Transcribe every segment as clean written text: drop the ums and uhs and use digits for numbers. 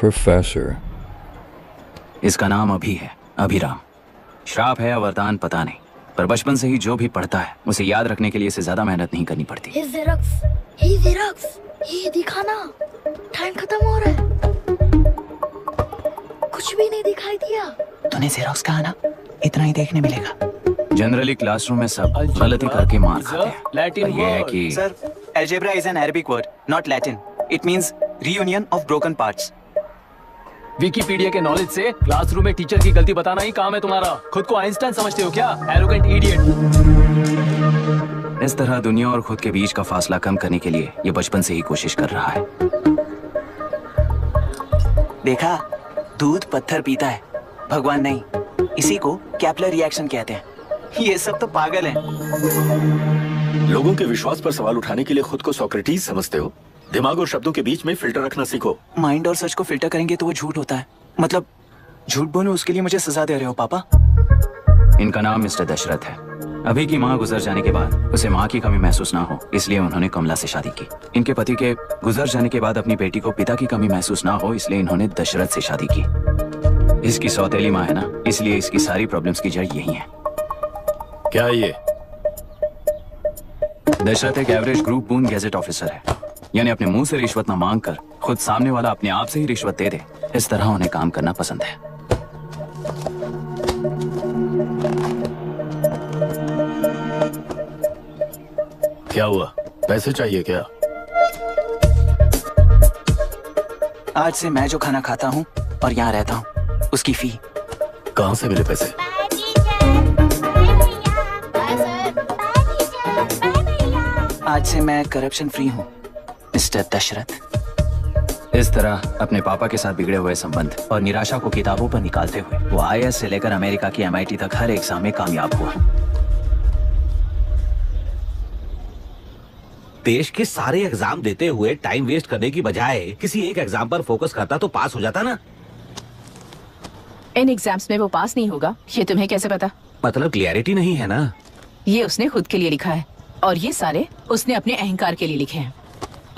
Professor. इसका नाम अभी है, अभिराम। श्राप है या वरदान पता नहीं, पर बचपन से ही जो भी पढ़ता है उसे याद रखने के लिए इसे ज्यादा मेहनत नहीं करनी पड़ती। ये दिखाना, टाइम खत्म हो रहा है। कुछ भी नहीं दिखाई दिया। तूने जेरोक्स कहा ना, इतना ही देखने मिलेगा। जनरली क्लासरूम में सब गलती करके मार खाते हैं। लैटिन ये है कि sir, algebra is an Arabic word, not Latin. It means reunion of broken parts. Wikipedia के नॉलेज से क्लासरूम में टीचर की गलती बताना ही काम है तुम्हारा। खुद को आइंस्टाइन समझते हो क्या? Arrogant idiot. इस तरह दुनिया और खुद के बीच का फासला कम करने के लिए ये बचपन से ही कोशिश कर रहा है। देखा, दूध पत्थर पीता है, भगवान नहीं। इसी को कैपलर रिएक्शन कहते हैं। ये सब तो पागल हैं। लोगों के विश्वास पर सवाल उठाने के लिए खुद को सोक्रेटिस समझते हो? दिमाग और शब्दों के बीच में फिल्टर रखना सीखो। माइंड और सच को फिल्टर करेंगे तो वो झूठ होता है। मतलब झूठ बोलो, उसके लिए मुझे सजा दे रहे हो पापा? इनका नाम मिस्टर दशरथ है। अभी की माँ गुजर जाने के बाद उसे माँ की कमी महसूस ना हो, इसलिए उन्होंने कमला से शादी की। इनके पति के गुजर जाने के बाद अपनी बेटी को पिता की कमी महसूस ना हो, इसलिए इन्होंने दशरथ से शादी की। इसकी सौतेली माँ है ना, इसलिए इसकी सारी प्रॉब्लम्स की जड़ यही है। क्या ये? दशरथ एक एवरेज ग्रुप बून गैजेट ऑफिसर है, यानी अपने मुंह से रिश्वत न मांग कर खुद सामने वाला अपने आप से ही रिश्वत दे दे, इस तरह उन्हें काम करना पसंद है। क्या हुआ? पैसे चाहिए क्या? आज से मैं जो खाना खाता हूँ और यहाँ रहता हूँ, उसकी फी। कहाँ से मिले पैसे? आज से मैं करप्शन फ्री हूँ, मिस्टर दशरथ। इस तरह अपने पापा के साथ बिगड़े हुए संबंध और निराशा को किताबों पर निकालते हुए वो आईएएस से लेकर अमेरिका की MIT तक हर एग्जाम में कामयाब हुआ। देश के सारे एग्जाम देते हुए टाइम वेस्ट करने की बजाय किसी एक एग्जाम पर फोकस करता तो पास हो जाता ना। इन एग्जाम्स में वो पास नहीं होगा, ये तुम्हें कैसे पता? मतलब क्लियरिटी नहीं है ना। ये उसने खुद के लिए लिखा है और ये सारे उसने अपने अहंकार के लिए लिखे हैं।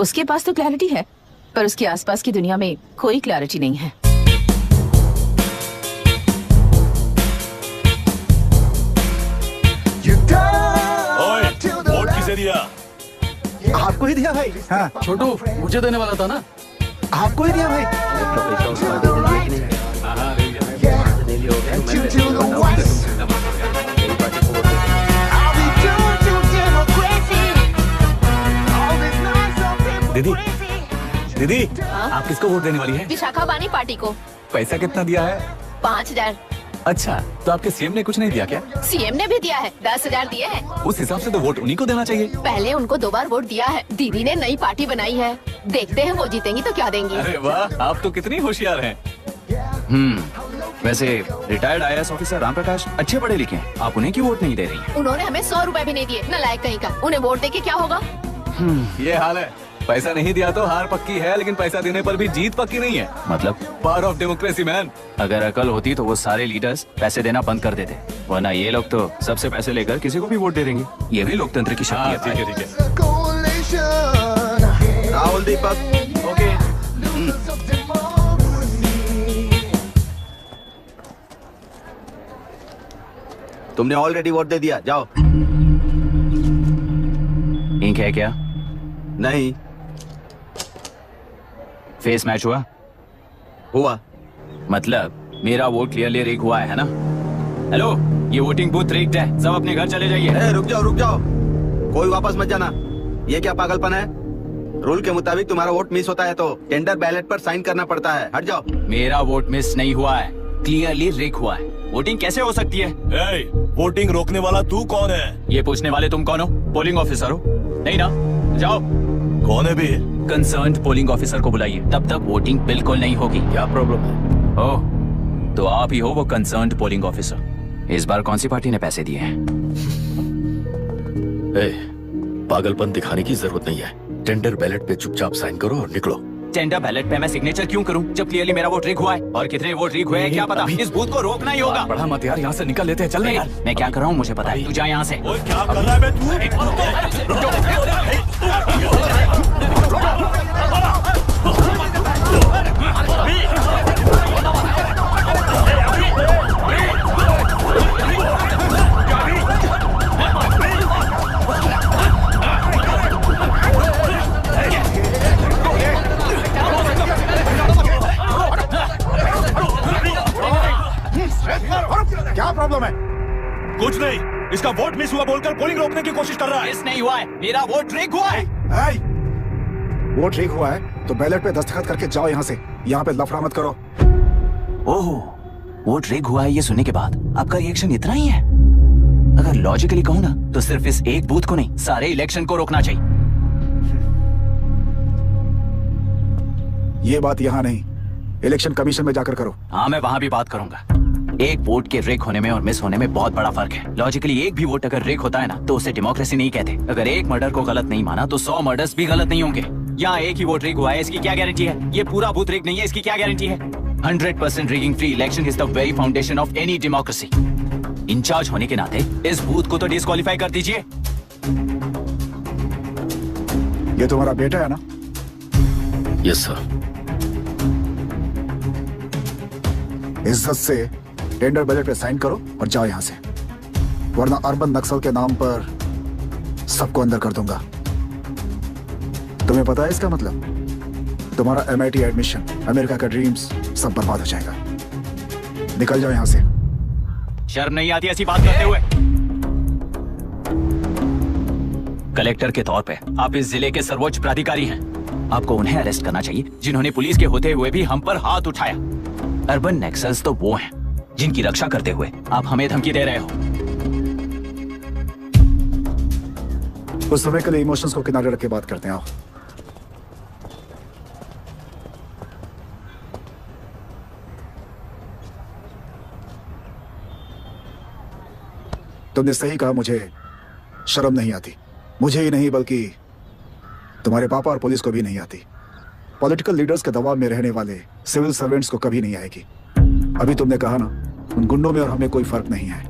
उसके पास तो क्लैरिटी है, पर उसके आसपास की दुनिया में कोई क्लैरिटी नहीं है। ओए, वोट किसे दिया? आपको ही दिया भाई। हाँ, छोटू मुझे देने वाला था ना। आपको ही दिया भाई। दीदी, दीदी, आप किसको वोट देने वाली है? विशाखा बानी पार्टी को। पैसा कितना दिया है? 5,000। अच्छा, तो आपके सीएम ने कुछ नहीं दिया क्या? सीएम ने भी दिया है, 10,000 दिए हैं। उस हिसाब से तो वोट उन्हीं को देना चाहिए। पहले उनको 2 बार वोट दिया है। दीदी ने नई पार्टी बनाई है, देखते हैं वो जीतेंगी तो क्या देंगी। अरे वाह, आप तो कितनी होशियार हैं। वैसे retired IAS officer Ram Prakash अच्छे पढ़े लिखे हैं, आप उन्हें क्यों वोट नहीं दे रही हैं? उन्होंने हमें 100 रुपए भी नहीं दिए, नालायक कहीं का। उन्हें वोट देके क्या होगा? ये हाल है। पैसा नहीं दिया तो हार पक्की है, लेकिन पैसा देने पर भी जीत पक्की नहीं है। मतलब पावर ऑफ डेमोक्रेसी मैन। अगर अकल होती तो वो सारे लीडर्स पैसे देना बंद कर देते, वरना ये लोग तो सबसे पैसे लेकर किसी को भी वोट दे देंगे। ये भी लोकतंत्र की शक्ति है। ठीक है, ठीक है। राहुल दीपक, ओके। तुमने ऑलरेडी वोट दे दिया, जाओ। इंक है क्या? नहीं फेस मैच हुआ? हुआ। मतलब मेरा वोट क्लियरली रिग हुआ है ना? हेलो, ये वोटिंग बूथ रिग्ड है, सब अपने घर चले जाइए। रुक जाओ, रुक जाओ, कोई वापस मत जाना। ये क्या पागलपन है? रूल के मुताबिक तुम्हारा वोट मिस होता है तो टेंडर बैलेट पर साइन करना पड़ता है। हट जाओ। मेरा वोट मिस नहीं हुआ है, क्लियरली रिग हुआ है। वोटिंग कैसे हो सकती है? वोटिंग रोकने वाला तू कौन है? ये पूछने वाले तुम कौन हो? पोलिंग ऑफिसर हो? नहीं ना? जाओ। कौन है भी? कंसर्न्ड पोलिंग ऑफिसर को बुलाइए, तब तक वोटिंग बिल्कुल नहीं होगी। क्या प्रॉब्लम है? ओह, तो आप ही हो वो कंसर्न्ड पोलिंग ऑफिसर। इस बार कौन सी पार्टी ने पैसे दिए हैं? पागलपन दिखाने की जरूरत नहीं है। टेंडर बैलेट पे चुपचाप साइन करो और निकलो। टेंडर बैलेट पे मैं सिग्नेचर क्यों करूं जब क्लियरली मेरा वोट रिग हुआ है? और कितने वोट रिग हुए हैं क्या पता। इस बूथ को रोकना ही होगा। पढ़ा मत यार, यहाँ से निकल लेते हैं। चल यार। मैं क्या कर रहा हूँ मुझे पता है, तू जा यहाँ से। क्या कर रहा है तू? प्रॉब्लम है? कुछ नहीं, इसका वोट मिस हुआ बोलकर पोलिंग रोकने की कोशिश कर रहा है। मिस नहीं हुआ है, मेरा वोट लीक हुआ है। हाय, वोट लीक हुआ है तो बैलेट पे दस्तखत करके जाओ यहाँ से। यहाँ पे लफड़ा मत करो। ओहो, वोट रिग हुआ है ये सुनने के बाद आपका रिएक्शन इतना ही है? अगर लॉजिकली कहूं ना तो सिर्फ इस एक बूथ को नहीं, सारे इलेक्शन को रोकना चाहिए। ये बात यहाँ नहीं, इलेक्शन कमीशन में जाकर करो। हाँ, मैं वहां भी बात करूंगा। एक वोट के रिग होने में और मिस होने में बहुत बड़ा फर्क है। लॉजिकली एक भी वोट अगर रिग होता है ना तो उसे डेमोक्रेसी नहीं कहते। अगर एक मर्डर को गलत नहीं माना तो 100 मर्डर्स भी गलत नहीं होंगे। यहाँ एक ही वोट रिग हुआ है, इसकी क्या गारंटी है? ये पूरा बूथ रिग नहीं है, इसकी क्या गारंटी है? 100% rigging free election is the very foundation of any democracy. Incharge होने के नाते इस बूथ को तो डिस्क्वालीफाई कर दीजिए। ये तुम्हारा बेटा है ना? Yes sir. इज्जत से टेंडर बैलेट पे साइन करो और जाओ यहाँ से, वरना अर्बन नक्सल के नाम पर सबको अंदर कर दूंगा। तुम्हें पता है इसका मतलब? तुम्हारा MIT एडमिशन, अमेरिका का ड्रीम्स सब बर्बाद हो जाएगा। निकल जाओ यहाँ से। शर्म नहीं आती ऐसी बात करते हुए? कलेक्टर के तौर पे आप इस जिले के सर्वोच्च प्राधिकारी हैं। आपको उन्हें अरेस्ट करना चाहिए जिन्होंने पुलिस के होते हुए भी हम पर हाथ उठाया। अर्बन नक्सल्स तो वो हैं जिनकी रक्षा करते हुए आप हमें धमकी दे रहे हो। उस समय के लिए इमोशंस को किनारे रख के बात करते हैं। आओ। तुमने सही कहा, मुझे शर्म नहीं आती। मुझे ही नहीं बल्कि तुम्हारे पापा और पुलिस को भी नहीं आती। पॉलिटिकल लीडर्स के दबाव में रहने वाले सिविल सर्वेंट्स को कभी नहीं आएगी। अभी तुमने कहा ना, उन गुंडों में और हमें कोई फर्क नहीं है।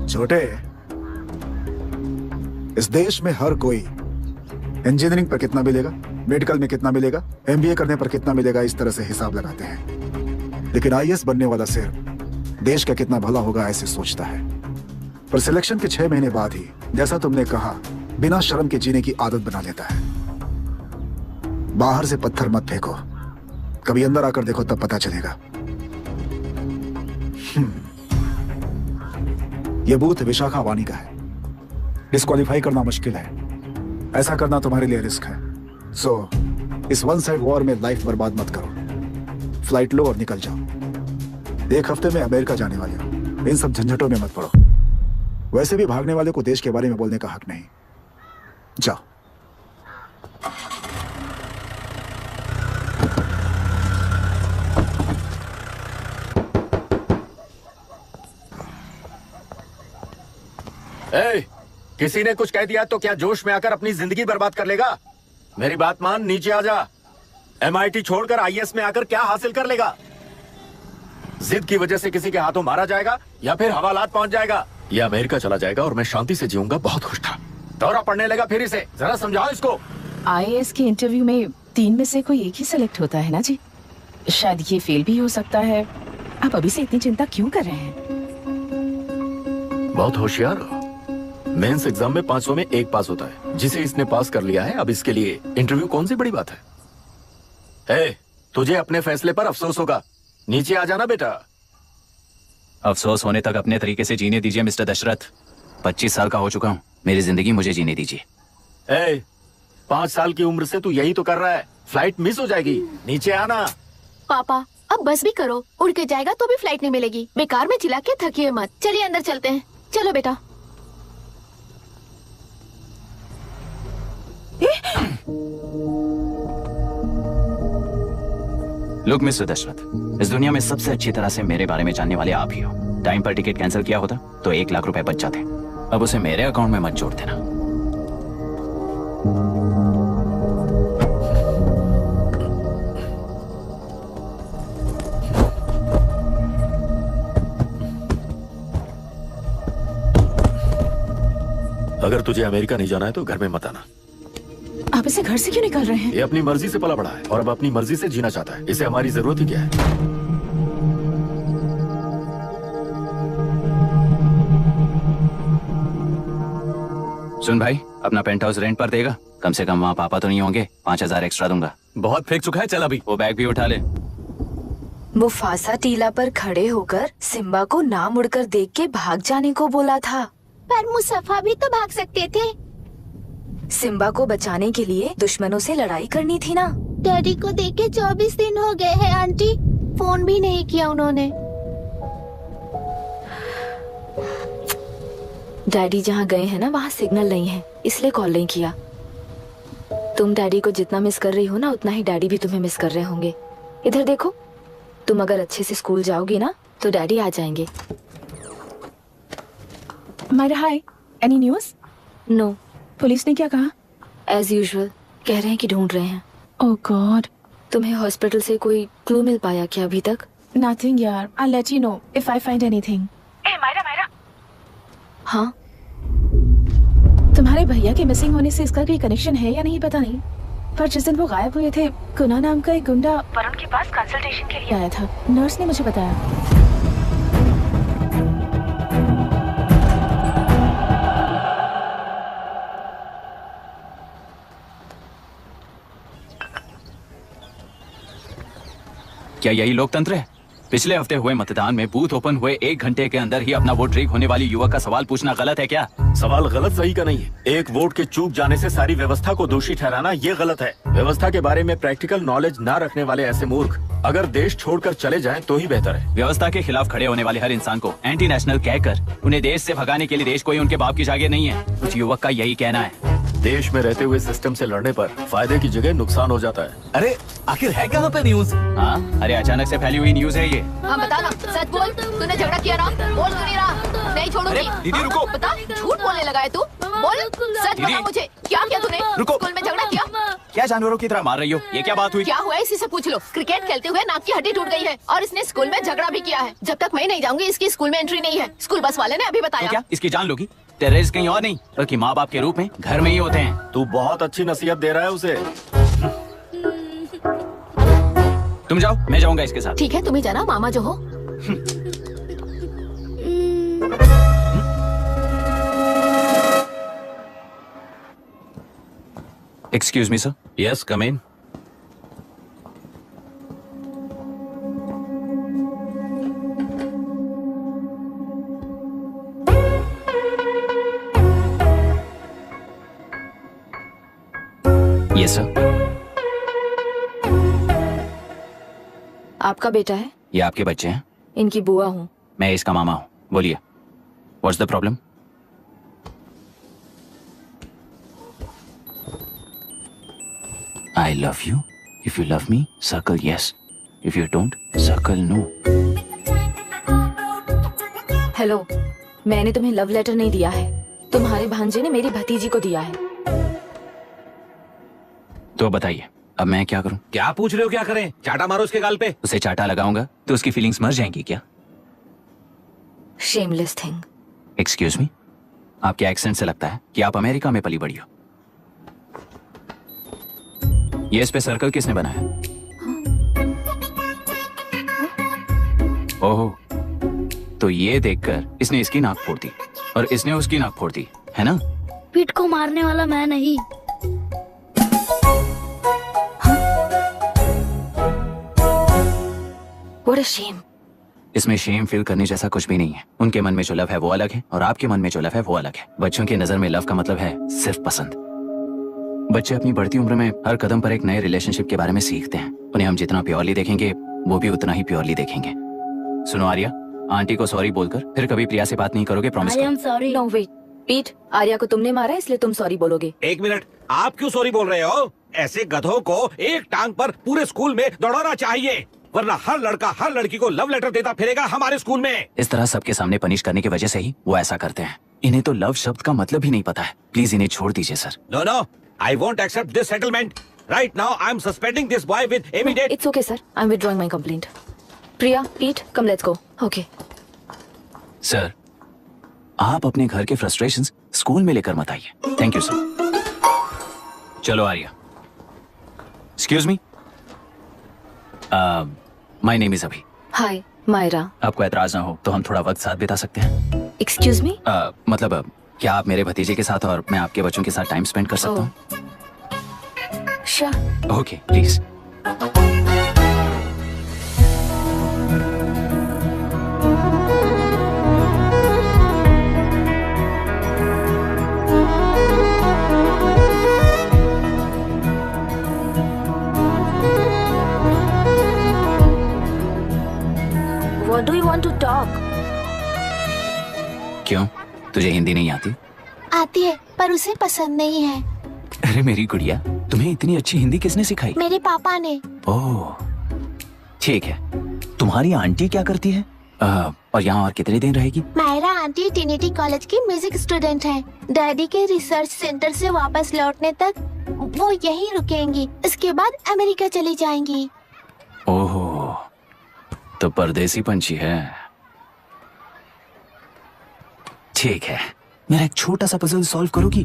छोटे, इस देश में हर कोई इंजीनियरिंग पर कितना मिलेगा, मेडिकल में कितना मिलेगा, MBA करने पर कितना मिलेगा, इस तरह से हिसाब लगाते हैं। लेकिन IAS बनने वाला सिर्फ देश का कितना भला होगा ऐसे सोचता है। पर सिलेक्शन के 6 महीने बाद ही, जैसा तुमने कहा, बिना शर्म के जीने की आदत बना लेता है। बाहर से पत्थर मत फेंको, कभी अंदर आकर देखो तब पता चलेगा। यह बूथ विशाखा वानी का है। डिस्क्वालीफाई करना मुश्किल है, ऐसा करना तुम्हारे लिए रिस्क है। सो इस वन साइड वॉर में लाइफ बर्बाद मत करो। फ्लाइट लो और निकल जाओ। 1 हफ्ते में अमेरिका जाने वाले हो, इन सब झंझटों में मत पड़ो। वैसे भी भागने वाले को देश के बारे में बोलने का हक नहीं। जाओ। किसी ने कुछ कह दिया तो क्या जोश में आकर अपनी जिंदगी बर्बाद कर लेगा? मेरी बात मान, नीचे आ जा। MIT छोड़कर IAS में आकर क्या हासिल कर लेगा? जिद की वजह से किसी के हाथों मारा जाएगा या फिर हवालात पहुंच जाएगा, या अमेरिका चला जाएगा और मैं शांति से जीऊंगा। बहुत खुश था, दौरा पड़ने लगा फिर इसे। जरा समझाओ इसको। IAS के इंटरव्यू में 3 में से कोई एक ही सेलेक्ट होता है ना जी? शायद ये फेल भी हो सकता है। आप अभी से इतनी चिंता क्यों कर रहे हैं? बहुत होशियार हो। मेंस एग्जाम में 500 में 1 पास होता है, जिसे इसने पास कर लिया है। अब इसके लिए इंटरव्यू कौन सी बड़ी बात है? तुझे अपने फैसले पर अफसोस होगा। नीचे आ जाना बेटा। अफसोस होने तक अपने तरीके से जीने दीजिए मिस्टर दशरथ। 25 साल का हो चुका हूँ, मेरी जिंदगी मुझे जीने दीजिए। 5 साल की उम्र से तू यही तो कर रहा है। फ्लाइट मिस हो जाएगी, नीचे आना। पापा अब बस भी करो, उड़ के जाएगा तो भी फ्लाइट नहीं मिलेगी। बेकार में चिल्ला के थकिए मत। चलिए अंदर चलते हैं। चलो बेटा। लुक मिस्टर दशरथ, इस दुनिया में सबसे अच्छी तरह से मेरे बारे में जानने वाले आप ही हो। टाइम पर टिकट कैंसिल किया होता तो 1 लाख रुपए बच जाते। अब उसे मेरे अकाउंट में मत जोड़ देना। अगर तुझे अमेरिका नहीं जाना है तो घर में मत आना। आप इसे घर से क्यों निकाल रहे हैं? ये अपनी मर्जी से पला बड़ा है और अब अपनी मर्जी से जीना चाहता है। इसे हमारी जरूरत ही क्या है? सुन भाई, अपना पेंट हाउस रेंट पर देगा? कम से कम वहाँ पापा तो नहीं होंगे। 5000 एक्स्ट्रा दूंगा। बहुत फेंक चुका है, चल अभी। वो बैग भी उठा ले। मुफासा टीला पर खड़े होकर सिम्बा को ना मुड़कर देख के भाग जाने को बोला था। पर मुसफा भी तो भाग सकते थे। सिम्बा को बचाने के लिए दुश्मनों से लड़ाई करनी थी ना। डैडी को देखे 24 दिन हो गए हैं आंटी, फोन भी नहीं किया उन्होंने। डैडी जहाँ गए हैं ना वहाँ सिग्नल नहीं है, इसलिए कॉल नहीं किया। तुम डैडी को जितना मिस कर रही हो ना उतना ही डैडी भी तुम्हें मिस कर रहे होंगे। इधर देखो, तुम अगर अच्छे से स्कूल जाओगी ना तो डैडी आ जाएंगे। मायरा हाय, एनी न्यूज़? नो, पुलिस ने क्या कहा? एज यूजुअल कह रहे हैं कि ढूंढ रहे हैं। ओह गॉड। तुम्हें हॉस्पिटल से कोई क्लू मिल पाया क्या अभी तक? नथिंग यार, I let you know if I find anything. ए मायरा मायरा। हाँ, तुम्हारे भैया के मिसिंग होने से इसका कोई कनेक्शन है या नहीं पता नहीं, पर जिस दिन वो गायब हुए थे कुना नाम का एक गुंडा वरुण के पास कंसल्टेशन के लिए आया था। नर्स ने मुझे बताया। क्या यही लोकतंत्र है? पिछले हफ्ते हुए मतदान में बूथ ओपन हुए 1 घंटे के अंदर ही अपना वोट रीक होने वाली युवक का सवाल पूछना गलत है क्या? सवाल गलत सही का नहीं है। एक वोट के चूक जाने से सारी व्यवस्था को दोषी ठहराना ये गलत है। व्यवस्था के बारे में प्रैक्टिकल नॉलेज ना रखने वाले ऐसे मूर्ख अगर देश छोड़कर चले जाएं तो ही बेहतर है। व्यवस्था के खिलाफ खड़े होने वाले हर इंसान को एंटी नेशनल कहकर उन्हें देश से भगाने के लिए देश कोई उनके बाप की जागीर नहीं है। कुछ युवक का यही कहना है। देश में रहते हुए सिस्टम से लड़ने पर फायदे की जगह नुकसान हो जाता है। अरे आखिर है कहाँ पे न्यूज? हाँ, अरे अचानक से फैली हुई न्यूज है ये। हाँ बता ना, सच बोल, तूने झगड़ा किया ना? बोल क्यों नहीं रहा? नहीं छोड़ूंगी। दीदी रुको। बता, झूठ बोलने लगा है तू? बोल, सच बता मुझे, क्या किया तूने? रुको। स्कूल में झगड़ा किया? क्या जानवरों की तरह मार रही हो? ये क्या बात हुई? क्या हुआ है इसी से पूछ लो। क्रिकेट खेलते हुए नाक की हड्डी टूट गई है और इसने स्कूल में झगड़ा भी किया है। जब तक मैं नहीं जाऊंगी इसकी स्कूल में एंट्री नहीं है। स्कूल बस वाले ने अभी तो बताया। क्या इसकी जान लोगी? टेररिस्ट कहीं और नहीं बल्कि माँ बाप के रूप में घर में ही होते हैं। तू बहुत अच्छी नसीहत दे रहा है उसे। तुम जाओ, मैं जाऊंगा इसके साथ। ठीक है, तुम ही जाना, मामा जो हो। Excuse me sir. Yes come in. Yes sir. आपका बेटा है? ये आपके बच्चे हैं? इनकी बुआ हूँ। मैं इसका मामा हूँ। बोलिए, what's the problem? I love you. If you love me, circle yes. If you don't, circle no. Hello, मैंने तुम्हें लव लेटर नहीं दिया है, तुम्हारे भांजे ने मेरी भतीजी को दिया है। तो बताइए, अब मैं क्या करूं? क्या पूछ रहे हो? क्या करें? चाटा मारो उसके गाल पे। उसे चाटा लगाऊंगा तो उसकी फीलिंग्स मर जाएंगी क्या? Shameless thing. एक्सक्यूज मी, आपके एक्सेंट से लगता है कि आप अमेरिका में पली बड़ी हो। ये इस पे सर्कल किसने बनाया? ओहो, तो ये देखकर इसने इसकी नाक फोड़ दी और इसने उसकी नाक फोड़ दी, है ना? पीठ को मारने वाला मैं नहीं। What a shame. इसमें शेम फील करने जैसा कुछ भी नहीं है। उनके मन में जो लव है वो अलग है और आपके मन में जो लव है वो अलग है। बच्चों की नजर में लव का मतलब है सिर्फ पसंद। बच्चे अपनी बढ़ती उम्र में हर कदम पर एक नए रिलेशनशिप के बारे में सीखते हैं। उन्हें हम जितना प्योरली देखेंगे वो भी उतना ही प्योरली देखेंगे। सुनो आर्या, आंटी को सॉरी बोलकर फिर कभी प्रिया से बात नहीं करोगे, प्रॉमिस करो। सॉरी। No wait, पीट, आर्या को तुमने मारा इसलिए तुम सॉरी बोलोगे। एक मिनट, आप क्यों सॉरी बोल रहे हो? ऐसे गधों को एक टांग पर पूरे स्कूल में दौड़ाना चाहिए, वरना हर लड़का हर लड़की को लव लेटर देता फिरेगा हमारे स्कूल में। इस तरह सबके सामने पनिश करने की वजह से ही वो ऐसा करते हैं। इन्हें तो लव शब्द का मतलब ही नहीं पता है। प्लीज इन्हें छोड़ दीजिए sir. No no, I won't accept this settlement. Right now I am suspending this boy with immediate. It's okay sir, I'm withdrawing my complaint. Priya, Pete, come let's go. Okay. Sir, आप अपने घर के frustrations school में लेकर मत आइए। Thank you sir. चलो Arya. Excuse me, my name is Abhi. Hi, Myra. आपको ऐतराज ना हो तो हम थोड़ा वक्त साथ बिता सकते हैं? Excuse me? मतलब क्या आप मेरे भतीजे के साथ और मैं आपके बच्चों के साथ टाइम स्पेंड कर सकता हूँ? Sure. Okay please. What do you want to talk? क्यों, तुझे हिंदी नहीं आती? आती है पर उसे पसंद नहीं है। अरे मेरी गुड़िया, तुम्हें इतनी अच्छी हिंदी किसने सिखाई? मेरे पापा ने। ओह, ठीक है। तुम्हारी आंटी क्या करती है? और यहाँ और कितने दिन रहेगी? मायरा आंटी ट्रिनिटी कॉलेज की म्यूजिक स्टूडेंट है। डैडी के रिसर्च सेंटर से वापस लौटने तक वो यहीं रुकेंगी। इसके बाद अमेरिका चली जाएंगी। ओह, तो परदेसी पंछी है। ठीक है, मेरा एक छोटा सा पजल सॉल्व करोगी?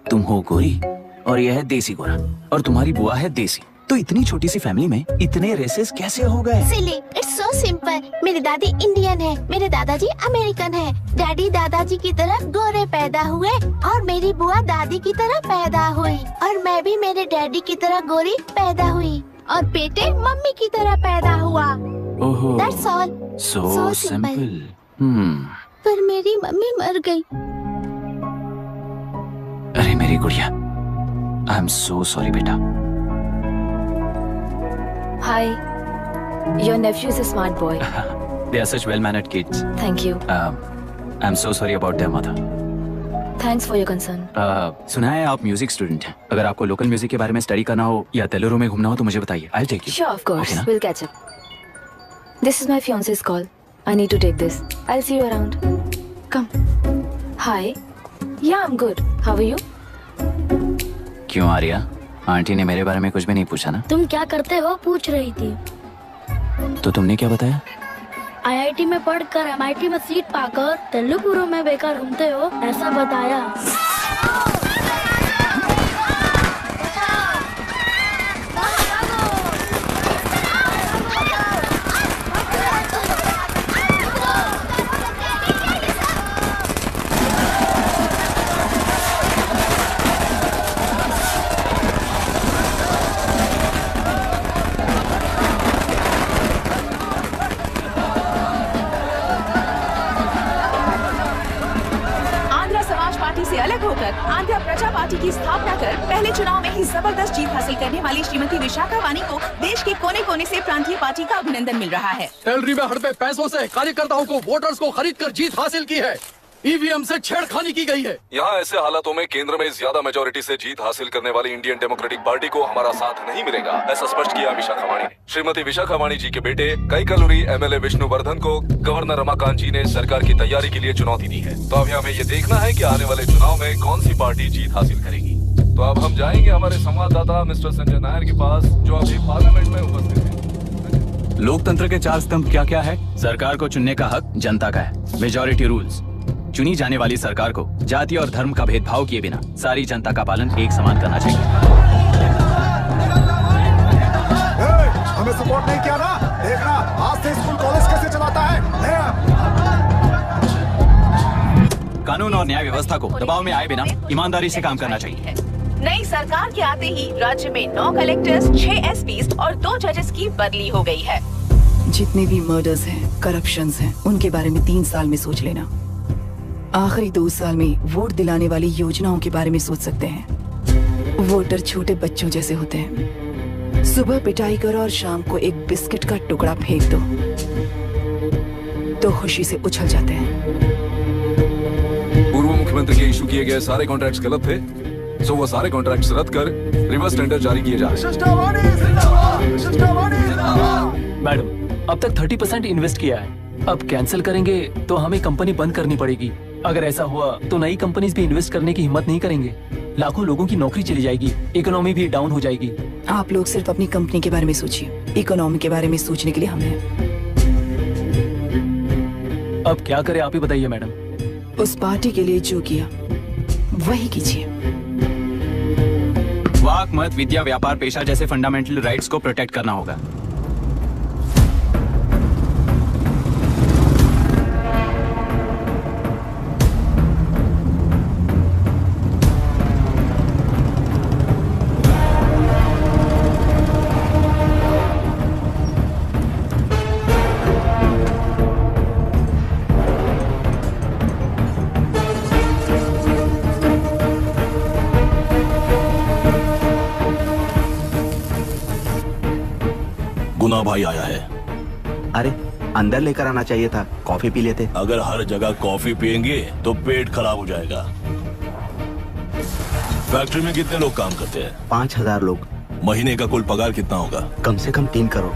तुम हो गोरी और यह है देसी गोरा और तुम्हारी बुआ है देसी, तो इतनी छोटी सी फैमिली में इतने रेसेस कैसे हो गए? सिली, इट्स सो सिंपल। मेरी दादी इंडियन है, मेरे दादाजी अमेरिकन है। डैडी दादाजी की तरह गोरे पैदा हुए और मेरी बुआ दादी की तरह पैदा हुई और मैं भी मेरे डैडी की तरह गोरी पैदा हुई और बेटे मम्मी की तरह पैदा हुआ। ओहो, That's all. so So simple. पर मेरी मम्मी मर गई। अरे मेरी गुड़िया, आई एम सो सॉरी बेटा। Hi. Your nephew is a smart boy. They are such well-mannered kids. Thank you. I'm so sorry about their mother. Thanks for your concern. सुना है आप म्यूजिक स्टूडेंट हैं। अगर आपको लोकल म्यूजिक के बारे में स्टडी करना हो या तेलुरु में घूमना हो तो मुझे बताइए। I'll take you. Sure, of course. Okay, ना? We'll catch up. This is my fiance's call. I need to take this. I'll see you around. Come. Hi. Yeah, I'm good. How are you? क्यों Arya? Aunty ने मेरे बारे में कुछ भी नहीं पूछा ना? तुम क्या करते हो पूछ रही थी। तो तुमने क्या बताया? आईआईटी में पढ़कर एमआईटी में सीट पाकर तेलुगुरु में बेकार घूमते हो ऐसा बताया। अलग होकर आंध्र प्रजा पार्टी की स्थापना कर पहले चुनाव में ही जबरदस्त जीत हासिल करने वाली श्रीमती विशाखा वानी को देश के कोने कोने से प्रांतीय पार्टी का अभिनंदन मिल रहा है। सैलरी में हड़पे पैसों से कार्यकर्ताओं को वोटर्स को खरीद कर जीत हासिल की है। ईवीएम से छेड़खानी की गई है। यहाँ ऐसे हालातों में केंद्र में ज्यादा मेजोरिटी से जीत हासिल करने वाली इंडियन डेमोक्रेटिक पार्टी को हमारा साथ नहीं मिलेगा, ऐसा स्पष्ट किया विशाखा वाणी ने। श्रीमती विशाखा वाणी जी के बेटे कैकलुरी एमएलए विष्णुवर्धन को गवर्नर रमाकांत जी ने सरकार की तैयारी के लिए चुनौती दी है। तो अब हमें ये देखना है कि आने वाले चुनाव में कौन सी पार्टी जीत हासिल करेगी। तो अब हम जाएंगे हमारे संवाददाता मिस्टर संजय नायर के पास, जो अभी पार्लियामेंट में उपस्थित है। लोकतंत्र के 4 स्तंभ क्या क्या है? सरकार को चुनने का हक जनता का है। मेजॉरिटी रूल्स, चुनी जाने वाली सरकार को जाति और धर्म का भेदभाव किए बिना सारी जनता का पालन एक समान करना चाहिए। हमें सपोर्ट नहीं किया ना, देखना आज से स्कूल कॉलेज कैसे चलाता है। कानून और न्याय व्यवस्था को दबाव में आए बिना ईमानदारी से काम करना चाहिए। नई सरकार के आते ही राज्य में 9 कलेक्टर्स, 6 एसपीज और 2 जजेस की बदली हो गई है। जितने भी मर्डर्स हैं, करप्शंस हैं, उनके बारे में 3 साल में सोच लेना। आखिरी 2 साल में वोट दिलाने वाली योजनाओं के बारे में सोच सकते हैं। वोटर छोटे बच्चों जैसे होते हैं। सुबह पिटाई करो और शाम को एक बिस्किट का टुकड़ा फेंक दो तो खुशी से उछल जाते हैं। पूर्व मुख्यमंत्री के इशू किए गए सारे कॉन्ट्रैक्ट्स गलत थे, सो वो सारे कॉन्ट्रैक्ट्स रद्द कर रिवर्स टेंडर जारी किए जा रहे हैं। मैडम, अब तक 30% इन्वेस्ट किया है, अब कैंसिल करेंगे तो हमें कंपनी बंद करनी पड़ेगी। अगर ऐसा हुआ तो नई कंपनीज भी इन्वेस्ट करने की हिम्मत नहीं करेंगे। लाखों लोगों की नौकरी चली जाएगी, इकोनॉमी भी डाउन हो जाएगी। आप लोग सिर्फ अपनी कंपनी के बारे में सोचिए, इकोनॉमी के बारे में सोचने के लिए हम हैं। अब क्या करें आप ही बताइए मैडम। उस पार्टी के लिए जो किया वही कीजिए। वाक, मत, विद्या, व्यापार, पेशा जैसे फंडामेंटल राइट्स को प्रोटेक्ट करना होगा। गुना भाई आया है। अरे अंदर लेकर आना चाहिए था, कॉफी पी लेते। अगर हर जगह कॉफी पियेंगे तो पेट खराब हो जाएगा। फैक्ट्री में कितने लोग काम करते हैं? 5000 लोग। महीने का कुल पगार कितना होगा? कम से कम 3 करोड़।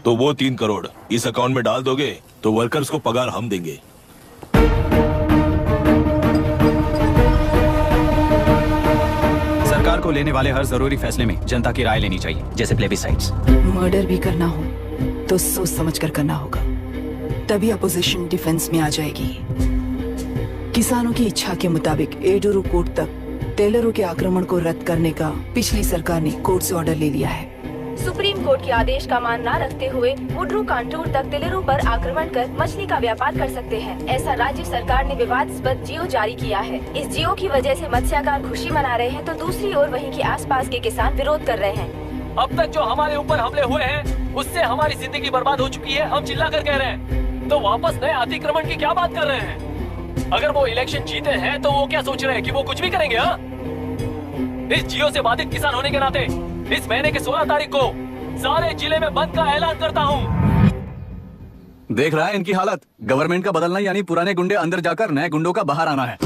तो वो 3 करोड़ इस अकाउंट में डाल दोगे तो वर्कर्स को पगार हम देंगे। सरकार को लेने वाले हर जरूरी फैसले में जनता की राय लेनी चाहिए, जैसे प्लेबिसाइट्स। मर्डर भी करना हो तो सोच समझ कर करना होगा, तभी अपोजिशन डिफेंस में आ जाएगी। किसानों की इच्छा के मुताबिक एडोरू कोर्ट तक टेलरों के आक्रमण को रद्द करने का पिछली सरकार ने कोर्ट से ऑर्डर ले लिया है। सुप्रीम कोर्ट के आदेश का मान न रखते हुए मुड्रू कांटूर तक टेलरों पर आक्रमण कर मछली का व्यापार कर सकते हैं, ऐसा राज्य सरकार ने विवादास्पद जियो जारी किया है। इस जियो की वजह से मत्स्यकार खुशी मना रहे हैं तो दूसरी ओर वहीं के आसपास के किसान विरोध कर रहे हैं। अब तक जो हमारे ऊपर हमले हुए हैं उससे हमारी जिंदगी बर्बाद हो चुकी है, हम चिल्ला कर कह रहे हैं, तो वापस नए अतिक्रमण की क्या बात कर रहे हैं? अगर वो इलेक्शन जीते हैं तो वो क्या सोच रहे हैं कि वो कुछ भी करेंगे? हाँ, इस जियो से बाधित किसान होने के नाते इस महीने के 16 तारीख को सारे जिले में बंद का ऐलान करता हूँ। देख रहा है इनकी हालत। गवर्नमेंट का बदलना यानी पुराने गुंडे अंदर जाकर नए गुंडों का बाहर आना है।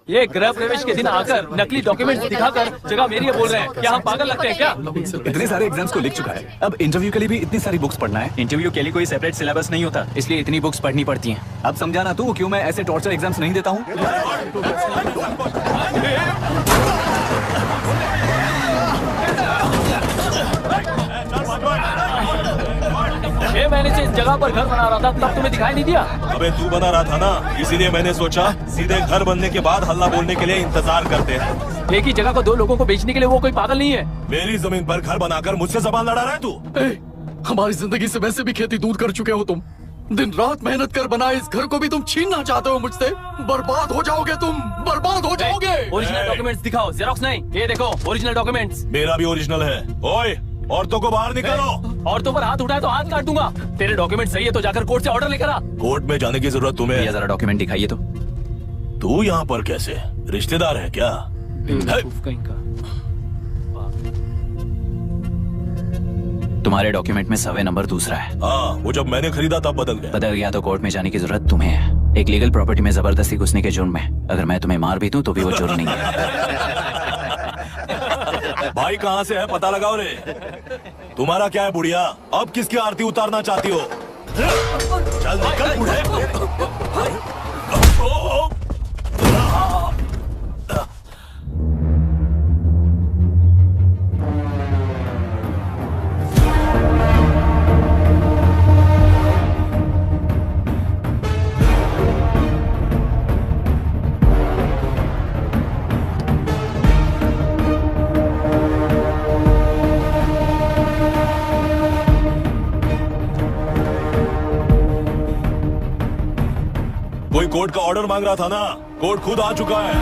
ये गृह प्रवेश के दिन आकर नकली डॉक्यूमेंट दिखाकर जगह मेरी है बोल रहे हैं। क्या हम पागल लगते हैं क्या? इतने सारे एग्जाम्स को लिख चुका है, अब इंटरव्यू के लिए भी इतनी सारी बुक्स पढ़ना है। इंटरव्यू के लिए कोई सेपरेट सिलेबस नहीं होता, इसलिए इतनी बुक्स पढ़नी पड़ती हैं। अब समझाना तू क्यों मैं ऐसे टॉर्चर एग्जाम्स नहीं देता हूँ। 6 महीने से इस जगह पर घर बना रहा था, तब तुम्हें दिखाई नहीं दिया? अबे तू बना रहा था ना, इसीलिए मैंने सोचा सीधे घर बनने के बाद हल्ला बोलने के लिए इंतजार करते हैं। एक ही जगह को 2 लोगों को बेचने के लिए वो कोई पागल नहीं है। मेरी जमीन पर घर बनाकर मुझसे जबान लड़ा रहा है तू? हमारी जिंदगी से वैसे भी खेती दूर कर चुके हो तुम। दिन रात मेहनत कर बनाए इस घर को भी तुम छीनना चाहते हो मुझसे। बर्बाद हो जाओगे तुम, बर्बाद हो जाओगे। ओरिजिनल डॉक्यूमेंट्स दिखाओ, जेरोक्स नहीं। ये देखो ओरिजिनल डॉक्यूमेंट्स। मेरा भी ओरिजिनल है। ओए, औरतों को बाहर निकालो। औरतों पर हाथ उठाए तो हाथ काट दूंगा। तेरे डॉक्यूमेंट सही है तो जाकर कोर्ट से ऑर्डर लेकर आ। कोर्ट में जाने की जरूरत तुम्हें? जरा डॉक्यूमेंट दिखाइए तो। तू यहाँ पर कैसे? रिश्तेदार है क्या? तुम्हारे डॉक्यूमेंट में सर्वे नंबर दूसरा है। हाँ, वो जब मैंने खरीदा तब बदल गया तो कोर्ट में जाने की जरूरत तुम्हें है। एक लीगल प्रॉपर्टी में जबरदस्ती घुसने के जुर्म में अगर मैं तुम्हें मार भी दूं तो भी वो जुर्म नहीं है। भाई कहाँ से है पता लगाओ रे। तुम्हारा क्या है बुढ़िया? अब किसकी आरती उतारना चाहती हो? चल निकल बूढ़े। कोई कोर्ट का ऑर्डर मांग रहा था ना, कोर्ट खुद आ चुका है।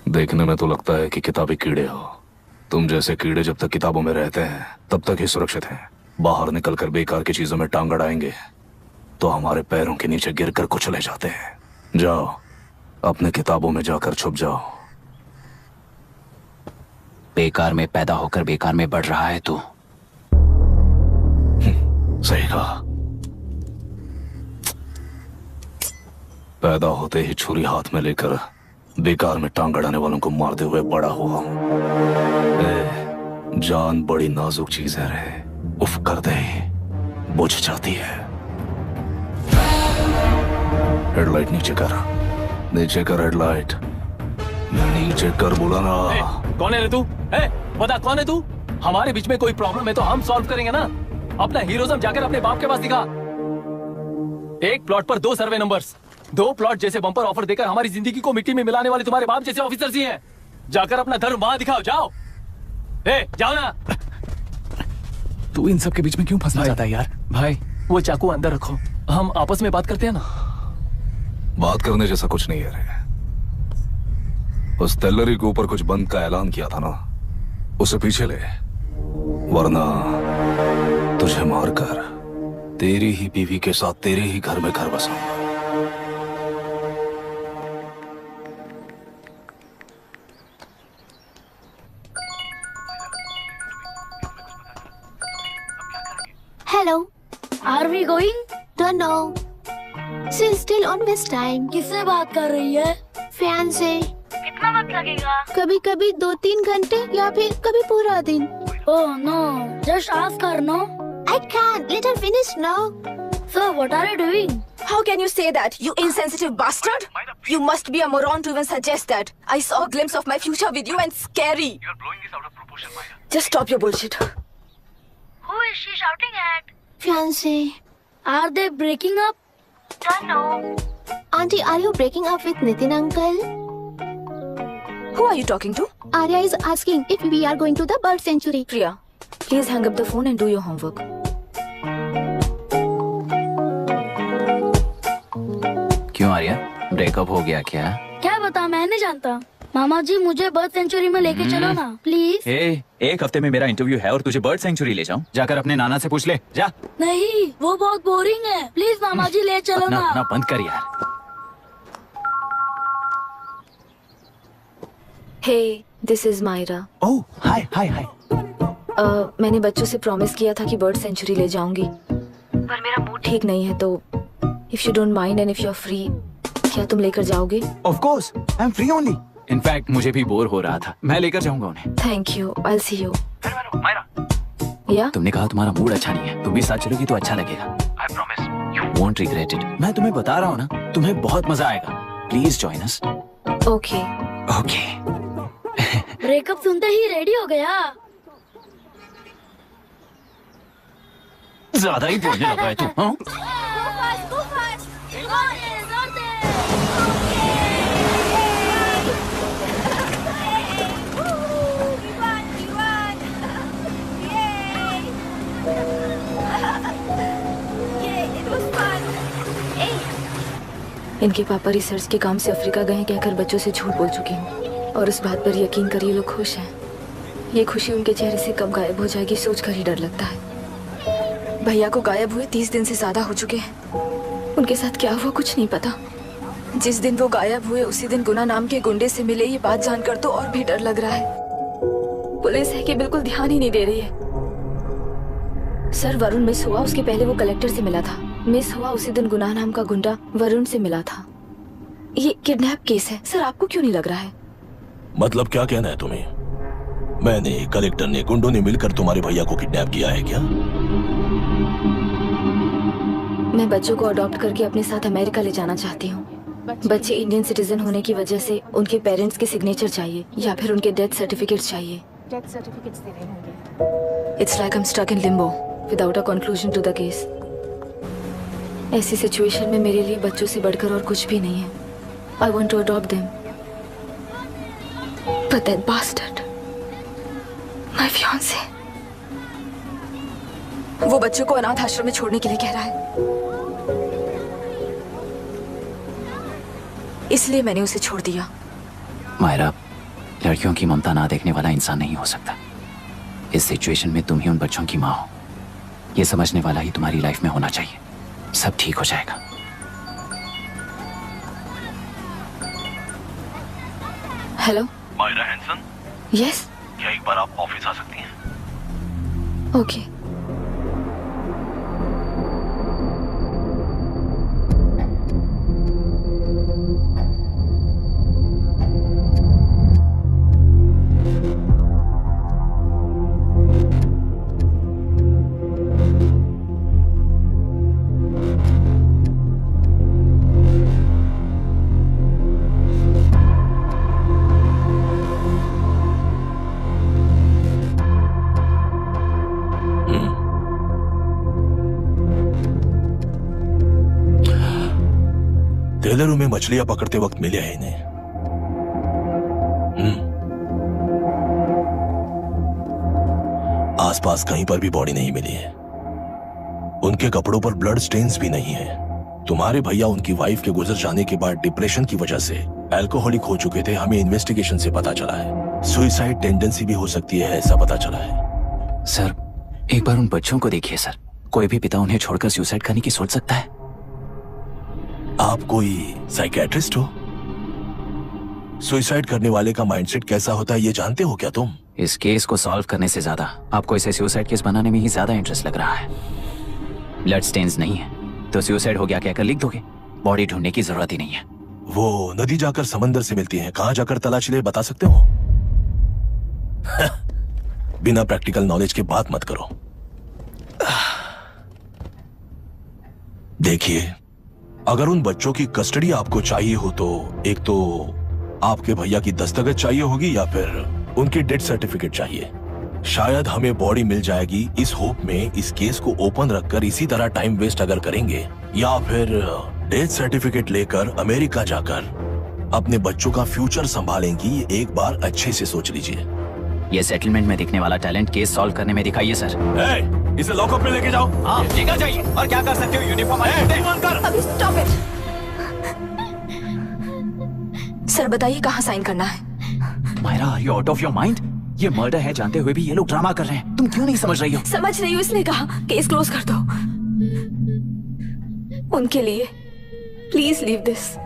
देखने में तो लगता है कि किताबी कीड़े हो। तुम जैसे कीड़े जब तक किताबों में रहते हैं तब तक ही सुरक्षित हैं। बाहर निकलकर बेकार की चीजों में टांग अड़ाएंगे तो हमारे पैरों के नीचे गिरकर कुचले जाते हैं। जाओ, अपने किताबों में जाकर छुप जाओ। बेकार में पैदा होकर बेकार में बढ़ रहा है तू। सही कहा। पैदा होते ही छुरी हाथ में लेकर बेकार में टांग अड़ाने वालों को मारते हुए बड़ा हुआ हूं। जान बड़ी नाजुक चीज है रे, उफ कर दे बुझ जाती है। हेडलाइट नीचे कर, नीचे कर हेडलाइट, नीचे कर बुलाना। कौन है रे तू? बता कौन है तू? हमारे बीच में कोई प्रॉब्लम है तो हम सॉल्व करेंगे ना। अपना हीरोइज्म जाकर अपने बाप के पास दिखा। एक प्लॉट पर 2 सर्वे नंबर्स, 2 प्लॉट जैसे बम्पर ऑफर देकर हमारी जिंदगी को मिट्टी में मिलाने वाले तुम्हारे बाप जैसे ऑफिसर्स ही हैं। जाकर अपना धर्म वहां दिखाओ, जाओ। जाओ ना। तू इन सब के बीच में क्यों फंसना चाहता है यार? भाई वो चाकू अंदर रखो, हम आपस में बात करते हैं ना। बात करने जैसा कुछ नहीं है रे। उस टेलरी के ऊपर कुछ बंद का ऐलान किया था ना, उसे पीछे ले, वरना तुझे मारकर तेरी ही बीवी के साथ तेरे ही घर में घर बसाऊंगा। Hello. Are we going? Don't know. She's still on this time. किससे बात कर रही है? फैन से। कितना वक्त लगेगा? कभी कभी 2-3 घंटे या फिर कभी पूरा दिन। Oh no, just ask her, no? I can't. Let her finish now. So what are you doing? How can you say that, you insensitive bastard? You must be a moron to even suggest that. I saw a glimpse of my future with you and scary. You're blowing this out of proportion, Maya. Just stop your bullshit. Who is she shouting at? Fiancé. Are they breaking up? Don't know. Auntie, are you breaking up with Nitin uncle? Who are you talking to? Arya is asking if we are going to the bird sanctuary. Priya, please hang up the phone and do your homework. क्यों Arya, breakup हो गया क्या? क्या बता, मैं नहीं जानता। मामा जी मुझे बर्ड सेंचुरी में लेके चलो ना प्लीज। एक हफ्ते में मेरा इंटरव्यू है और तुझे बर्ड सेंचुरी ले जाऊं? जाकर अपने नाना से पूछ ले, जा। नहीं, वो बहुत बोरिंग है, प्लीज मामा जी ले चलो ना। अपना बंद कर यार। Hey, this is Myra. Oh, hi, hi, hi. मैंने बच्चों से प्रॉमिस किया था कि बर्ड सेंचुरी ले जाऊंगी, पर मेरा मूड ठीक नहीं है, तो if you don't mind and if you're free, क्या तुम लेकर जाओगे? Of course, I'm free only. In fact, मुझे भी बोर हो रहा था, मैं लेकर जाऊंगा उन्हें। Thank you, I'll see you. या? तुमने कहा तुम्हारा मूड अच्छा नहीं है, तुम भी साथ चलोगी तो अच्छा लगेगा। I promise, you won't regret it. मैं तुम्हें बता रहा हूँ ना, तुम्हें बहुत मजा आएगा। Please join us. Okay. Okay. Breakup सुनते ही रेडी हो गया। ज्यादा ही बोलने लगा है तू, हाँ? इनके पापा रिसर्च के काम से अफ्रीका गए कहकर बच्चों से झूठ बोल चुकी हूँ, और उस बात पर यकीन कर ये लोग खुश हैं। ये खुशी उनके चेहरे से कब गायब हो जाएगी सोचकर ही डर लगता है। भैया को गायब हुए 30 दिन से ज्यादा हो चुके हैं। उनके साथ क्या हुआ कुछ नहीं पता। जिस दिन वो गायब हुए उसी दिन गुना नाम के गुंडे से मिले, ये बात जानकर तो और भी डर लग रहा है। पुलिस है कि बिल्कुल ध्यान ही नहीं दे रही है। सर, वरुण मिस हुआ, उसके पहले वो कलेक्टर से मिला था। मिस हुआ उसी दिन गुनाह नाम का गुंडा वरुण से मिला था। ये किडनैप केस है सर, आपको क्यों नहीं लग रहा है? मतलब क्या कहना है तुम्हें? मैंने, कलेक्टर ने, गुंडों ने मिलकर तुम्हारे भैया को किडनैप किया है क्या? मैं बच्चों को अडॉप्ट करके अपने साथ अमेरिका ले जाना चाहती हूँ। बच्चे इंडियन सिटीजन होने की वजह से उनके पेरेंट्स के सिग्नेचर चाहिए या फिर उनके डेथ सर्टिफिकेट चाहिए। डेथ सर्टिफिकेट्स देने होंगे। It's like I'm stuck in limbo without a conclusion to the case. ऐसी सिचुएशन में मेरे लिए बच्चों से बढ़कर और कुछ भी नहीं है। I want to adopt them. But that bastard, my fiancé, वो बच्चों को अनाथ आश्रम में छोड़ने के लिए कह रहा है। इसलिए मैंने उसे छोड़ दिया। मायरा, लड़कियों की ममता ना देखने वाला इंसान नहीं हो सकता। इस सिचुएशन में तुम ही उन बच्चों की माँ हो, ये समझने वाला ही तुम्हारी लाइफ में होना चाहिए। सब ठीक हो जाएगा। Hello Myra Hanson? यस। क्या एक बार आप ऑफिस आ सकती हैं? ओके। तेलरू में मछलियां पकड़ते वक्त मिले हैं इन्हें। आसपास कहीं पर भी बॉडी नहीं मिली है। उनके कपड़ों पर ब्लड स्टेन्स भी नहीं है। तुम्हारे भैया उनकी वाइफ के गुजर जाने के बाद डिप्रेशन की वजह से अल्कोहलिक हो चुके थे। हमें इन्वेस्टिगेशन से पता चला है सुसाइड टेंडेंसी भी हो सकती है, ऐसा पता चला है। सर, एक बार उन बच्चों को देखिए सर, कोई भी पिता उन्हें छोड़कर सुसाइड करने की सोच सकता है? आप कोई साइकियाट्रिस्ट हो? सुसाइड करने वाले का माइंडसेट कैसा होता है ये जानते हो क्या तुम? इस केस को सॉल्व करने से ज्यादा आपको इसे सुसाइड केस बनाने में ही ज्यादा इंटरेस्ट लग रहा है। ब्लड स्टेन्स नहीं है तो सुसाइड हो गया कहकर लिख दोगे। बॉडी ढूंढने की जरूरत ही नहीं है। वो नदी जाकर समंदर से मिलती है, कहां जाकर तलाश ले बता सकते हो? बिना प्रैक्टिकल नॉलेज के बात मत करो। देखिए, अगर उन बच्चों की कस्टडी आपको चाहिए हो तो एक तो आपके भैया की दस्तखत चाहिए होगी या फिर उनकी डेथ सर्टिफिकेट चाहिए। शायद हमें बॉडी मिल जाएगी इस होप में इस केस को ओपन रखकर इसी तरह टाइम वेस्ट अगर करेंगे, या फिर डेथ सर्टिफिकेट लेकर अमेरिका जाकर अपने बच्चों का फ्यूचर संभालेंगी। एक बार अच्छे से सोच लीजिए। ये सेटलमेंट में दिखने वाला टैलेंट केस सॉल्व करने में दिखाइए सर। इसे लॉकअप में लेके जाओ। हाँ, लेकर जाइए। और क्या कर सकते हो? यूनिफॉर्म अभी स्टॉप इट। सर बताइए कहाँ साइन करना है? Myra, are you out of your mind? ये मर्डर है जानते हुए भी ये लोग ड्रामा कर रहे हैं। तुम क्यों नहीं समझ रही हो? समझ रही हूँ, इसलिए कहा केस क्लोज कर दो। उनके लिए प्लीज लीव दिस।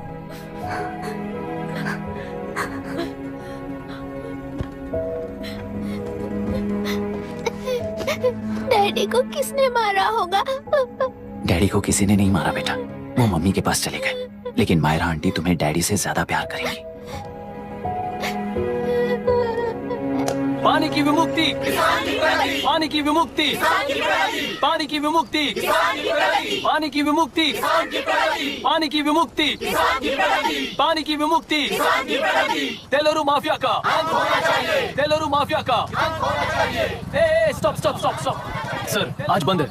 डैडी को किसने मारा होगा? डैडी को किसी ने नहीं मारा बेटा, वो मम्मी के पास चले गए। लेकिन मायरा आंटी तुम्हें डैडी से ज्यादा प्यार करेंगी। पानी की विमुक्ति, पानी की विमुक्ति, पानी की विमुक्ति, पानी की विमुक्ति, पानी की विमुक्ति, पानी की विमुक्ति, तेलुरु माफिया का, तेलुरु माफिया का। Stop stop stop stop. Sir आज बंद है,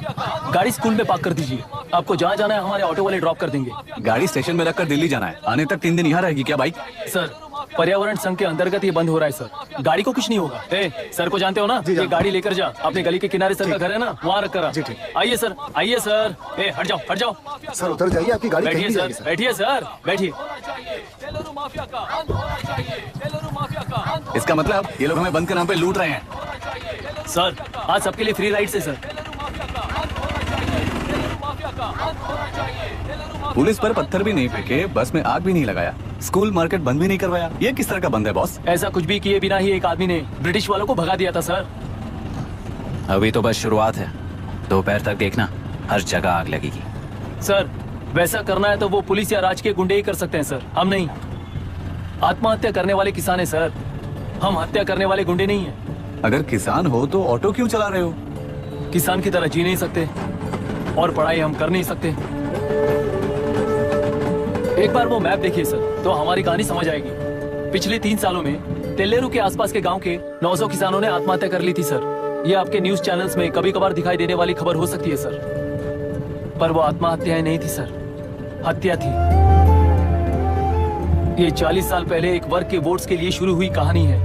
गाड़ी स्कूल में पार्क कर दीजिए। आपको जहाँ जाना है हमारे ऑटो वाले ड्रॉप कर देंगे। गाड़ी स्टेशन में रखकर दिल्ली जाना है। आने तक 3 दिन यहाँ रहेगी क्या बाइक? सर पर्यावरण संघ के अंतर्गत ये बंद हो रहा है सर। गाड़ी को कुछ नहीं होगा। सर को जानते हो ना? ये गाड़ी लेकर जा, अपने गली के किनारे सर का घर है ना, वहाँ रख कर। आइए सर, आइए सर। हट जाओ, हट जाओ सर, उतर जाइए, आपकी गाड़ी बैठिए कहीं नहीं सर, जाएगी सर। बैठिए सर, बैठिए। इसका मतलब ये लोग हमें बंद के नाम पे लूट रहे हैं। सर आज सबके लिए फ्री राइड है सर। पुलिस पर पत्थर भी नहीं फेंके, बस में आग भी नहीं लगाया, स्कूल मार्केट बंद भी नहीं करवाया। ये किस तरह का बंद है बॉस? ऐसा कुछ भी किए बिना ही एक आदमी ने ब्रिटिश वालों को भगा दिया था सर। अभी तो बस शुरुआत है, दोपहर तक देखना हर जगह आग लगेगी। सर वैसा करना है तो वो पुलिस या राज के गुंडे ही कर सकते हैं सर, हम नहीं। आत्महत्या करने वाले किसान है सर, हम हत्या करने वाले गुंडे नहीं है। अगर किसान हो तो ऑटो क्यों चला रहे हो? किसान की तरह जी नहीं सकते और पढ़ाई हम कर नहीं सकते। एक बार वो मैप देखिए सर तो हमारी कहानी समझ आएगी। पिछले 3 सालों में तेलेरू के आसपास के गांव के 900 किसानों ने आत्महत्या कर ली थी सर। ये आपके न्यूज चैनल्स में कभी कभार दिखाई देने वाली खबर हो सकती है सर, पर वो आत्महत्याएं नहीं थी सर, हत्या थी। ये 40 साल पहले एक वर्ग के वोट्स के लिए शुरू हुई कहानी है।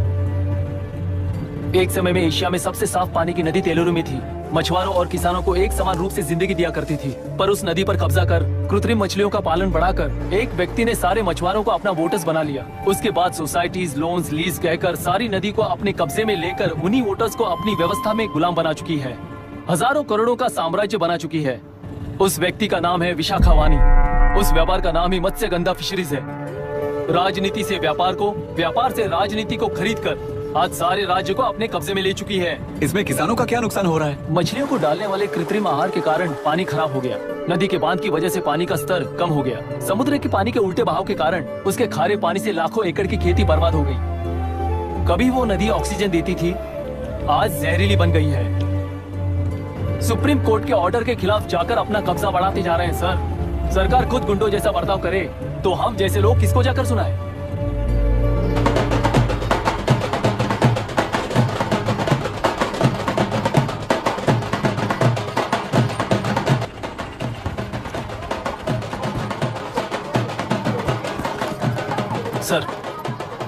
एक समय में एशिया में सबसे साफ पानी की नदी तेलेरू में थी। मछुआरों और किसानों को एक समान रूप से जिंदगी दिया करती थी, पर उस नदी पर कब्जा कर कृत्रिम मछलियों का पालन बढ़ाकर एक व्यक्ति ने सारे मछुआरों को अपना वोटर्स बना लिया। उसके बाद सोसाइटीज, लोन्स, लीज कहकर सारी नदी को अपने कब्जे में लेकर उन्हीं वोटर्स को अपनी व्यवस्था में गुलाम बना चुकी है। हजारों करोड़ों का साम्राज्य बना चुकी है। उस व्यक्ति का नाम है विशाखावानी। उस व्यापार का नाम ही मत्स्यगंधा फिशरीज है। राजनीति से व्यापार को, व्यापार से राजनीति को खरीद कर आज सारे राज्य को अपने कब्जे में ले चुकी है। इसमें किसानों का क्या नुकसान हो रहा है? मछलियों को डालने वाले कृत्रिम आहार के कारण पानी खराब हो गया। नदी के बांध की वजह से पानी का स्तर कम हो गया। समुद्र के पानी के उल्टे बहाव के कारण उसके खारे पानी से लाखों एकड़ की खेती बर्बाद हो गई। कभी वो नदी ऑक्सीजन देती थी, आज जहरीली बन गई है। सुप्रीम कोर्ट के ऑर्डर के खिलाफ जाकर अपना कब्जा बढ़ाते जा रहे हैं सर। सरकार खुद गुंडों जैसा बर्ताव करे तो हम जैसे लोग किसको जाकर सुनाए? सर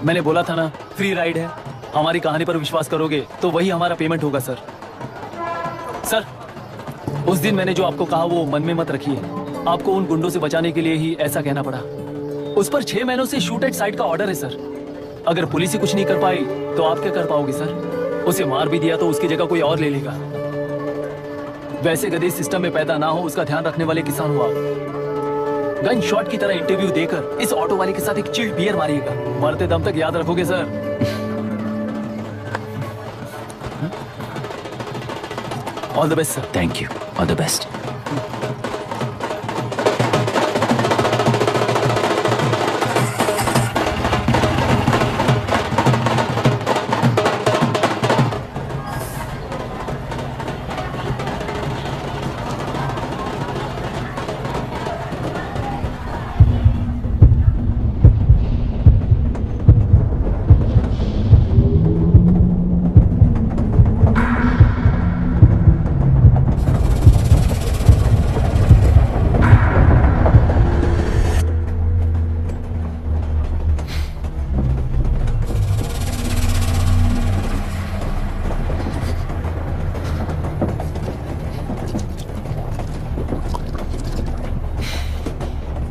मैंने बोला था ना फ्री राइड है। हमारी कहानी पर विश्वास करोगे तो वही हमारा पेमेंट होगा सर। सर उस दिन मैंने जो आपको कहा वो मन में मत रखिए। आपको उन गुंडों से बचाने के लिए ही ऐसा कहना पड़ा। उस पर 6 महीनों से शूट एट साइट का ऑर्डर है सर। अगर पुलिस ही कुछ नहीं कर पाई तो आप क्या कर पाओगे सर? उसे मार भी दिया तो उसकी जगह कोई और ले लेगा। वैसे गधे सिस्टम में पैदा ना हो उसका ध्यान रखने वाले किसान हुआ। गन शॉट की तरह इंटरव्यू देकर इस ऑटो वाले के साथ एक चिल्ड बियर मारिएगा। मरते दम तक याद रखोगे sir. All the best sir. Thank you. All the best.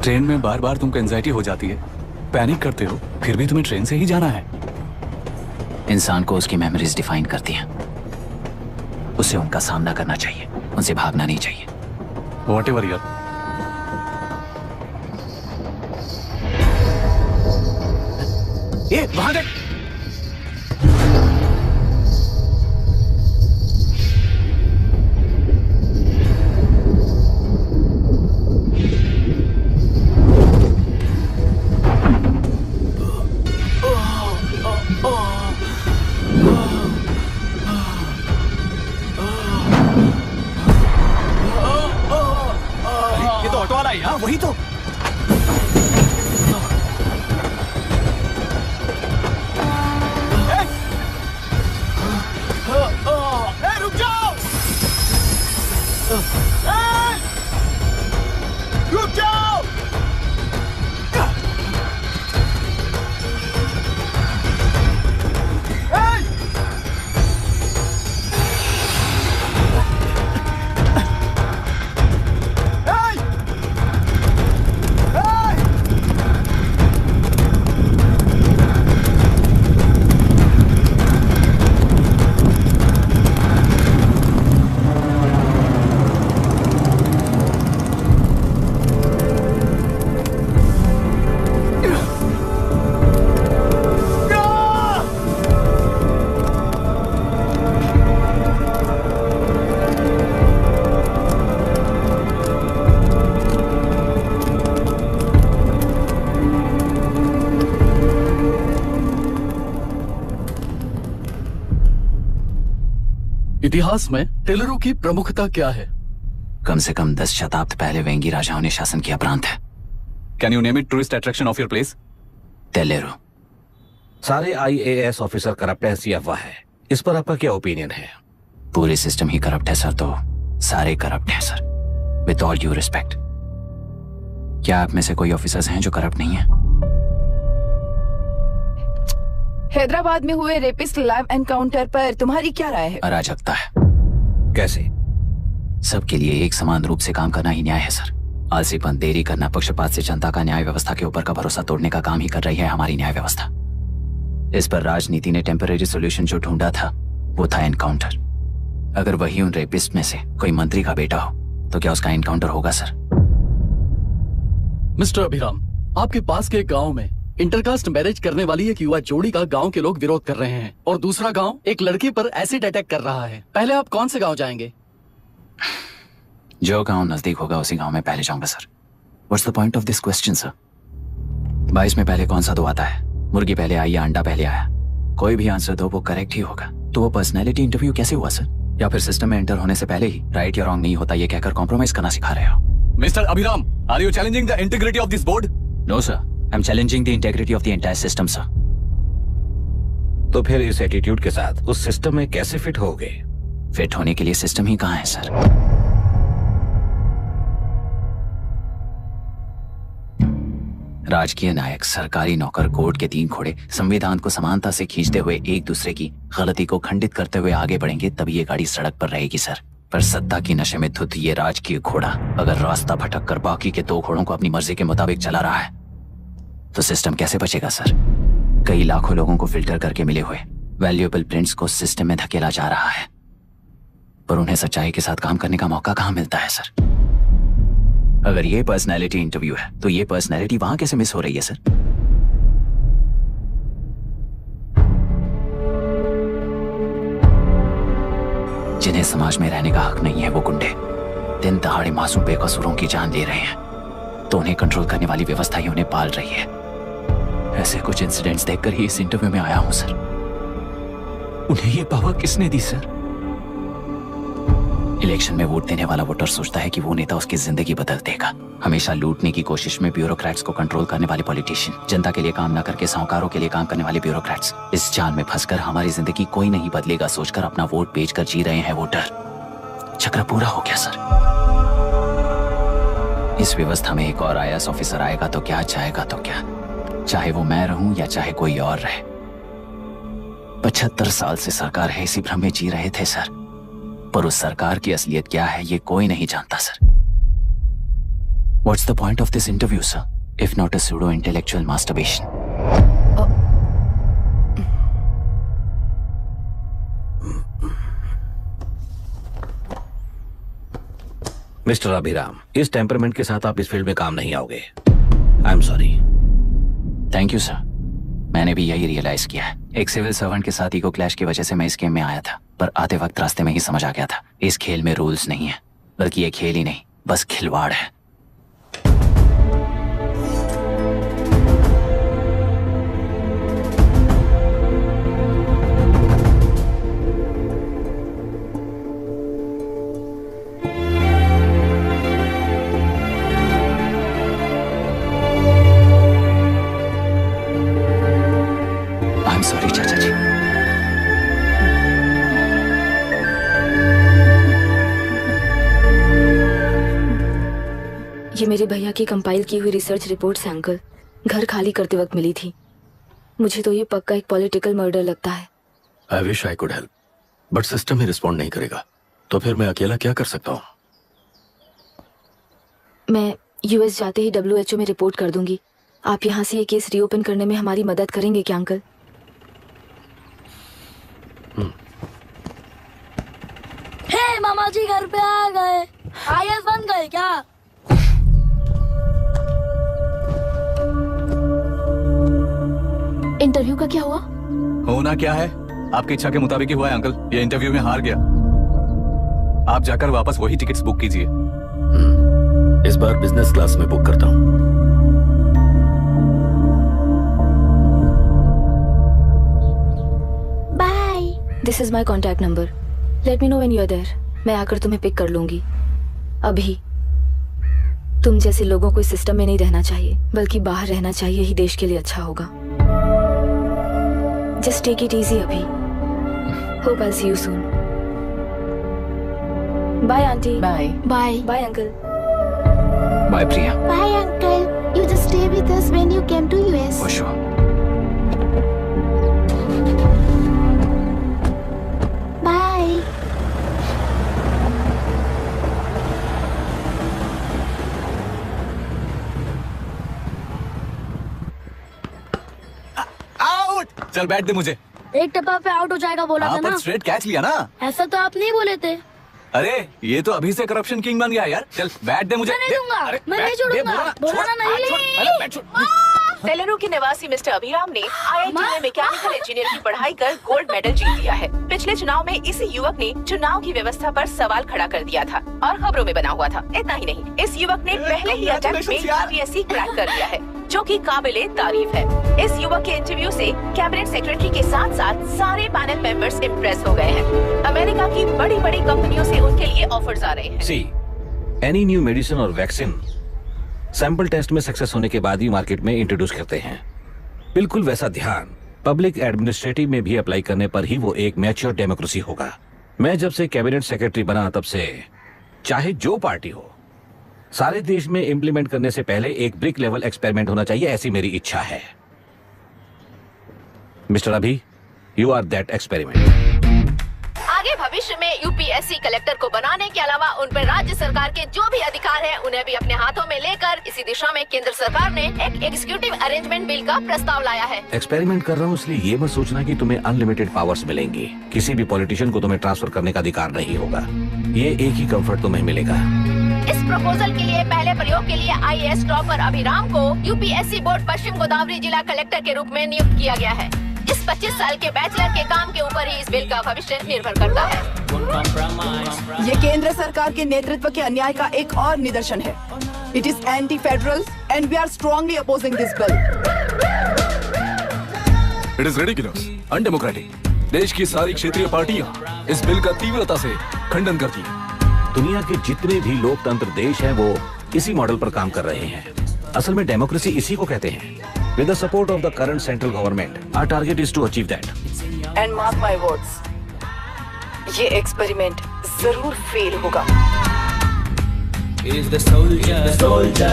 Train में बार बार तुमको एंजाइटी हो जाती है, पैनिक करते हो, फिर भी तुम्हें ट्रेन से ही जाना है। इंसान को उसकी मेमोरीज डिफाइन करती हैं। उसे उनका सामना करना चाहिए, उनसे भागना नहीं चाहिए। व्हाटएवर यार। ये वहां देख। वही तो। रुक जाओ। रुक जाओ। इतिहास में टेलरों की प्रमुखता क्या है? कम से कम 10 शताब्दी पहले वेंगी राजाओं ने शासन किया प्रांत है। Can you name it tourist attraction of your place? टेलेरो। सारे IAS ऑफिसर करप्ट है, ऐसी अफवाह है। इस पर आपका क्या ओपिनियन है? पूरे सिस्टम ही करप्ट है सर, तो सारे करप्ट हैं sir. With all due respect, क्या आप में से कोई ऑफिसर्स हैं जो करप्ट नहीं है? हैदराबाद में हुए रेपिस्ट लाइव एनकाउंटर पर तुम्हारी क्या राय है? अराजकता है। कैसे? सबके लिए एक समान रूप से काम करना ही न्याय है सर। आलसीपन, देरी करना, पक्षपात से जनता का न्याय व्यवस्था के ऊपर का भरोसा तोड़ने का काम ही कर रही है हमारी न्याय व्यवस्था। इस पर राजनीति ने टेम्परेरी सोल्यूशन जो ढूंढा था वो था एनकाउंटर। अगर वही उन रेपिस्ट में से कोई मंत्री का बेटा हो तो क्या उसका एनकाउंटर होगा सर? मिस्टर अभिराम, आपके पास के गांव में इंटरकास्ट मैरिज करने वाली एक युवा जोड़ी का गांव के लोग विरोध कर रहे हैं और दूसरा गांव एक लड़की पर एसिड अटैक कर रहा है। पहले आप कौन से गांव जाएंगे? जो गांव नजदीक होगा उसी गांव में पहले जाऊंगा sir. What's the point of this question sir? 22 में पहले कौन सा दो आता है? मुर्गी पहले आई या अंडा पहले आया? कोई भी आंसर दो, वो करेक्ट ही होगा। तो वो पर्सनैलिटी इंटरव्यू कैसे हुआ सर? या फिर सिस्टम में एंटर होने से पहले ही राइट या रॉन्ग नहीं होता ये कहकर कॉम्प्रोमाइज करना सिखा रहे हो? Mister Abhiram, are you challenging the integrity of this board? No sir, I am challenging the integrity of the entire system sir. तो फिर इस एटीट्यूड के साथ उस सिस्टम में कैसे फिट होगे? फिट होने के लिए सिस्टम ही कहाँ है सर? राजकीय नायक, सरकारी नौकर, कोर्ट के 3 घोड़े संविधान को समानता से खींचते हुए एक दूसरे की गलती को खंडित करते हुए आगे बढ़ेंगे तभी ये गाड़ी सड़क पर रहेगी सर। पर सत्ता की नशे में धुत ये राजकीय घोड़ा अगर रास्ता भटक कर बाकी के 2 घोड़ों को अपनी मर्जी के मुताबिक चला रहा है तो सिस्टम कैसे बचेगा सर? कई लाखों लोगों को फिल्टर करके मिले हुए वैल्यूएबल प्रिंट्स को सिस्टम में धकेला जा रहा है। पर उन्हें सच्चाई के साथ काम करने का मौका कहाँ मिलता है सर? अगर ये पर्सनैलिटी इंटरव्यू है तो ये पर्सनैलिटी वहां कैसे मिस हो रही है सर? जिन्हें समाज में रहने का हक नहीं है वो गुंडे दिन दहाड़े मासूम बेकसूरों की जान ले रहे हैं, तो उन्हें कंट्रोल करने वाली व्यवस्था ही उन्हें पाल रही है। ऐसे कुछ इंसिडेंट्स देखकर ही इस इंटरव्यू में आया हूं सर। उन्हें ये पावर किसने दी सर? इलेक्शन में वोट देने वाला वोटर सोचता है कि वो नेता उसकी जिंदगी बदल देगा। हमेशा लूटने की कोशिश में ब्यूरोक्रेट्स को कंट्रोल करने वाले पॉलिटिशियन, जनता के लिए काम न करके साहूकारों के लिए काम करने वाले ब्यूरोक्रेट्स, इस जाल में फंसकर हमारी जिंदगी कोई नहीं बदलेगा सोचकर अपना वोट बेचकर जी रहे हैं वोटर। चक्र पूरा हो गया सर। इस व्यवस्था में एक और IAS ऑफिसर आएगा तो क्या, जाएगा तो क्या, चाहे वो मैं रहूं या चाहे कोई और रहे। 75 साल से सरकार है इसी भ्रम में जी रहे थे सर, पर उस सरकार की असलियत क्या है ये कोई नहीं जानता sir. What's the point of this interview, sir, if not a pseudo-intellectual masturbation? Mister Abhiram, इस टेम्परमेंट के साथ आप इस फील्ड में काम नहीं आओगे। आई am sorry. Thank you sir. मैंने भी यही रियलाइज किया है। एक सिविल सर्वेंट के साथ ईगो क्लैश की वजह से मैं इस गेम में आया था, पर आते वक्त रास्ते में ही समझ आ गया था इस खेल में रूल्स नहीं है, बल्कि ये खेल ही नहीं बस खिलवाड़ है। सॉरी चाचा जी। ये मेरे भैया की कंपाइल की हुई रिसर्च रिपोर्ट से अंकल घर खाली करते वक्त मिली थी। मुझे तो ये पक्का एक पॉलिटिकल मर्डर लगता है। I wish I could help, but system he respond नहीं करेगा, तो फिर मैं अकेला क्या कर सकता हूँ? मैं US जाते ही WHO में रिपोर्ट कर दूंगी। आप यहाँ से ये केस रीओपन करने में हमारी मदद करेंगे क्या अंकल? हे मामा जी घर पे आ गए। IAS बन गए क्या? इंटरव्यू का क्या हुआ? होना क्या है, आपकी इच्छा के मुताबिक ही हुआ है अंकल। ये इंटरव्यू में हार गया। आप जाकर वापस वही टिकट्स बुक कीजिए। इस बार बिजनेस क्लास में बुक करता हूँ। Bye. This is my contact number. Let me know when you are there. मैं आकर तुम्हें पिक कर लूंगी। अभी तुम जैसे लोगों को इस सिस्टम में नहीं रहना चाहिए, बल्कि बाहर रहना चाहिए ही देश के लिए अच्छा होगा। जस्ट टेक इट इजी अभी। Hope I see you soon. Bye aunty. Bye bye. Bye uncle. Bye Priya. Bye uncle. You just stay with us when you came to US. For sure. Bye. Out. चल बैठ दे मुझे। एक टप्पा पे out हो जाएगा बोला था ना। स्ट्रेट कैच लिया ना। ऐसा तो आप नहीं बोले थे। अरे ये तो अभी से करप्शन किंग बन गया यार। चल बैठ दे मुझे। मैं नहीं दूंगा। मैं नहीं छोड़ूंगा। बोला नहीं। तेलुरु के निवासी मिस्टर अभिराम ने IIT में मैकेनिकल इंजीनियर की पढ़ाई कर गोल्ड मेडल जीत लिया है। पिछले चुनाव में इसी युवक ने चुनाव की व्यवस्था पर सवाल खड़ा कर दिया था और खबरों में बना हुआ था। इतना ही नहीं, इस युवक ने पहले ही अटेम्प्ट में UPSC क्रैक कर लिया है, जो कि काबिले तारीफ है। इस युवक के इंटरव्यू से कैबिनेट सेक्रेटरी के साथ साथ सारे पैनल मेंबर्स इम्प्रेस हो गए हैं। अमेरिका की बड़ी बड़ी कंपनियों से उनके लिए ऑफर्स आ रहे हैं। सी, एनी न्यू मेडिसिन और वैक्सीन सैंपल टेस्ट में सक्सेस होने के बाद ही मार्केट में इंट्रोड्यूस करते हैं। बिल्कुल वैसा ध्यान पब्लिक एडमिनिस्ट्रेटिव में भी अप्लाई करने पर ही वो एक मैच्योर डेमोक्रेसी होगा। मैं जब से कैबिनेट सेक्रेटरी बना तब से चाहे जो पार्टी हो, सारे देश में इंप्लीमेंट करने से पहले एक ब्रिक लेवल एक्सपेरिमेंट होना चाहिए, ऐसी मेरी इच्छा है। मिस्टर अभी, यू आर दैट एक्सपेरिमेंट। आगे भविष्य में यूपीएससी कलेक्टर को बनाने के अलावा उन पर राज्य सरकार के जो भी अधिकार हैं उन्हें भी अपने हाथों में लेकर इसी दिशा में केंद्र सरकार ने एक एग्जीक्यूटिव अरेंजमेंट बिल का प्रस्ताव लाया है। एक्सपेरिमेंट कर रहा हूँ इसलिए ये मत सोचना कि तुम्हें अनलिमिटेड पावर्स मिलेंगी। किसी भी पॉलिटिशियन को तुम्हें ट्रांसफर करने का अधिकार नहीं होगा। ये एक ही कंफर्ट तुम्हें मिलेगा। इस प्रपोजल के लिए पहले प्रयोग के लिए आईएएस टॉपर अभिराम को यूपीएससी बोर्ड पश्चिम गोदावरी जिला कलेक्टर के रूप में नियुक्त किया गया है। इस 25 साल के बैचलर के काम के ऊपर ही इस बिल का भविष्य निर्भर करता है। ये केंद्र सरकार के नेतृत्व के अन्याय का एक और निदर्शन है। It is anti federal and we are strongly opposing this bill. It is ridiculous, undemocratic. देश की सारी क्षेत्रीय पार्टियां इस बिल का तीव्रता से खंडन करती हैं। दुनिया के जितने भी लोकतंत्र देश हैं वो इसी मॉडल पर काम कर रहे हैं। असल में डेमोक्रेसी इसी को कहते हैं। With the support of the current central government, our target is to achieve that. And mark my words, ये एक्सपेरिमेंट जरूर फेल होगा। Is the soldier, soldier.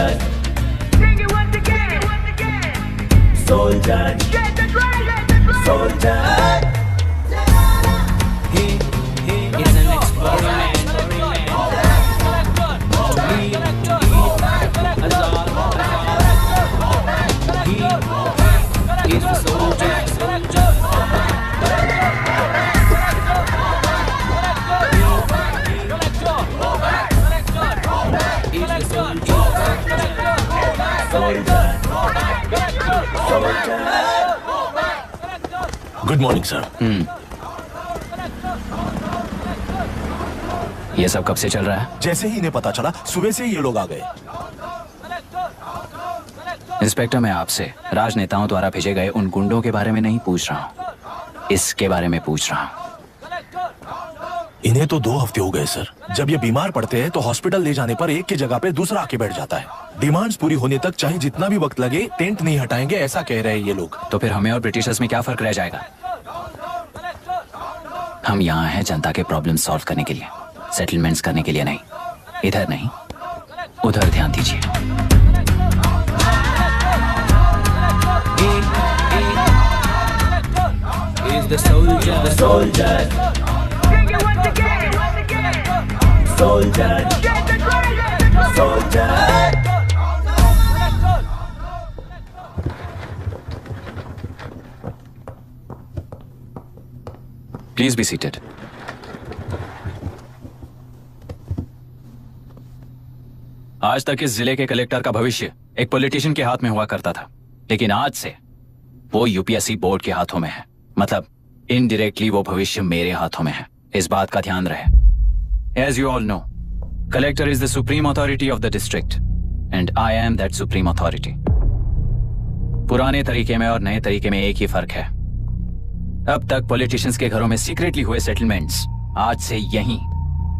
Sing it once again, soldier, soldier. He is an experiment. He's the soldier. Good morning sir. ये सब कब से चल रहा है? जैसे ही इन्हें पता चला सुबह से ही ये लोग आ गए। इंस्पेक्टर, मैं आपसे राजनेताओं द्वारा भेजे गए उन गुंडों के बारे में नहीं पूछ रहा हूँ, इसके बारे में पूछ रहा हूँ। इन्हें तो 2 हफ्ते हो गए सर। जब ये बीमार पड़ते हैं तो हॉस्पिटल ले जाने पर एक की जगह पे दूसरा आके बैठ जाता है। डिमांड्स पूरी होने तक चाहे जितना भी वक्त लगे टेंट नहीं हटाएंगे, ऐसा कह रहे हैं ये लोग। तो फिर हमें और ब्रिटिशर्स में क्या फर्क रह जाएगा? हम यहाँ हैं जनता के प्रॉब्लम सॉल्व करने के लिए, सेटलमेंट्स करने के लिए नहीं। इधर नहीं, उधर ध्यान दीजिए। Is the soldier, the soldier. Sing it once again, soldier, soldier. Please be seated. आज तक इस जिले के कलेक्टर का भविष्य एक पॉलिटिशियन के हाथ में हुआ करता था, लेकिन आज से वो यूपीएससी बोर्ड के हाथों में है। मतलब इनडायरेक्टली वो भविष्य मेरे हाथों में है। इस बात का ध्यान रहे। As you all know, collector is the supreme authority of the district, and I am that supreme authority. पुराने तरीके में और नए तरीके में एक ही फर्क है। अब तक पॉलिटिशियंस के घरों में सीक्रेटली हुए सेटलमेंट्स आज से यहीं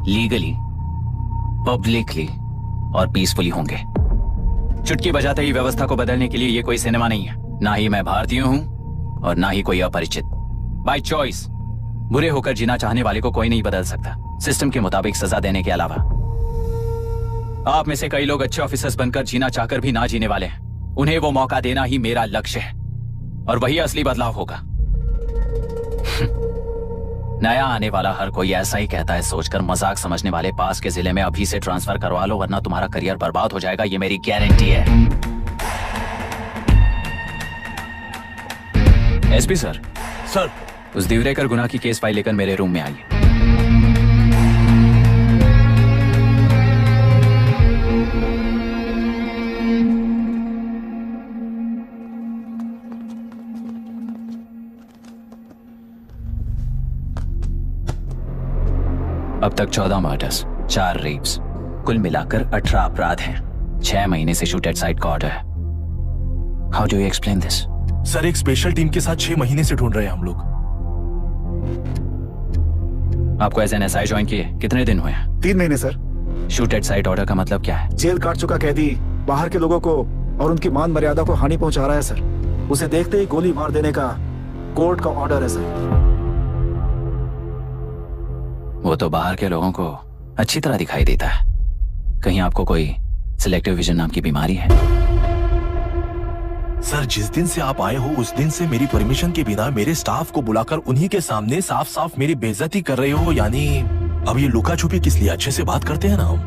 लीगली, पब्लिकली और पीसफुली होंगे। चुटकी बजाते ही व्यवस्था को बदलने के लिए ये कोई सिनेमा नहीं है। ना ही मैं भारतीय हूं और ना ही कोई अपरिचित। बाय चॉइस बुरे होकर जीना चाहने वाले को कोई नहीं बदल सकता, सिस्टम के मुताबिक सजा देने के अलावा। आप में से कई लोग अच्छे ऑफिसर्स बनकर जीना चाहकर भी ना जीने वाले हैं। उन्हें वो मौका देना ही मेरा लक्ष्य है और वही असली बदलाव होगा। नया आने वाला हर कोई ऐसा ही कहता है सोचकर मजाक समझने वाले पास के जिले में अभी से ट्रांसफर करवा लो, वरना तुम्हारा करियर बर्बाद हो जाएगा। ये मेरी गारंटी है। SP sir. सर। उस दिवरेकर गुना की केस फाइल लेकर मेरे रूम में आइए। अब तक 14 मर्डर्स, 4 रेप्स, कुल मिलाकर 18 अपराध हैं। 6 महीने से शूट एट साइट का ऑर्डर है। How do you explain this? Sir, एक स्पेशल टीम के साथ 6 महीने से ढूंढ रहे हैं हम लोग। आपको एज एन एसआई ज्वाइन किए कितने दिन हुए? 3 महीने sir. Shoot at site order का मतलब क्या है? जेल काट चुका कैदी बाहर के लोगों को और उनकी मान मर्यादा को हानि पहुंचा रहा है सर। उसे देखते ही गोली मार देने का कोर्ट का ऑर्डर है सर। वो तो बाहर के लोगों को अच्छी तरह दिखाई देता है। कहीं आपको कोई सिलेक्टिव विजन नाम की बीमारी है? सर, जिस दिन से आप आए हो उस दिन से मेरी परमिशन के बिना मेरे स्टाफ को बुलाकर उन्हीं के सामने साफ साफ मेरी बेइज्जती कर रहे हो। यानी अब ये लुका छुपी किस लिए? अच्छे से बात करते हैं ना हम।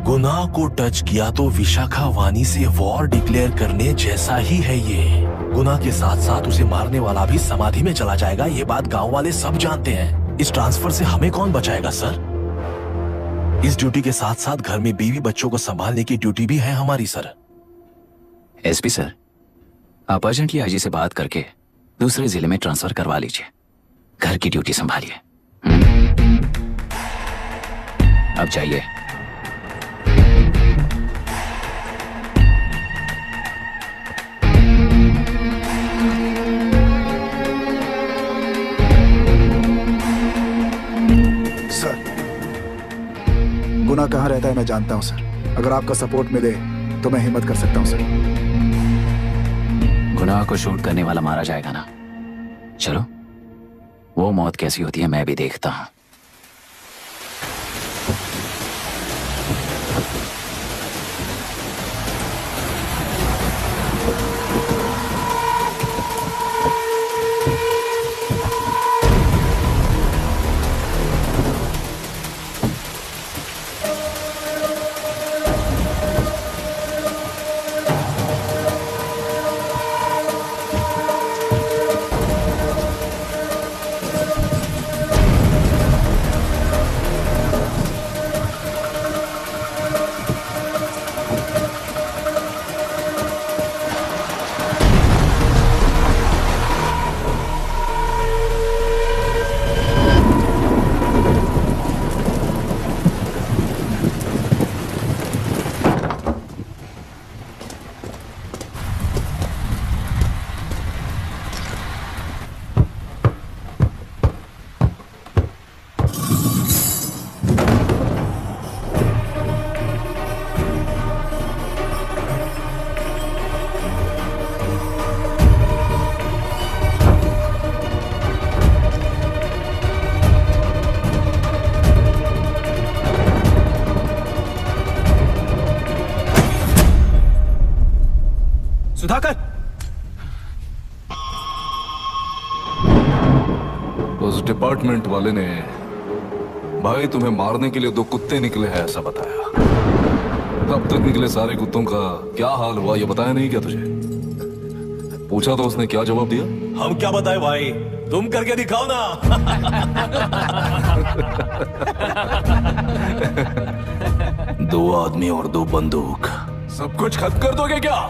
गुनाह को टच किया तो विशाखा वानी से वॉर डिक्लेयर करने जैसा ही है ये। गुनाह के साथ साथ उसे मारने वाला भी समाधि में चला जाएगा, ये बात गांव वाले सब जानते हैं। इस ट्रांसफर से हमें कौन बचाएगा सर? इस ड्यूटी के साथ साथ घर में बीवी बच्चों को संभालने की ड्यूटी भी है हमारी सर। एसपी सर, आप अर्जेंटली आईजी से बात करके दूसरे जिले में ट्रांसफर करवा लीजिए। घर की ड्यूटी संभालिए। अब जाइए। सर, गुनाह कहाँ रहता है मैं जानता हूँ सर। अगर आपका सपोर्ट मिले तो मैं हिम्मत कर सकता हूँ सर। गुनाह को शूट करने वाला मारा जाएगा ना? चलो, वो मौत कैसी होती है मैं भी देखता हूं। सुधाकर, उस डिपार्टमेंट वाले ने भाई तुम्हें मारने के लिए 2 कुत्ते निकले हैं ऐसा बताया। कब तक निकले सारे कुत्तों का क्या हाल हुआ ये बताया नहीं क्या तुझे? पूछा तो उसने क्या जवाब दिया? हम क्या बताए भाई, तुम करके दिखाओ ना। 2 आदमी और 2 बंदूक, सब कुछ खत्म कर दोगे क्या?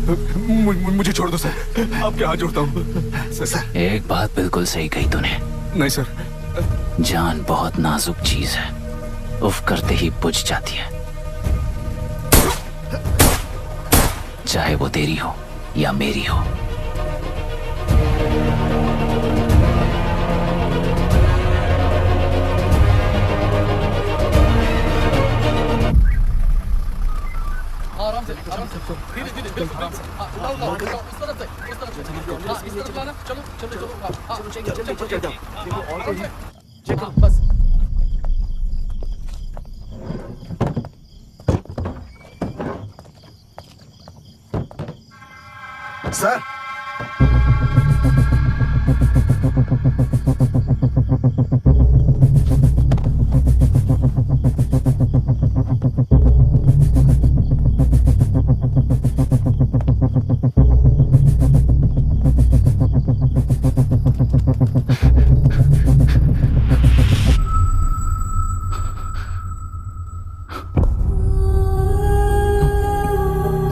मुझे छोड़ दो सर, आपके हाथ जोड़ता हूँ सर। एक बात बिल्कुल सही कही तूने। नहीं सर। जान बहुत नाजुक चीज है, उफ करते ही बुझ जाती है, चाहे वो तेरी हो या मेरी हो। आराम से धीरे धीरे आराम से। इस तरफ से इस तरफ लाना। चलो चलो चलो चलो बस। सर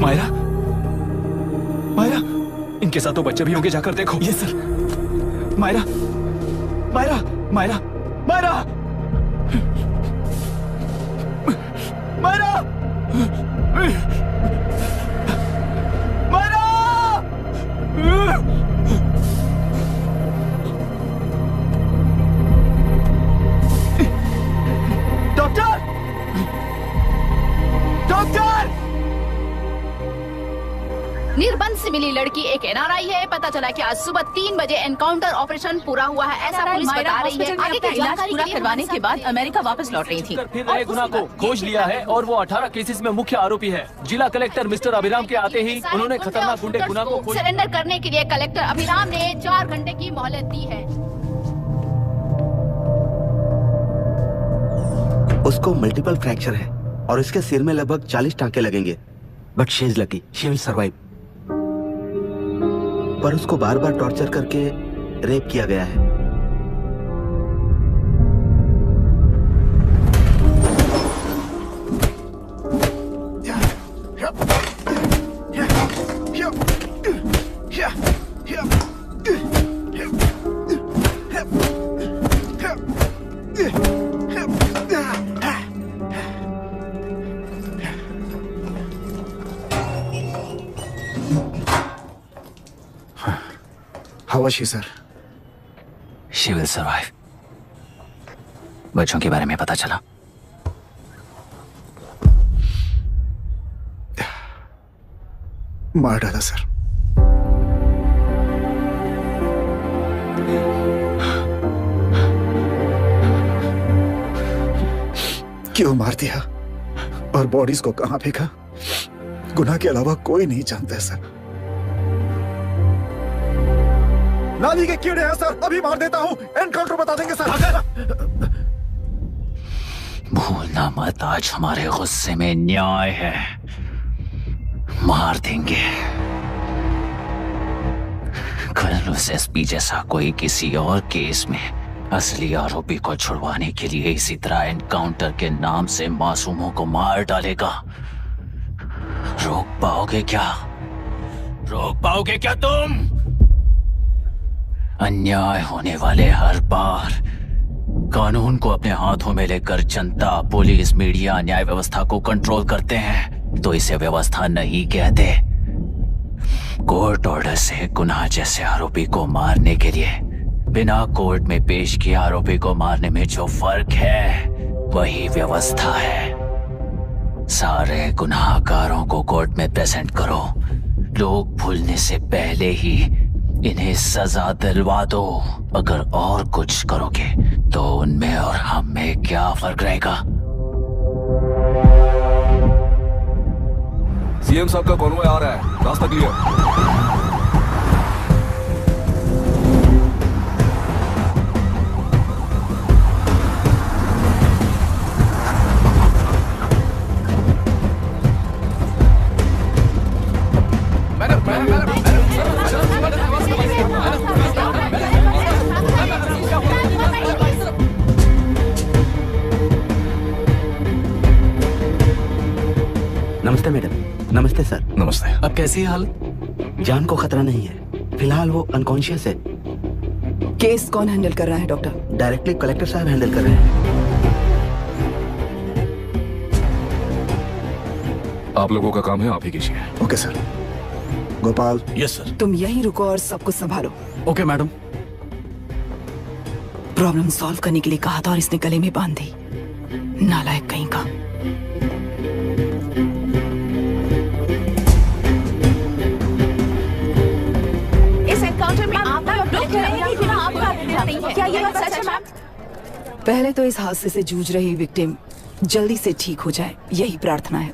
मायरा, मायरा, इनके साथ तो बच्चे भी होंगे, जाकर देखो। ये sir. Myra, Myra, Myra, Myra, Myra, Myra. Doctor, doctor. निर्बंध से मिली लड़की एक एनआरआई है। पता चला कि आज सुबह 3 बजे एनकाउंटर ऑपरेशन पूरा हुआ है, ऐसा पुलिस बता रही है। आगे की जानकारी पूरा करवाने के बाद अमेरिका वापस लौट रही थी। फिर नए गुनाह को खोज लिया है और वो 18 केसेस में मुख्य आरोपी है। जिला कलेक्टर मिस्टर अभिराम के आते ही उन्होंने खतरनाक गुंडे गुनाह को सरेंडर करने के लिए कलेक्टर अभिराम ने 4 घंटे की मोहलत दी है। उसको मल्टीपल फ्रैक्चर है और इसके सिर में लगभग 40 टांके लगेंगे, but she is lucky, she will survive. पर उसको बार बार टॉर्चर करके रेप किया गया है। How was she, sir? She will survive. बच्चों के बारे में पता चला? मार डाला सर। क्यों मार दिया और बॉडीज को कहां फेंका, गुनाह के अलावा कोई नहीं जानता है सर। नाली के कीड़े हैं सर, अभी मार देता हूं, एनकाउंटर बता देंगे सर। भूलना मत, आज हमारे गुस्से में न्याय है, मार देंगे। कल उस एसपी जैसा कोई किसी और केस में असली आरोपी को छुड़वाने के लिए इसी तरह एनकाउंटर के नाम से मासूमों को मार डालेगा। रोक पाओगे क्या? रोक पाओगे क्या तुम? अन्याय होने वाले हर बार कानून को अपने हाथों में लेकर जनता, पुलिस, मीडिया न्याय व्यवस्था को कंट्रोल करते हैं, तो इसे व्यवस्था नहीं कहते। कोर्ट ऑर्डर से गुनाह जैसे आरोपी को मारने के लिए बिना कोर्ट में पेश किए आरोपी को मारने में जो फर्क है वही व्यवस्था है। सारे गुनाहगारों को कोर्ट में प्रेजेंट करो, लोग भूलने से पहले ही इन्हें सजा दिलवा दो। अगर और कुछ करोगे तो उनमें और हम में क्या फर्क रहेगा? सीएम साहब का कॉन्वॉय आ रहा है, रास्ता क्लियर। नमस्ते मैडम। नमस्ते सर। नमस्ते। अब कैसी है हालत? जान को खतरा नहीं है, फिलहाल वो अनकॉन्शियस है। केस कौन हैंडल कर रहा है डॉक्टर? डायरेक्टली कलेक्टर साहब हैंडल कर रहे हैं। आप लोगों का काम है, आप ही कीजिए। Okay sir. Gopal. Yes sir. तुम यहीं रुको और सब कुछ संभालो। Okay madam. प्रॉब्लम सॉल्व करने के लिए कहा था और इसने गले में बांध दी। नालायक कहीं का। इस एनकाउंटर में आपका क्या ये बात सच है मैम? पहले तो इस हादसे से जूझ रही विक्टिम जल्दी से ठीक हो जाए, यही प्रार्थना है।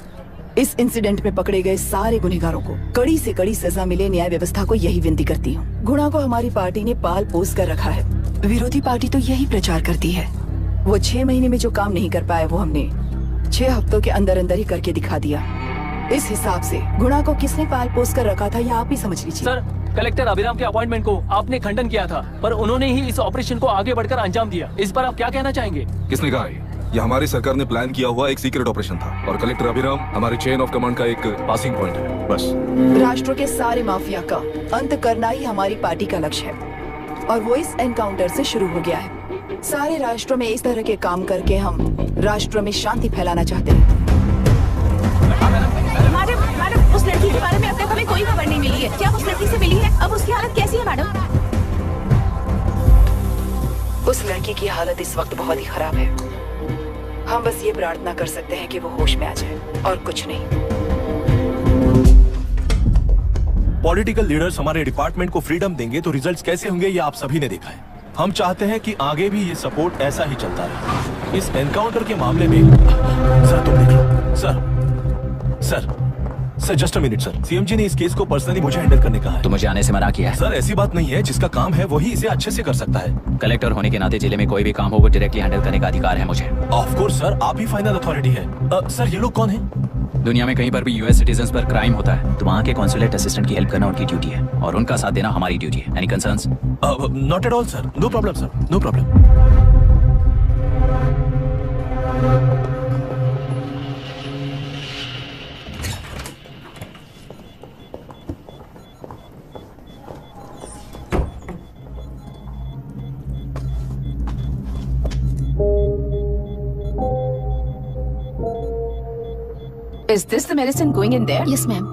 इस इंसिडेंट में पकड़े गए सारे गुनहगारों को कड़ी से कड़ी सजा मिले, न्याय व्यवस्था को यही विनती करती हूँ। गुणा को हमारी पार्टी ने पाल पोस कर रखा है। विरोधी पार्टी तो यही प्रचार करती है। वो 6 महीने में जो काम नहीं कर पाए वो हमने 6 हफ्तों के अंदर अंदर ही करके दिखा दिया। इस हिसाब से गुणा को किसने पाल पोस कर रखा था, ये आप ही समझ लीजिए। सर, कलेक्टर अभिराम के अपॉइंटमेंट को आपने खंडन किया था, पर उन्होंने ही इस ऑपरेशन को आगे बढ़कर अंजाम दिया। इस पर आप क्या कहना चाहेंगे? किसने कहा यह हमारी सरकार ने प्लान किया हुआ एक सीक्रेट ऑपरेशन था और कलेक्टर अभिराम हमारे चेन ऑफ कमांड का एक पासिंग पॉइंट है, बस। राष्ट्र के सारे माफिया का अंत करना ही हमारी पार्टी का लक्ष्य है और वो इस एनकाउंटर से शुरू हो गया है। सारे राष्ट्रों में इस तरह के काम करके हम राष्ट्र में शांति फैलाना चाहते हैं। मैडम, उस लड़की के बारे में अब तक हमें कोई खबर नहीं मिली है। क्या उस लड़की से मिली है? अब उसकी हालत कैसी है मैडम? उस लड़की की हालत इस वक्त बहुत ही खराब है। हम बस ये प्रार्थना कर सकते हैं कि वो होश में आ जाए और कुछ नहीं। पॉलिटिकल लीडर्स हमारे डिपार्टमेंट को फ्रीडम देंगे तो रिजल्ट्स कैसे होंगे ये आप सभी ने देखा है। हम चाहते हैं कि आगे भी ये सपोर्ट ऐसा ही चलता रहे। इस एनकाउंटर के मामले में सर तुम देख लो। Sir just a minute sir. CM ji ने इस केस को पर्सनली मुझे हैंडल करने कहा है। तो मुझे आने से मना किया है। सर ऐसी बात नहीं है, जिसका काम है वही इसे अच्छे से कर सकता है। कलेक्टर होने के नाते जिले में कोई भी काम हो वो डायरेक्टली हैंडल करने का अधिकार है मुझे। ऑफ कोर्स सर, आप ही फाइनल अथॉरिटी है। सर ये लोग कौन है? दुनिया में कहीं पर भी यूएस सिटीजन्स पर क्राइम होता है तो वहाँ के कॉन्सुलेट असिस्टेंट की हेल्प करना उनकी ड्यूटी है और उनका साथ देना हमारी ड्यूटी है। Any concerns? Not at all sir, no problem sir, no problem. Is this the medicine going in there? Yes, ma'am.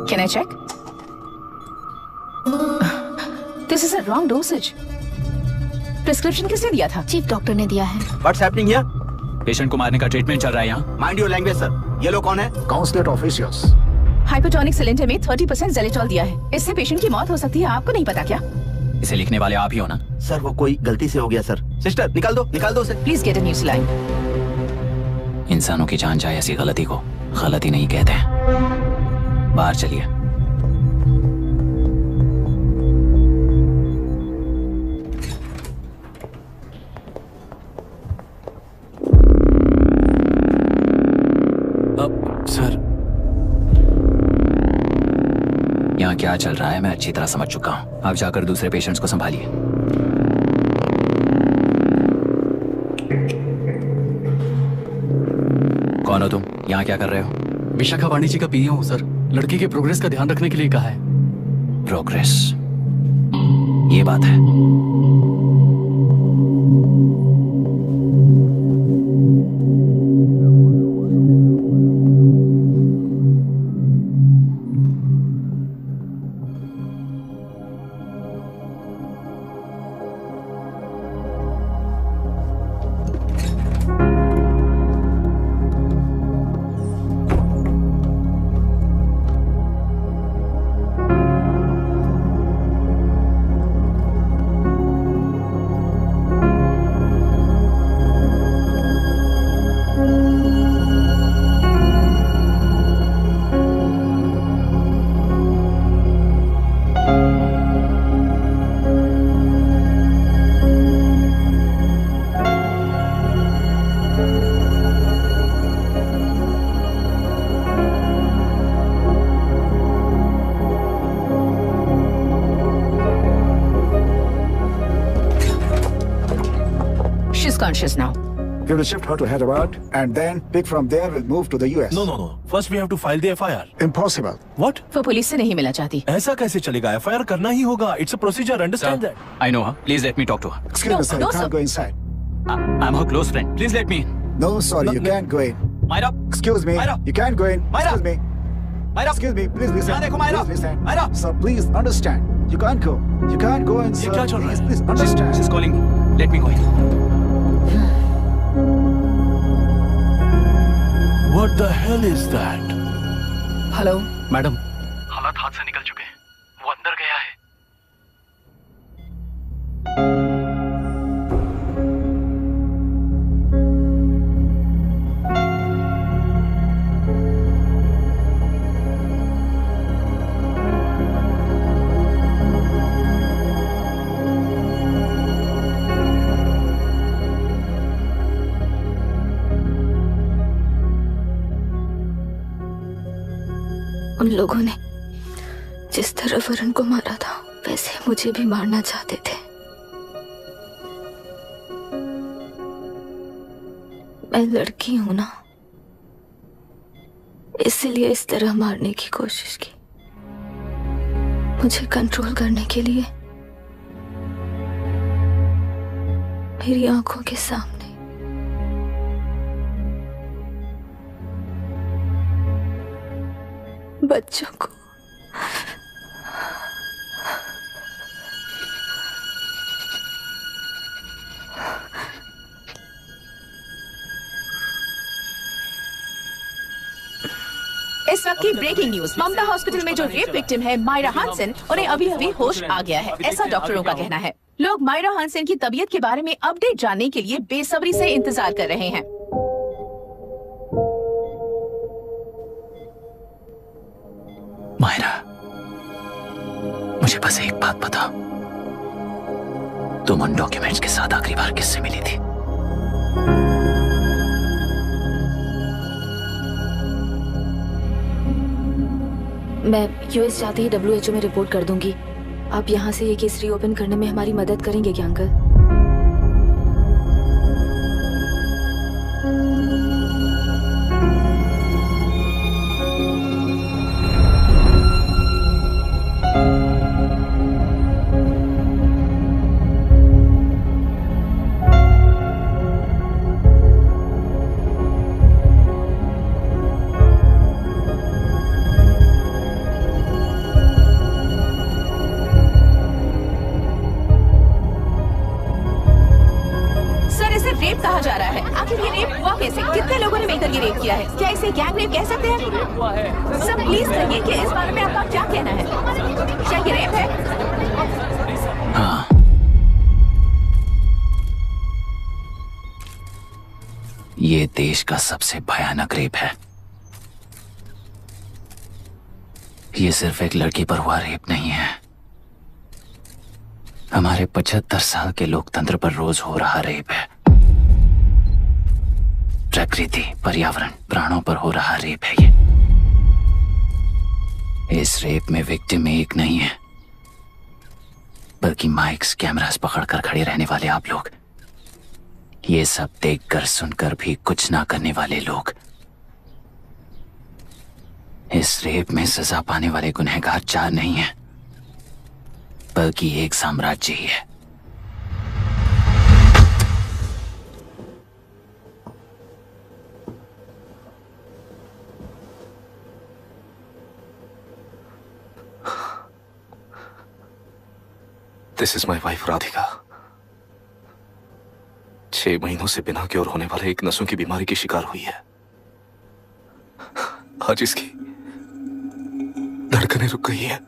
Can I check? This is a wrong dosage. Prescription किसने दिया था? चीफ डॉक्टर ने दिया है। What's happening here? Patient को मारने का treatment चल रहा है यहाँ। Mind your language, sir. ये लोग कौन है? Consulate officials. हाइपोटोनिक सिलेंडर में 30% ज़ेलेटॉल दिया है। इससे पेशेंट की मौत हो सकती है। आपको नहीं पता क्या? इसे लिखने वाले आप ही हो ना? सर वो कोई गलती से हो गया सर। सिस्टर निकाल दो उसे। Please get a new saline. इंसानों की जान जाए ऐसी गलती को गलती नहीं कहते हैं। बाहर चलिए। सर यहाँ क्या चल रहा है मैं अच्छी तरह समझ चुका हूँ। आप जाकर दूसरे पेशेंट्स को संभालिए। कौन हो तुम? यहाँ क्या कर रहे हो? विशाखा वाणी जी का पीए हूँ सर। लड़की के प्रोग्रेस का ध्यान रखने के लिए कहा है। प्रोग्रेस, ये बात है। She's conscious now. We will shift her to Hyderabad and then pick from there. We'll move to the US. No. First we have to file the FIR. Impossible. What? वो पुलिस से नहीं मिलना चाहती। ऐसा कैसे चलेगा? FIR करना ही होगा. It's a procedure. Understand that? I know her. Please let me talk to her. Excuse me, sir. You can't go inside. I'm her close friend. Please let me in. No, sorry, you can't go in. Myra. Excuse me. Myra. You can't go in. Myra. Excuse me. Myra. Excuse me. Please listen. यहाँ देखो Myra. Please listen. Myra. Sir, please understand. You can't go. You can't go in, sir. ये क्या चल रहा है? Please understand. She's calling me. Let me go in. What the hell is that? Hello madam, हालात हाथ से निकल चुके हैं। वो अंदर गया है। उन लोगों ने जिस तरह वरुण को मारा था वैसे मुझे भी मारना चाहते थे। मैं लड़की हूं ना, इसलिए इस तरह मारने की कोशिश की। मुझे कंट्रोल करने के लिए मेरी आंखों के सामने बच्चों को इस वक्त की ब्रेकिंग न्यूज। ममता हॉस्पिटल में जो रेप विक्टिम है मायरा हानसन, उन्हें अभी अभी होश आ गया है, ऐसा डॉक्टरों का कहना है। लोग मायरा हानसन की तबीयत के बारे में अपडेट जानने के लिए बेसब्री से इंतजार कर रहे हैं। मायरा, मुझे बस एक बात बता, तुम उन डॉक्यूमेंट्स के साथ आखिरी बार किससे मिली थी? मैं यूएस जाते ही WHO में रिपोर्ट कर दूंगी। आप यहाँ से ये केस रीओपन करने में हमारी मदद करेंगे क्या अंकल? रेप कहा जा रहा है, आखिर ये रेप हुआ कैसे? कितने लोगों ने मिलकर ये रेप किया है? क्या इसे गैंग रेप कह सकते हैं? सब प्लीज कहिए कि इस बारे में आपका क्या कहना है? क्या ये रेप है? हाँ, ये देश का सबसे भयानक रेप है। ये सिर्फ एक लड़की पर हुआ रेप नहीं है, हमारे 75 साल के लोकतंत्र पर रोज हो रहा रेप है। प्रकृति, पर्यावरण, प्राणों पर हो रहा रेप है ये। इस रेप में विक्टिम एक नहीं है, बल्कि माइक्स, कैमरास पकड़कर खड़े रहने वाले आप लोग, ये सब देखकर सुनकर भी कुछ ना करने वाले लोग। इस रेप में सजा पाने वाले गुनहगार 4 नहीं है, बल्कि एक साम्राज्य ही है। This is my wife Radhika. 6 महीनों से बिना क्योर होने वाले एक नसों की बीमारी की शिकार हुई है। आज इसकी धड़कनें रुक गई है।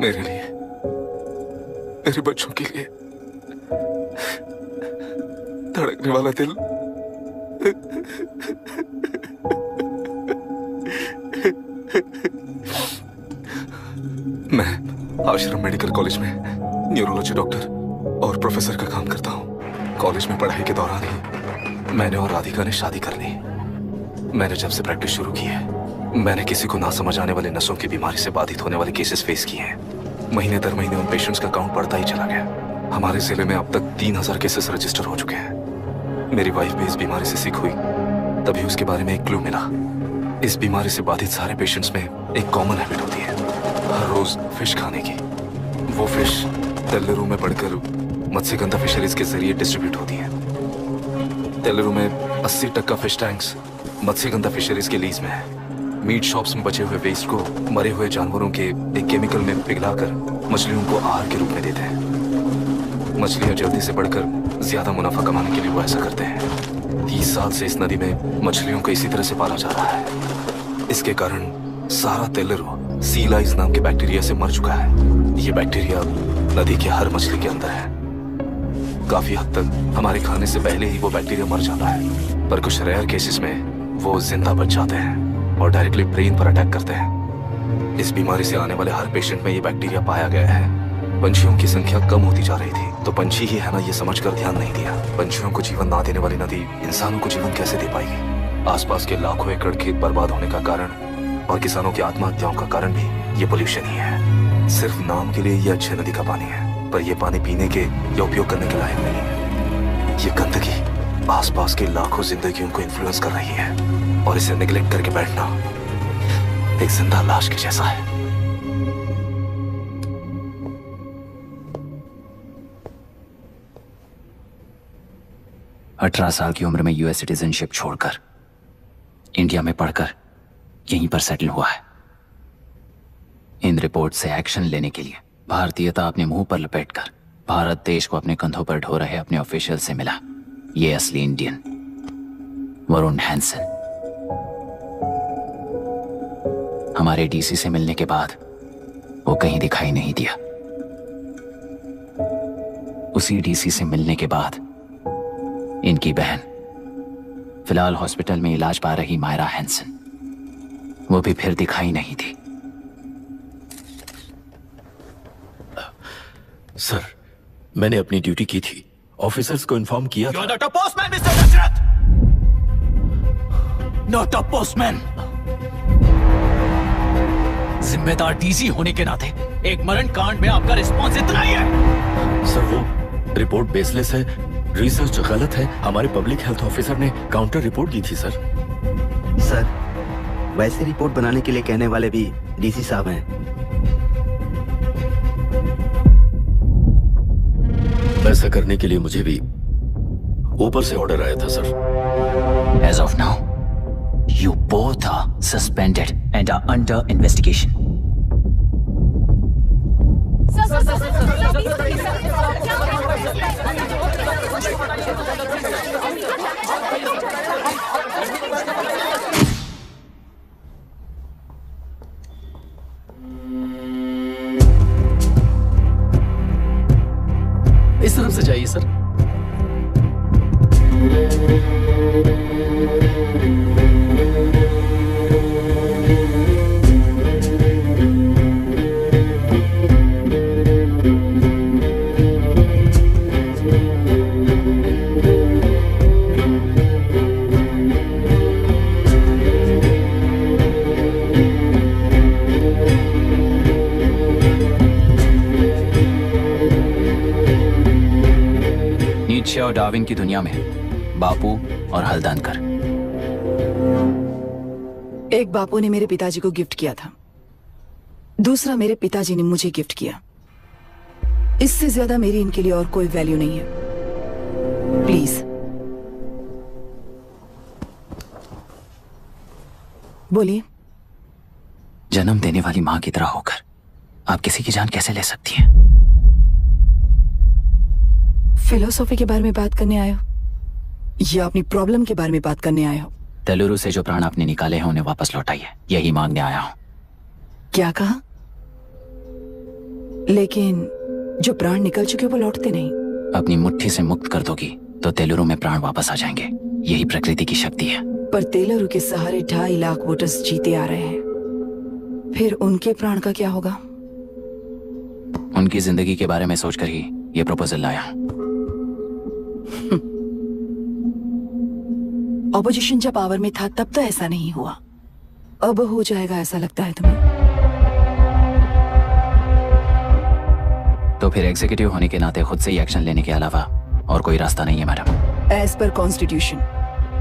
मेरे लिए, मेरे बच्चों के लिए धड़कने वाला दिल मैं आश्रम मेडिकल कॉलेज में न्यूरोलॉजी डॉक्टर और प्रोफेसर का काम करता हूँ। कॉलेज में पढ़ाई के दौरान ही मैंने और राधिका ने शादी कर ली। मैंने जब से प्रैक्टिस शुरू की है, मैंने किसी को ना समझ आने वाले नसों की बीमारी से बाधित होने वाले केसेस फेस किए हैं। महीने दर महीने उन पेशेंट्स का काउंट बढ़ता ही चला गया। हमारे जिले में अब तक 3000 केसेस रजिस्टर हो चुके हैं। मेरी वाइफ भी इस बीमारी से सिक हुई, तभी उसके बारे में एक क्लू मिला। इस बीमारी से बाधित सारे पेशेंट्स में एक कॉमन हैबिट होती है, हर रोज फिश खाने की। वो फिश तेल्लुरु में पड़कर मत्स्यगंधा फिशरीज के जरिए डिस्ट्रीब्यूट होती है। तेल्लुरु में 80% फिश टैंक्स मत्स्यगंधा फिशरीज के लीज में है। मीट शॉप्स में बचे हुए वेस्ट को मरे हुए जानवरों के एक केमिकल में पिघलाकर मछलियों को आहार के रूप में देते हैं। मछलियां जल्दी से बढ़कर ज्यादा मुनाफा कमाने के लिए वो ऐसा करते हैं। 30 साल से इस नदी में मछलियों को इसी तरह से पाला जा रहा है। इसके कारण सारा तेल्लुरु सी लाइस नाम के बैक्टीरिया से मर चुका है। ये बैक्टीरिया नदी के हर मछली के अंदर है। काफी हद तक हमारे खाने से पहले ही वो बैक्टीरिया मर जाता है, पर कुछ रेयर केसेस में वो जिंदा बच जाते हैं और डायरेक्टली ब्रेन पर अटैक करते हैं। इस बीमारी से आने वाले हर पेशेंट में ये बैक्टीरिया पाया गया है। पंछियों की संख्या कम होती जा रही थी, तो पंछी ही है ना ये समझकर ध्यान नहीं दिया। पंछियों को जीवन ना देने वाली नदी इंसानों को जीवन कैसे दे पाएगी? आसपास के लाखों एकड़ खेत बर्बाद होने का कारण और किसानों की आत्महत्याओं का कारण भी ये पोल्यूशन ही है। सिर्फ नाम के लिए ये अच्छे नदी का पानी है, पर ये पानी पीने के या उपयोग करने के लायक नहीं है। ये गंदगी आसपास के लाखों जिंदगियों को इन्फ्लुएंस कर रही है और इसे निगलेक्ट करके बैठना एक जिंदा लाश के जैसा है। अठारह साल की उम्र में यूएस सिटीजनशिप छोड़कर इंडिया में पढ़कर यहीं पर सेटल हुआ है। इन रिपोर्ट से एक्शन लेने के लिए भारतीयता अपने मुंह पर लपेटकर भारत देश को अपने कंधों पर ढो रहे अपने ऑफिशियल से मिला ये असली इंडियन वरुण हैंसन। हमारे डीसी से मिलने के बाद वो कहीं दिखाई नहीं दिया। उसी डीसी से मिलने के बाद इनकी बहन, फिलहाल हॉस्पिटल में इलाज पा रही मायरा हैंसन, वो भी फिर दिखाई नहीं दी। सर, मैंने अपनी ड्यूटी की थी, ऑफिसर्स को इन्फॉर्म किया था। You're not a postman, Mr. Dashrath! Not a postman! जिम्मेदार डीसी होने के नाते एक मरण कांड में आपका रिस्पॉन्स इतना ही है। सर, वो रिपोर्ट बेसलेस है, रिसर्च गलत है। हमारे पब्लिक हेल्थ ऑफिसर ने काउंटर रिपोर्ट दी थी सर। सर, वैसे रिपोर्ट बनाने के लिए कहने वाले भी डीसी साहब हैं। ऐसा करने के लिए मुझे भी ऊपर से ऑर्डर आया था sir. As of now, you both are suspended and are under investigation. इस तरफ से जाइए सर। नीचे और डार्विन की दुनिया में बापू और हल्दानकर। एक बापू ने मेरे पिताजी को गिफ्ट किया था, दूसरा मेरे पिताजी ने मुझे गिफ्ट किया। इससे ज्यादा मेरी इनके लिए और कोई वैल्यू नहीं है। प्लीज बोलिए। जन्म देने वाली मां की तरह होकर आप किसी की जान कैसे ले सकती हैं? फिलोसॉफी के बारे में बात करने आए हो या अपनी प्रॉब्लम के बारे में बात करने आए हो? तेलुरु से जो प्राण आपने निकाले हैं उन्हें वापस लौटाइए, यही मांगने आया हूं। क्या कहा? लेकिन जो प्राण निकल चुके वो लौटते नहीं। अपनी मुट्ठी से मुक्त कर दोगी तो तेलुरु में प्राण वापस आ जाएंगे, यही प्रकृति की शक्ति है। पर तेलुरु के सहारे 2.5 लाख वोटर्स जीते आ रहे हैं, फिर उनके प्राण का क्या होगा? उनकी जिंदगी के बारे में सोचकर ही ये प्रपोजल लाया हूं। ऑपोजिशन जब पावर में था तब तो ऐसा नहीं हुआ, अब हो जाएगा ऐसा लगता है तुम्हें? तो फिर एग्जीक्यूटिव होने के नाते खुद से ही एक्शन लेने के अलावा और कोई रास्ता नहीं है मैडम। एज पर कॉन्स्टिट्यूशन,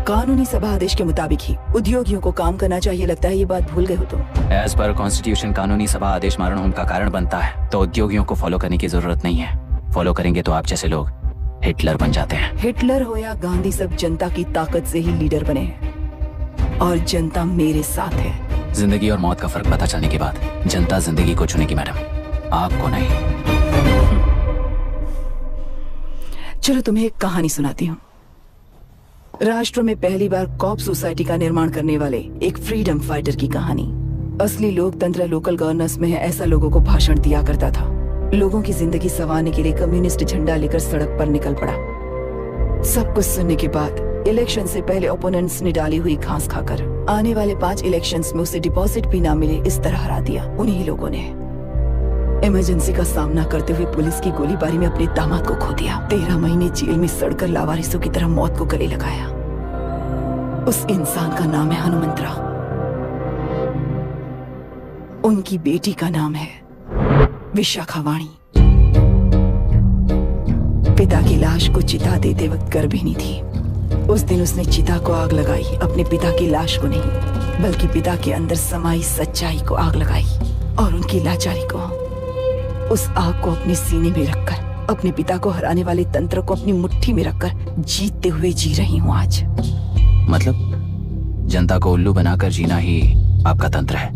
कानूनी सभा आदेश के मुताबिक ही उद्योगियों को काम करना चाहिए। लगता है ये बात भूल गए हो तुम। एज पर कॉन्स्टिट्यूशन कानूनी सभा आदेश मारण होम का कारण बनता है, तो उद्योगियों को फॉलो करने की जरूरत नहीं है। फॉलो करेंगे तो आप जैसे लोग हिटलर बन जाते हैं। हिटलर हो या गांधी, सब जनता की ताकत से ही लीडर बने हैं और जनता मेरे साथ है। जिंदगी और मौत का फर्क पता चलने के बाद जनता जिंदगी को चुनेगी मैडम, आपको नहीं। चलो तुम्हें एक कहानी सुनाती हूँ। राष्ट्र में पहली बार कॉप सोसाइटी का निर्माण करने वाले एक फ्रीडम फाइटर की कहानी। असली लोकतंत्र लोकल गवर्नेंस में है, ऐसा लोगों को भाषण दिया करता था। लोगों की जिंदगी संवारने के लिए कम्युनिस्ट झंडा लेकर सड़क पर निकल पड़ा। सब कुछ सुनने के बाद इलेक्शन से पहले ओपोनेंट्स ने डाली हुई घास खाकर आने वाले 5 इलेक्शंस में उसे डिपॉजिट भी ना मिले इस तरह हरा दिया। उन्हीं लोगों ने इमरजेंसी का सामना करते हुए पुलिस की गोलीबारी में अपने दामाद को खो दिया। 13 महीने जेल में सड़कर लावारिसों की तरह मौत को गले लगाया। उस इंसान का नाम है हनुमंतराव। उनकी बेटी का नाम है विशाखावाणी। पिता की लाश को चिता देते वक्त गर्भिणी थी। उस दिन उसने चिता को आग लगाई, अपने पिता की लाश को नहीं बल्कि पिता के अंदर समाई सच्चाई को आग लगाई और उनकी लाचारी को। उस आग को अपने सीने में रखकर अपने पिता को हराने वाले तंत्र को अपनी मुट्ठी में रखकर जीतते हुए जी रही हूँ आज। मतलब जनता को उल्लू बनाकर जीना ही आपका तंत्र है?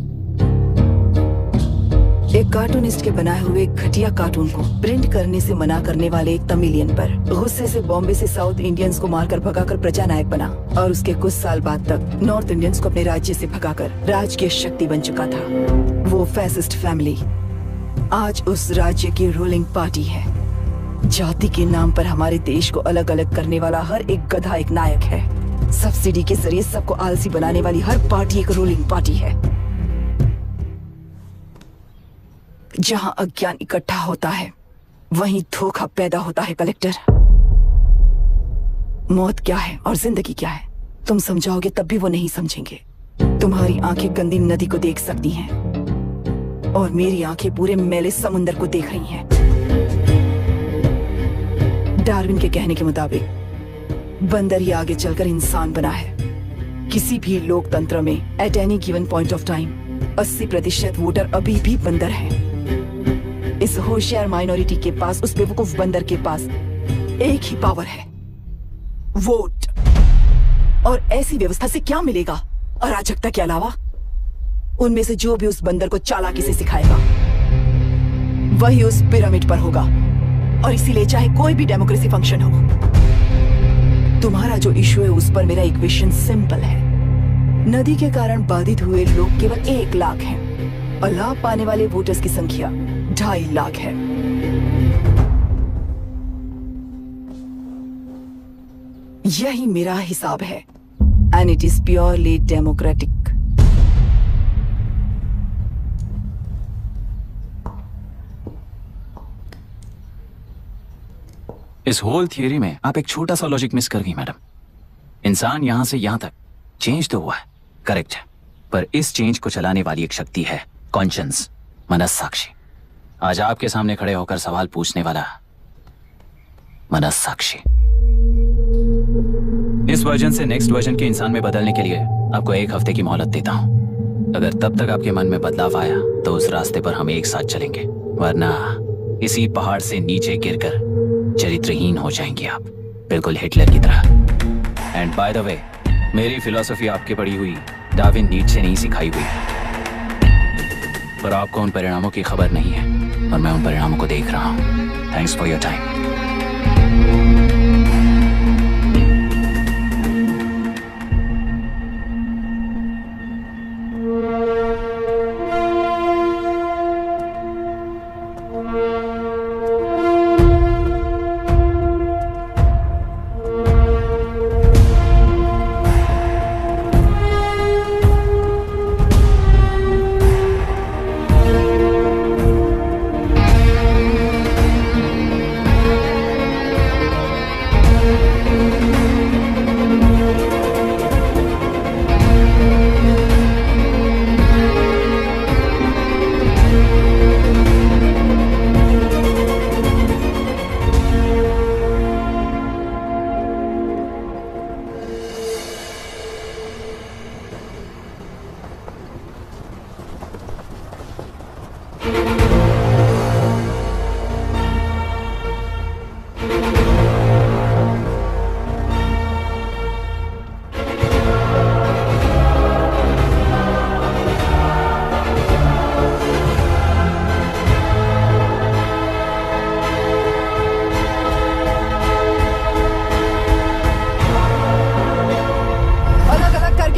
एक कार्टूनिस्ट के बनाए हुए एक घटिया कार्टून को प्रिंट करने से मना करने वाले एक तमिलियन पर गुस्से से बॉम्बे से साउथ इंडियंस को मारकर भगाकर प्रजानायक बना और उसके कुछ साल बाद तक नॉर्थ इंडियंस को अपने राज्य से भगाकर राजकीय शक्ति बन चुका था। वो फैसिस्ट फैमिली आज उस राज्य की रूलिंग पार्टी है। जाति के नाम पर हमारे देश को अलग अलग करने वाला हर एक गधा एक नायक है। सब्सिडी के जरिए सबको आलसी बनाने वाली हर पार्टी एक रूलिंग पार्टी है। जहां अज्ञान इकट्ठा होता है वहीं धोखा पैदा होता है। कलेक्टर, मौत क्या है और जिंदगी क्या है तुम समझाओगे तब भी वो नहीं समझेंगे। तुम्हारी आंखें गंदी नदी को देख सकती हैं और मेरी आंखें पूरे मैले समुंदर को देख रही हैं। डार्विन के कहने के मुताबिक बंदर ही आगे चलकर इंसान बना है। किसी भी लोकतंत्र में at any given point of time 80% voter अभी भी बंदर हैं। इस होशियार माइनॉरिटी के पास, उस बेवकूफ बंदर के पास एक ही पावर है, वोट। और ऐसी व्यवस्था से क्या मिलेगा अराजकता के अलावा? उनमें से जो भी उस बंदर को चालाकी से सिखाएगा वही उस पिरामिड पर होगा। और इसीलिए चाहे कोई भी डेमोक्रेसी फंक्शन हो, तुम्हारा जो इशू है उस पर मेरा इक्वेशन सिंपल है। नदी के कारण बाधित हुए लोग केवल 1 लाख हैं और लाभ पाने वाले वोटर्स की संख्या 2.5 लाख है। यही मेरा हिसाब है and it is purely democratic. इस होल थियरी में आप एक छोटा सा लॉजिक मिस कर गई मैडम। इंसान यहां से यहां तक चेंज तो हुआ है, करेक्ट है, पर इस चेंज को चलाने वाली एक शक्ति है कॉन्शियंस, मनस्साक्षी। आज आपके सामने खड़े होकर सवाल पूछने वाला मनस्साक्षी। इस वर्जन से नेक्स्ट वर्जन के इंसान में बदलने के लिए आपको 1 हफ्ते की मोहलत देता हूं। अगर तब तक आपके मन में बदलाव आया तो उस रास्ते पर हम एक साथ चलेंगे, वरना इसी पहाड़ से नीचे गिरकर चरित्रहीन हो जाएंगे आप, बिल्कुल हिटलर की तरह। एंड बाय द वे, मेरी फिलॉसफी आपके पढ़ी हुई डार्विन नीचे नहीं सिखाई हुई है, पर आपको उन परिणामों की खबर नहीं है और मैं उन परिणामों को देख रहा हूं। Thanks for your time.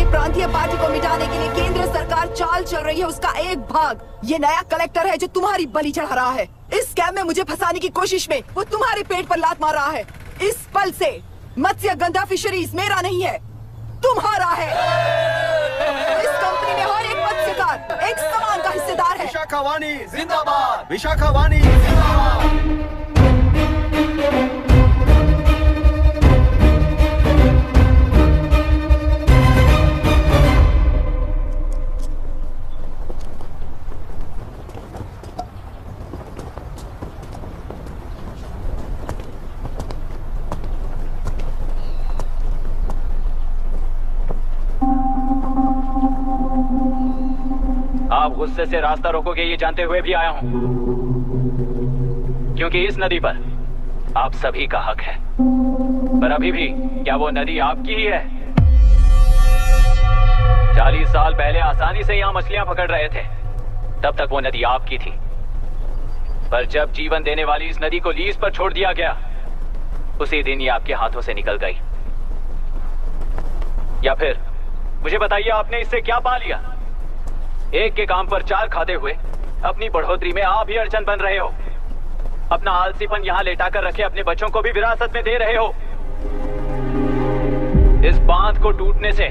प्रांतीय पार्टी को मिटाने के लिए केंद्र सरकार चाल चल रही है, उसका एक भाग ये नया कलेक्टर है जो तुम्हारी बलि चढ़ा रहा है। इस स्कैम में मुझे फंसाने की कोशिश में वो तुम्हारे पेट पर लात मार रहा है। इस पल से मत्स्य गंधा फिशरीज मेरा नहीं है, तुम्हारा है। इस कंपनी में हर एक मत्स्यकार एक समान का हिस्सेदार है। विशाखावाणी जिंदाबाद, विशाखावाणी जिंदाबाद। आप गुस्से से रास्ता रोकोगे ये जानते हुए भी आया हूं, क्योंकि इस नदी पर आप सभी का हक है। पर अभी भी क्या वो नदी आपकी ही है? 40 साल पहले आसानी से यहां मछलियां पकड़ रहे थे, तब तक वो नदी आपकी थी। पर जब जीवन देने वाली इस नदी को लीज पर छोड़ दिया गया, उसी दिन ये आपके हाथों से निकल गई। या फिर मुझे बताइए, आपने इससे क्या पा लिया? एक के काम पर चार खाते हुए अपनी बढ़ोतरी में आप ही अड़चन बन रहे हो। अपना आलसीपन यहाँ लेटा कर रखे अपने बच्चों को भी विरासत में दे रहे हो। इस बांध को टूटने से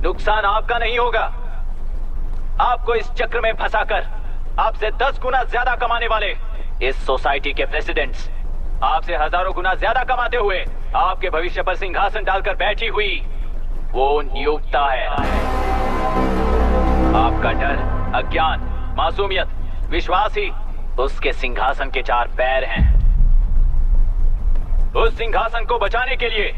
नुकसान आपका नहीं होगा। आपको इस चक्र में फंसाकर आपसे 10 गुना ज्यादा कमाने वाले इस सोसाइटी के प्रेसिडेंट्स आपसे हजारों गुना ज्यादा कमाते हुए आपके भविष्य पर सिंहासन डालकर बैठी हुई वो नियोक्ता है। आपका डर, अज्ञान, मासूमियत, विश्वास ही उसके सिंहासन के 4 पैर हैं। उस सिंहासन को बचाने के लिए,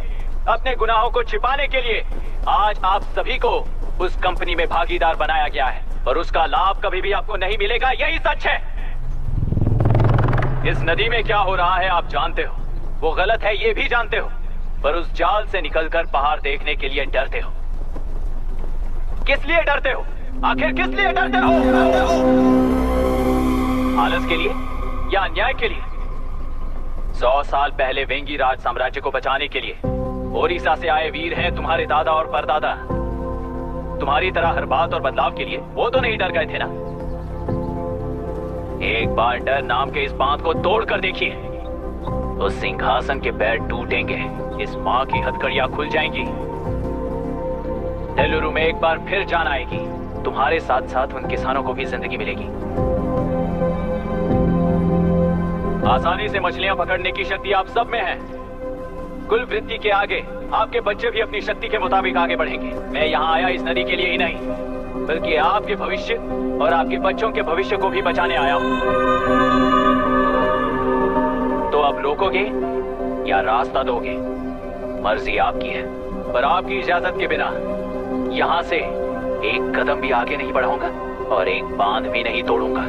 अपने गुनाहों को छिपाने के लिए आज आप सभी को उस कंपनी में भागीदार बनाया गया है, और उसका लाभ कभी भी आपको नहीं मिलेगा। यही सच है। इस नदी में क्या हो रहा है आप जानते हो, वो गलत है ये भी जानते हो, पर उस जाल से निकलकर पहाड़ देखने के लिए डरते हो। किस लिए डरते हो? आखिर किस लिए डरते हो? आलस के लिए या अन्याय के लिए? 100 साल पहले वेंगी राज साम्राज्य को बचाने के लिए ओडिशा से आए वीर हैं तुम्हारे दादा और परदादा। तुम्हारी तरह हर बात और बदलाव के लिए वो तो नहीं डर गए थे ना। एक बार डर नाम के इस बांध को तोड़ कर देखिए, तो सिंहासन के पैर टूटेंगे, इस माँ की हथकड़ियां खुल जाएंगी। तेलुरु में एक बार फिर जान आएगी। तुम्हारे साथ साथ उन किसानों को भी जिंदगी मिलेगी। आसानी से मछलियां पकड़ने की शक्ति आप सब में है। कुल वृत्ति के आगे आपके बच्चे भी अपनी शक्ति के मुताबिक आगे बढ़ेंगे। मैं यहाँ आया इस नदी के लिए ही नहीं, बल्कि आपके भविष्य और आपके बच्चों के भविष्य को भी बचाने आया हूँ। तो अब रोकोगे या रास्ता दोगे, मर्जी आपकी है, पर आपकी इजाजत के बिना यहाँ से एक कदम भी आगे नहीं बढ़ाऊंगा और एक बांध भी नहीं तोड़ूंगा।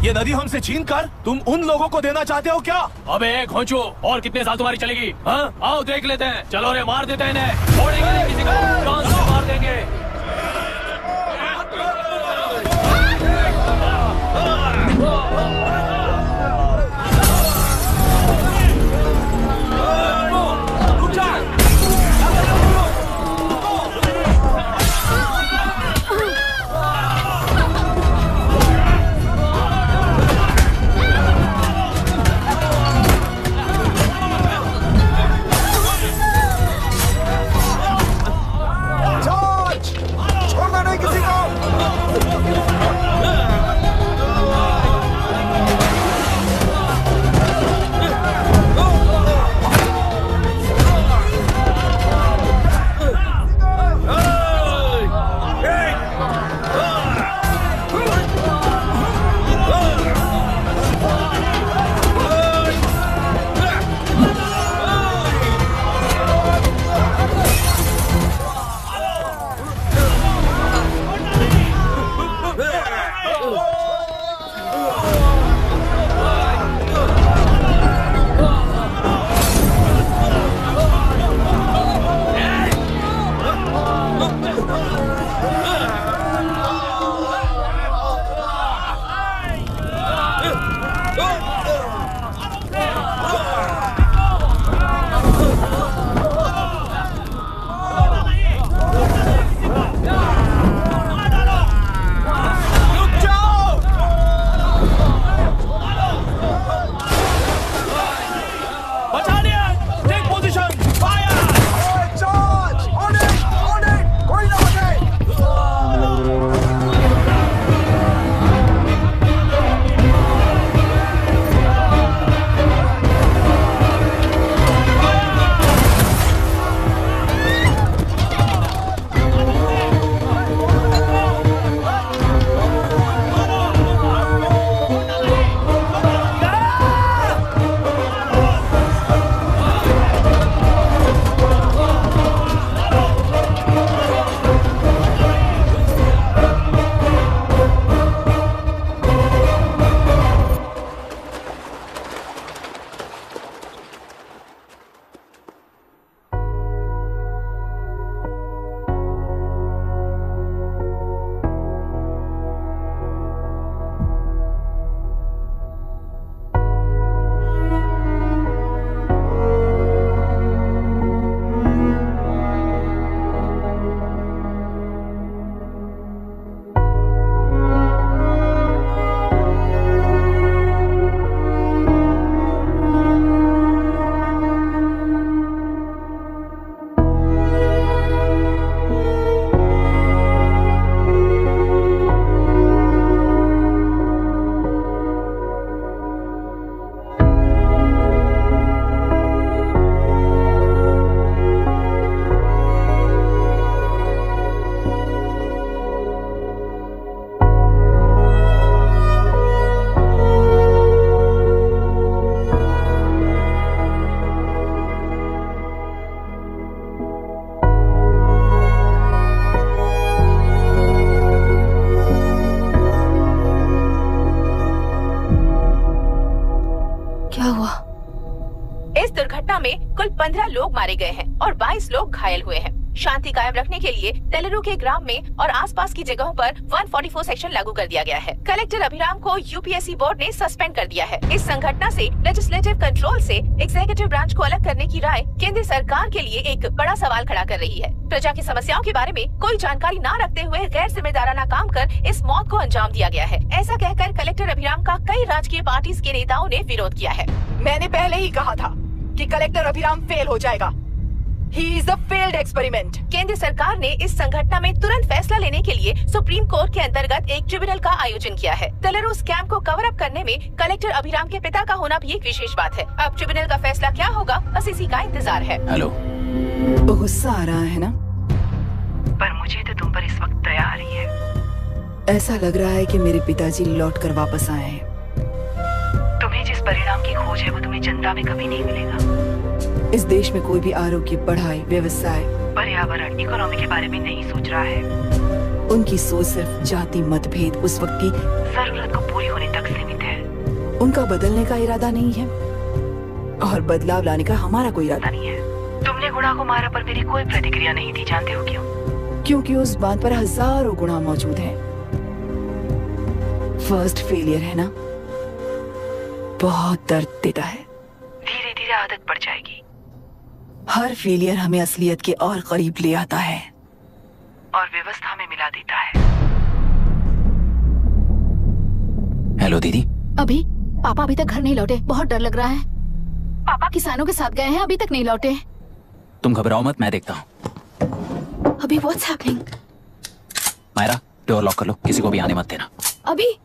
ये नदी हमसे छीन कर तुम उन लोगों को देना चाहते हो क्या? अबे घोंचू, और कितने साल तुम्हारी चलेगी? हाँ, आओ देख लेते हैं। चलो रे, मार देते हैं इन्हें। छोड़ेंगे नहीं किसी को, जान से मार देंगे। में कुल 15 लोग मारे गए हैं और 22 लोग घायल हुए हैं। शांति कायम रखने के लिए तेलुरु के ग्राम में और आसपास की जगहों पर 144 सेक्शन लागू कर दिया गया है। कलेक्टर अभिराम को यूपीएससी बोर्ड ने सस्पेंड कर दिया है। इस संघटना से लेजिस्लेटिव कंट्रोल से एग्जीक्यूटिव ब्रांच को अलग करने की राय केंद्र सरकार के लिए एक बड़ा सवाल खड़ा कर रही है। प्रजा की समस्याओं के बारे में कोई जानकारी न रखते हुए गैर जिम्मेदाराना काम कर इस मौत को अंजाम दिया गया है। ऐसा कहकर कलेक्टर अभिराम का कई राजकीय पार्टी के नेताओं ने विरोध किया है। मैंने पहले ही कहा था कि कलेक्टर अभिराम फेल हो जाएगा। He is a failed experiment. केंद्र सरकार ने इस संघटना में तुरंत फैसला लेने के लिए सुप्रीम कोर्ट के अंतर्गत एक ट्रिब्यूनल का आयोजन किया है। तेलुरु स्कैम को कवर अप करने में कलेक्टर अभिराम के पिता का होना भी एक विशेष बात है। अब ट्रिब्यूनल का फैसला क्या होगा, बस इसी का इंतजार है। हेलो, गुस्सा आ रहा है ना? पर मुझे तो तुम पर इस वक्त दया आ रही है। ऐसा लग रहा है कि मेरे पिताजी लौट कर वापस आए हैं। तुम्हें जिस परिणाम की खोज है वो तुम्हें जनता में कभी नहीं मिलेगा। इस देश में कोई भी आरोग्य, पढ़ाई, व्यवसाय, पर्यावरण, इकोनॉमी के बारे में नहीं सोच रहा है। उनकी सोच सिर्फ जाति मतभेद उस वक्त की जरूरत को पूरी होने तक सीमित है। उनका बदलने का इरादा नहीं है और बदलाव लाने का हमारा कोई इरादा नहीं है। तुमने गुणा को मारा पर मेरी कोई प्रतिक्रिया नहीं दी, जानते हो क्यों? क्योंकि उस बात पर हजारों गुणा मौजूद हैं। फर्स्ट फेलियर है ना, बहुत दर्द देता है। धीरे धीरे आदत पड़ जाएगी। हर फेलियर हमें असलियत के और करीब ले आता है और व्यवस्था में मिला देता है। हेलो दीदी। अभी पापा अभी तक घर नहीं लौटे, बहुत डर लग रहा है। पापा किसानों के साथ गए हैं, अभी तक नहीं लौटे। तुम घबराओ मत, मैं देखता हूँ। अभी what's happening? Myra door lock कर लो, किसी को भी आने मत देना। अभी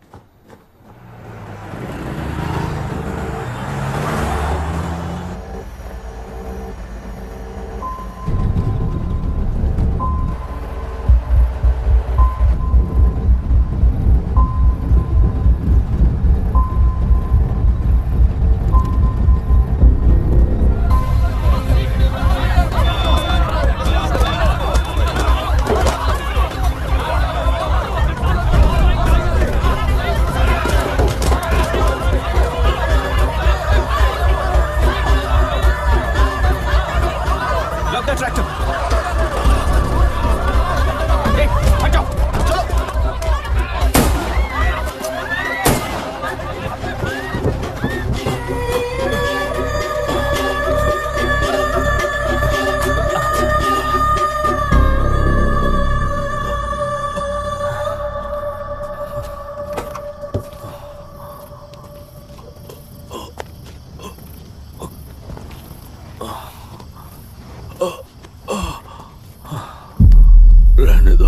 रहने दो।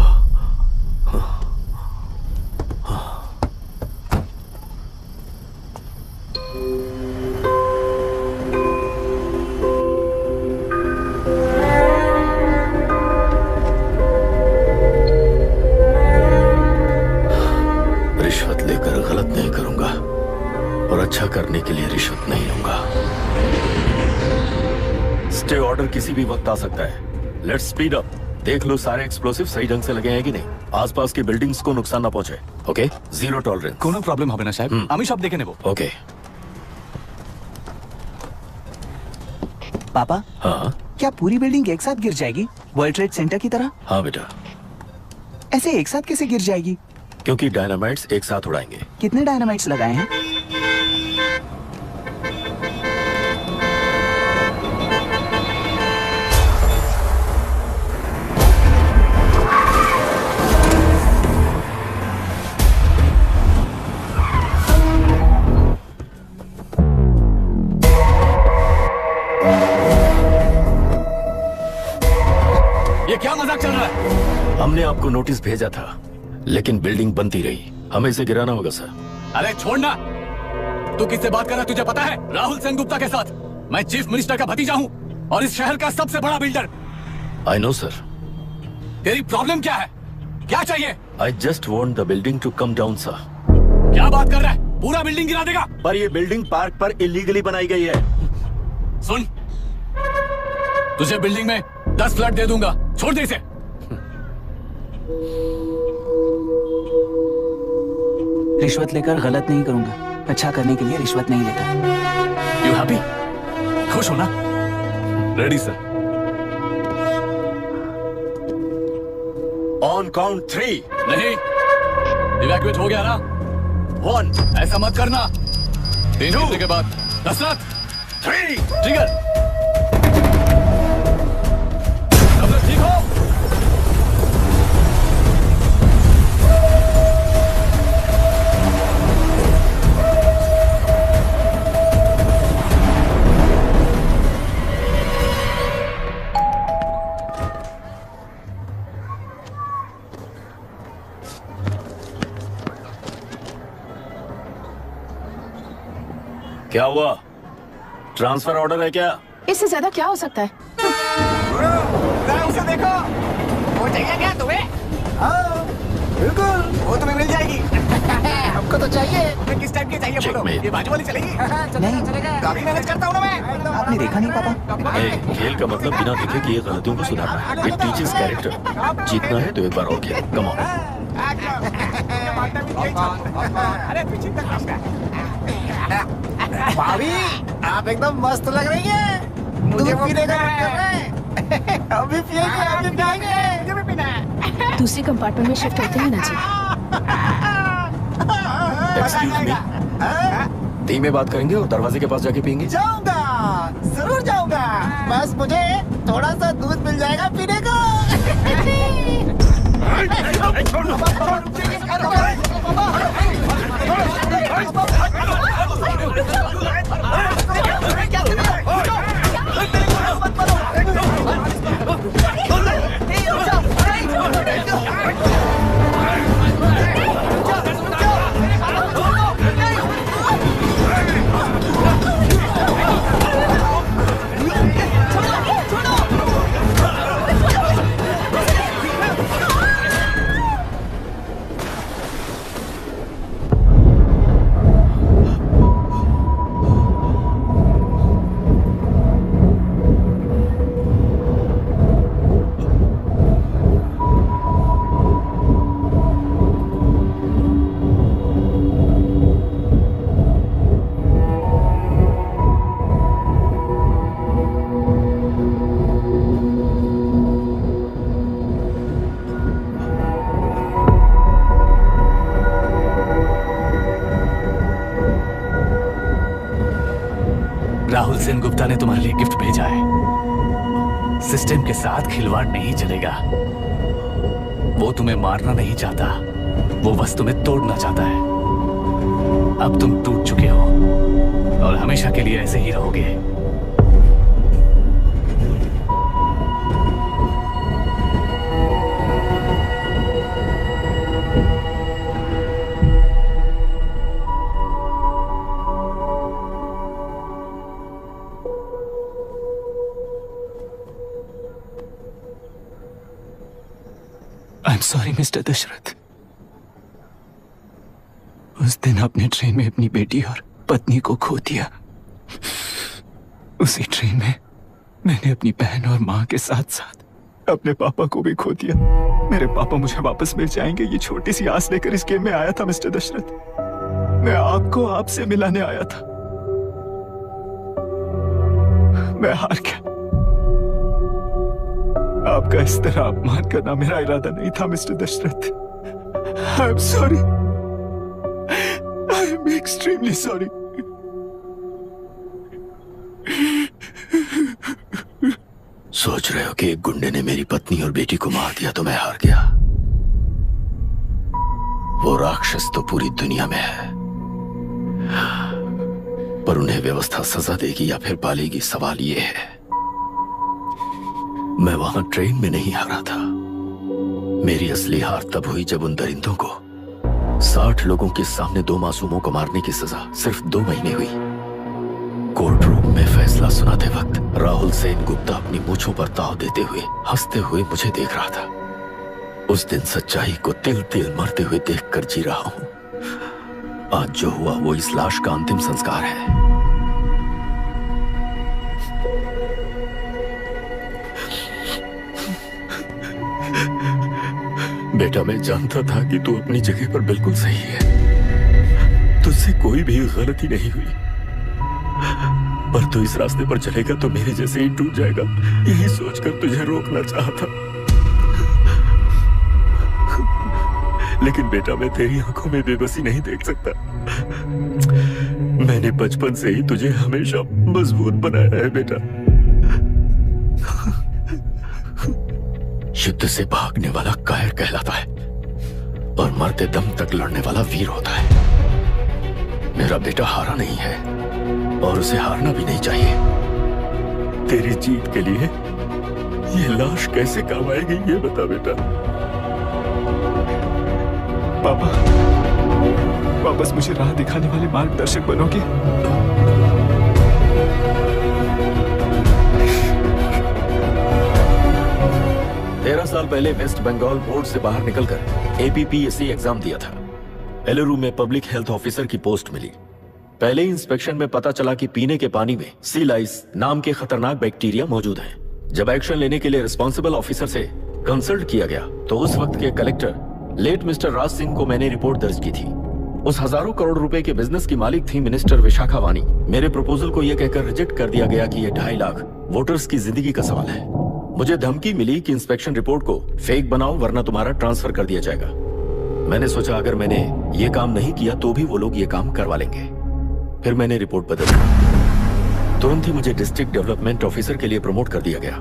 रिश्वत लेकर गलत नहीं करूंगा और अच्छा करने के लिए रिश्वत नहीं लूंगा। स्टे ऑर्डर किसी भी वक्त आ सकता है। Let's speed up. देख लो सारे एक्सप्लोसिव सही ढंग से लगे हैं कि नहीं। आसपास की बिल्डिंग्स को नुकसान ना पहुंचे। Okay, zero tolerance. কোনো প্রবলেম হবে না সাহেব, আমি সব দেখে নেব। ओके। पापा, हाँ क्या पूरी बिल्डिंग एक साथ गिर जाएगी, वर्ल्ड ट्रेड सेंटर की तरह? हाँ बेटा। ऐसे एक साथ कैसे गिर जाएगी? क्योंकि डायनामाइट्स एक साथ उड़ाएंगे। कितने डायनामाइट्स लगाए हैं? ये क्या मजाक चल रहा है? हमने आपको नोटिस भेजा था, लेकिन बिल्डिंग बनती रही। हमें इसे गिराना होगा सर। अरे छोड़ना। तू किससे बात कर रहा है तुझे पता है? राहुल सेनगुप्ता के साथ। मैं चीफ मिनिस्टर का भतीजा हूँ और इस शहर का सबसे बड़ा बिल्डर। I know sir. तेरी प्रॉब्लम क्या है? क्या चाहिए? I just want the building to come down sir. क्या बात कर रहा है? पूरा बिल्डिंग गिरा देगा? पर ये बिल्डिंग पार्क पर इलीगली बनाई गई है। सुन, तुझे बिल्डिंग में 10 फ्लैट दे दूंगा, छोड़ दे इसे। रिश्वत लेकर गलत नहीं करूंगा, अच्छा करने के लिए रिश्वत नहीं लेता। You happy? खुश हो ना? Ready sir. On count 3। नहीं, इवैक्यूएट हो गया ना? 1। ऐसा मत करना। 3 घंटे के बाद दशरथ 3 ट्रिगर। ठीक हो? क्या हुआ? ट्रांसफर ऑर्डर है क्या? इससे ज्यादा क्या हो सकता है? उसे देखो, वो चाहिए क्या तुम्हें? हाँ, बिल्कुल, वो तुम्हें मिल जाएगी। हमको तो चाहिए। किस टाइप की चाहिए बोलो? ये बाजू वाली चलेगी? नहीं, काफी मैनेज करता हूँ ना मैं। आपने देखा नहीं पापा? खेल का मतलब बिना देखे कि ये गलतियों को सुधारना है। It teaches character. जीतना है तो एक बार और खेल। Come on. अरे पीछे तक भाभी आप एकदम मस्त लग रही है। मुझे पीने का मन कर रहा है। अभी पिएंगे, अभी पिएंगे। मुझे भी पीना है। दूसरी कंपार्टमेंट में शिफ्ट होते हैं ना जी। एक्सक्यूज मी, धीमे बात करेंगे और दरवाजे के पास जाके पियेंगे। जाऊंगा, जरूर जाऊंगा। बस मुझे थोड़ा सा दूध मिल जाएगा पीने को। राहुल सेन गुप्ता ने तुम्हारे लिए गिफ्ट भेजा है। सिस्टम के साथ खिलवाड़ नहीं चलेगा। वो तुम्हें मारना नहीं चाहता, वो बस तुम्हें तोड़ना चाहता है। अब तुम टूट चुके हो और हमेशा के लिए ऐसे ही रहोगे। I'm sorry, mister Dasharath. उस दिन आपने ट्रेन में अपनी बेटी और पत्नी को खो दिया। उसी ट्रेन में मैंने अपनी बहन और माँ के साथ साथ अपने पापा को भी खो दिया। मेरे पापा मुझे वापस मिल जाएंगे, ये छोटी सी आस लेकर इस गेम में आया था मिस्टर दशरथ। मैं आपको आपसे मिलाने आया था। मैं हार गया। आपका इस तरह अपमान करना मेरा इरादा नहीं था mister Dashrath. I am sorry, I am extremely sorry. सोच रहे हो कि एक गुंडे ने मेरी पत्नी और बेटी को मार दिया तो मैं हार गया? वो राक्षस तो पूरी दुनिया में है, पर उन्हें व्यवस्था सजा देगी या फिर पालेगी, सवाल ये है। मैं वहां ट्रेन में नहीं हारा था। मेरी असली हार तब हुई जब उन दरिंदों को 60 लोगों के सामने 2 मासूमों को मारने की सजा सिर्फ 2 महीने हुई। कोर्ट रूम में फैसला सुनाते वक्त राहुल सेन गुप्ता अपनी मूंछों पर ताव देते हुए हंसते हुए मुझे देख रहा था। उस दिन सच्चाई को तिल तिल मरते हुए देखकर जी रहा हूं। आज जो हुआ वो इस लाश का अंतिम संस्कार है। बेटा, मैं जानता था कि तू अपनी जगह पर बिल्कुल सही है। तुझसे कोई भी गलती नहीं हुई, पर तू इस रास्ते पर चलेगा तो मेरे जैसे ही टूट जाएगा, यही सोचकर तुझे रोकना चाहता। लेकिन बेटा, मैं तेरी आंखों में बेबसी नहीं देख सकता। मैंने बचपन से ही तुझे हमेशा मजबूत बनाया है बेटा। युद्ध से भागने वाला कायर कहलाता है और मरते दम तक लड़ने वाला वीर होता है। मेरा बेटा हारा नहीं है और उसे हारना भी नहीं चाहिए। तेरी जीत के लिए ये लाश कैसे काम आएगी, ये बता बेटा। पापा, वापस मुझे राह दिखाने वाले मार्गदर्शक बनोगे? 13 साल पहले वेस्ट बंगाल बोर्ड से बाहर निकलकर APPSC एग्जाम दिया था। एलरू में पब्लिक हेल्थ ऑफिसर की पोस्ट मिली। पहले इंस्पेक्शन में पता चला कि पीने के पानी में सी लाइस नाम के खतरनाक बैक्टीरिया मौजूद हैं। जब एक्शन लेने के लिए रिस्पॉन्सिबल ऑफिसर से कंसल्ट किया गया तो उस वक्त के collector late mister Raj Singh को मैंने रिपोर्ट दर्ज की थी। उस हजारों करोड़ रुपए के बिजनेस की मालिक थी मिनिस्टर विशाखा वानी। मेरे प्रपोजल को यह कहकर रिजेक्ट कर दिया गया कि यह 2.5 लाख वोटर्स की जिंदगी का सवाल है। मुझे धमकी मिली कि इंस्पेक्शन रिपोर्ट को फेक बनाओ वरना तुम्हारा ट्रांसफर कर दिया जाएगा। मैंने सोचा अगर मैंने ये काम नहीं किया तो भी वो लोग ये काम करवा लेंगे। फिर मैंने रिपोर्ट बदल दी। तुरंत ही मुझे डिस्ट्रिक्ट डेवलपमेंट ऑफिसर के लिए प्रमोट कर दिया गया।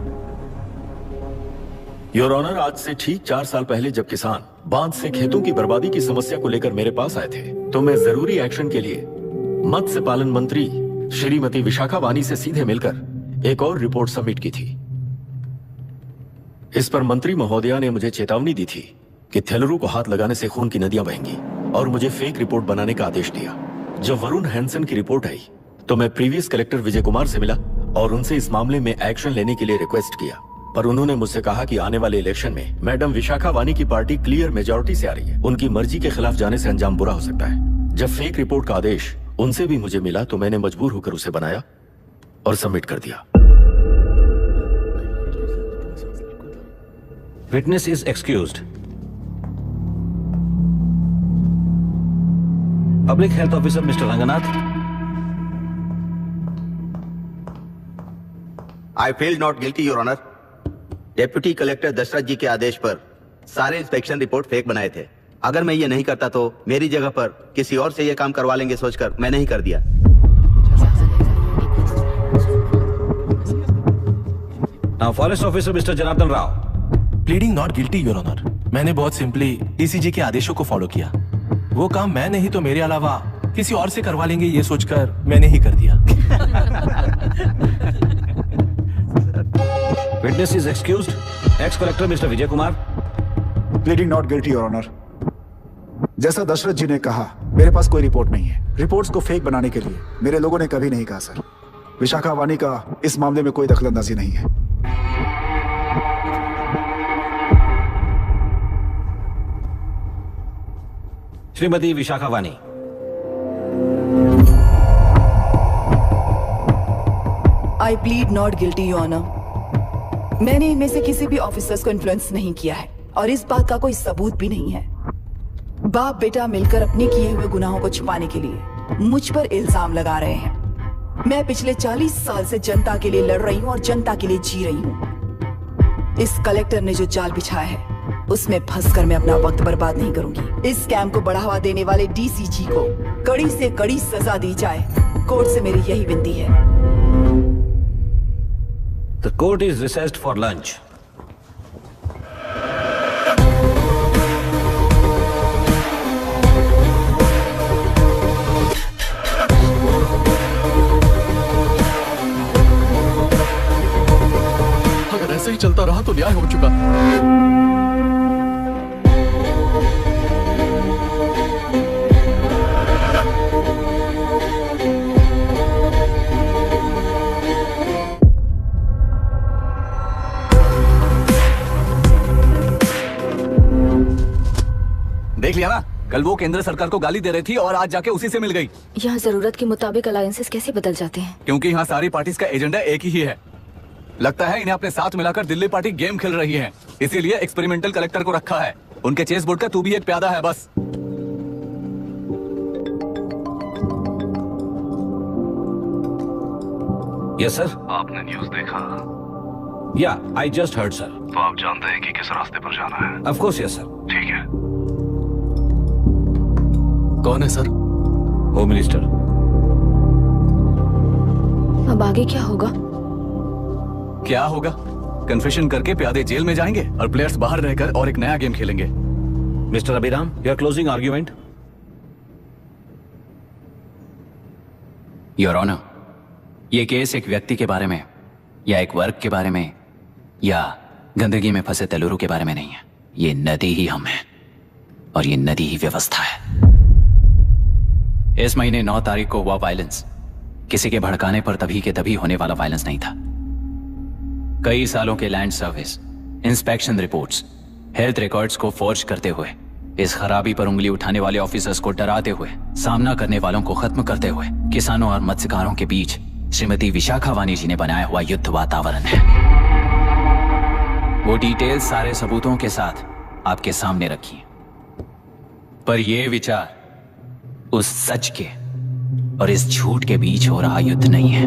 योर ऑनर, आज से ठीक 4 साल पहले जब किसान बांध से खेतों की बर्बादी की समस्या को लेकर मेरे पास आए थे तो मैं जरूरी एक्शन के लिए मत्स्य पालन मंत्री श्रीमती विशाखा वानी से सीधे मिलकर एक और रिपोर्ट सबमिट की थी। इस पर मंत्री महोदया ने मुझे चेतावनी दी थी कि थेलरू को हाथ लगाने से खून की नदियां बहेंगी और मुझे फेक रिपोर्ट बनाने का आदेश दिया। जब वरुण हैंसन की रिपोर्ट आई तो मैं प्रीवियस कलेक्टर विजय कुमार से मिला और उनसे इस मामले में एक्शन लेने के लिए रिक्वेस्ट किया, पर उन्होंने मुझसे कहा कि आने वाले इलेक्शन में मैडम विशाखा वानी की पार्टी क्लियर मेजॉरिटी से आ रही है, उनकी मर्जी के खिलाफ जाने से अंजाम बुरा हो सकता है। जब फेक रिपोर्ट का आदेश उनसे भी मुझे मिला तो मैंने मजबूर होकर उसे बनाया और सबमिट कर दिया। Witness is excused. Public health officer mister Ranganath. I feel not guilty your honour. Deputy collector Dasharath ji के आदेश पर सारे इंस्पेक्शन रिपोर्ट फेक बनाए थे। अगर मैं ये नहीं करता तो मेरी जगह पर किसी और से ये काम करवा लेंगे सोचकर मैं नहीं कर दिया। Now forest officer mister Janardhan Rao. Pleading not guilty your honour. मैंने बहुत सिंपली डीसीजी के आदेशों को फॉलो किया। वो काम मैं नहीं तो मेरे अलावा किसी और से करवा लेंगे ये सोचकर मैंने ही कर दिया। Witness is excused. Ex collector mister Vijay Kumar. Pleading not guilty your honour. जैसा दशरथ जी ने कहा मेरे पास कोई रिपोर्ट नहीं है। रिपोर्ट्स को फेक बनाने के लिए मेरे लोगों ने कभी नहीं कहा सर। विशाखा वानी का इस मामले में कोई दखलंदाजी नहीं है। Shrimati Vishakha Vani. I plead not guilty your honour. मैंने इनमें से किसी भी ऑफिसर्स को इन्फ्लुएंस नहीं किया है और इस बात का कोई सबूत भी नहीं है। बाप बेटा मिलकर अपने किए हुए गुनाहों को छुपाने के लिए मुझ पर इल्जाम लगा रहे हैं। मैं पिछले 40 साल से जनता के लिए लड़ रही हूँ और जनता के लिए जी रही हूँ। इस कलेक्टर ने जो जाल बिछाया है उसमें फंसकर मैं अपना वक्त बर्बाद नहीं करूंगी। इस स्कैम को बढ़ावा देने वाले डीसीजी को कड़ी से कड़ी सजा दी जाए। कोर्ट से मेरी यही विनती है। The court is recessed for lunch. अगर ऐसे ही चलता रहा तो न्याय हो चुका। देख लिया ना, कल वो केंद्र सरकार को गाली दे रही थी और आज जाके उसी से मिल गई। यहाँ जरूरत के मुताबिक अलायंसेस कैसे बदल जाते हैं? क्योंकि यहाँ सारी पार्टीज का एजेंडा एक ही है। लगता है इन्हें अपने साथ मिलाकर दिल्ली पार्टी गेम खेल रही है, इसीलिए एक्सपेरिमेंटल कलेक्टर को रखा है। उनके चेस बोर्ड का तू भी एक प्यादा है बस। Yes sir. आपने न्यूज़ देखा? या आई जस्ट हर्ड सर। तो आप जानते हैं कि किस रास्ते पर जाना है? Of course yes sir. ठीक है। कौन है सर? Home minister. अब आगे क्या होगा? क्या होगा? कन्फेशन करके प्यादे जेल में जाएंगे और प्लेयर्स बाहर रहकर और एक नया गेम खेलेंगे। Mister Abhiram, your closing argument. Your honour, ये केस एक व्यक्ति के बारे में या एक वर्ग के बारे में या गंदगी में फंसे तेलुरु के बारे में नहीं है। ये नदी ही हम हैं और ये नदी ही व्यवस्था है। इस महीने 9 तारीख को हुआ वायलेंस किसी के भड़काने पर तभी के तभी होने वाला वायलेंस नहीं था। कई सालों के land service, inspection reports, health records को फोर्ज करते हुए, इस खराबी पर उंगली उठाने वाले ऑफिसर्स को डराते हुए, सामना करने वालों को खत्म करते हुए किसानों और मत्स्यकारों के बीच श्रीमती विशाखा वानी जी ने बनाया हुआ युद्ध वातावरण है। वो डिटेल सारे सबूतों के साथ आपके सामने रखी। पर यह विचार उस सच के और इस झूठ के बीच हो रहा युद्ध नहीं है,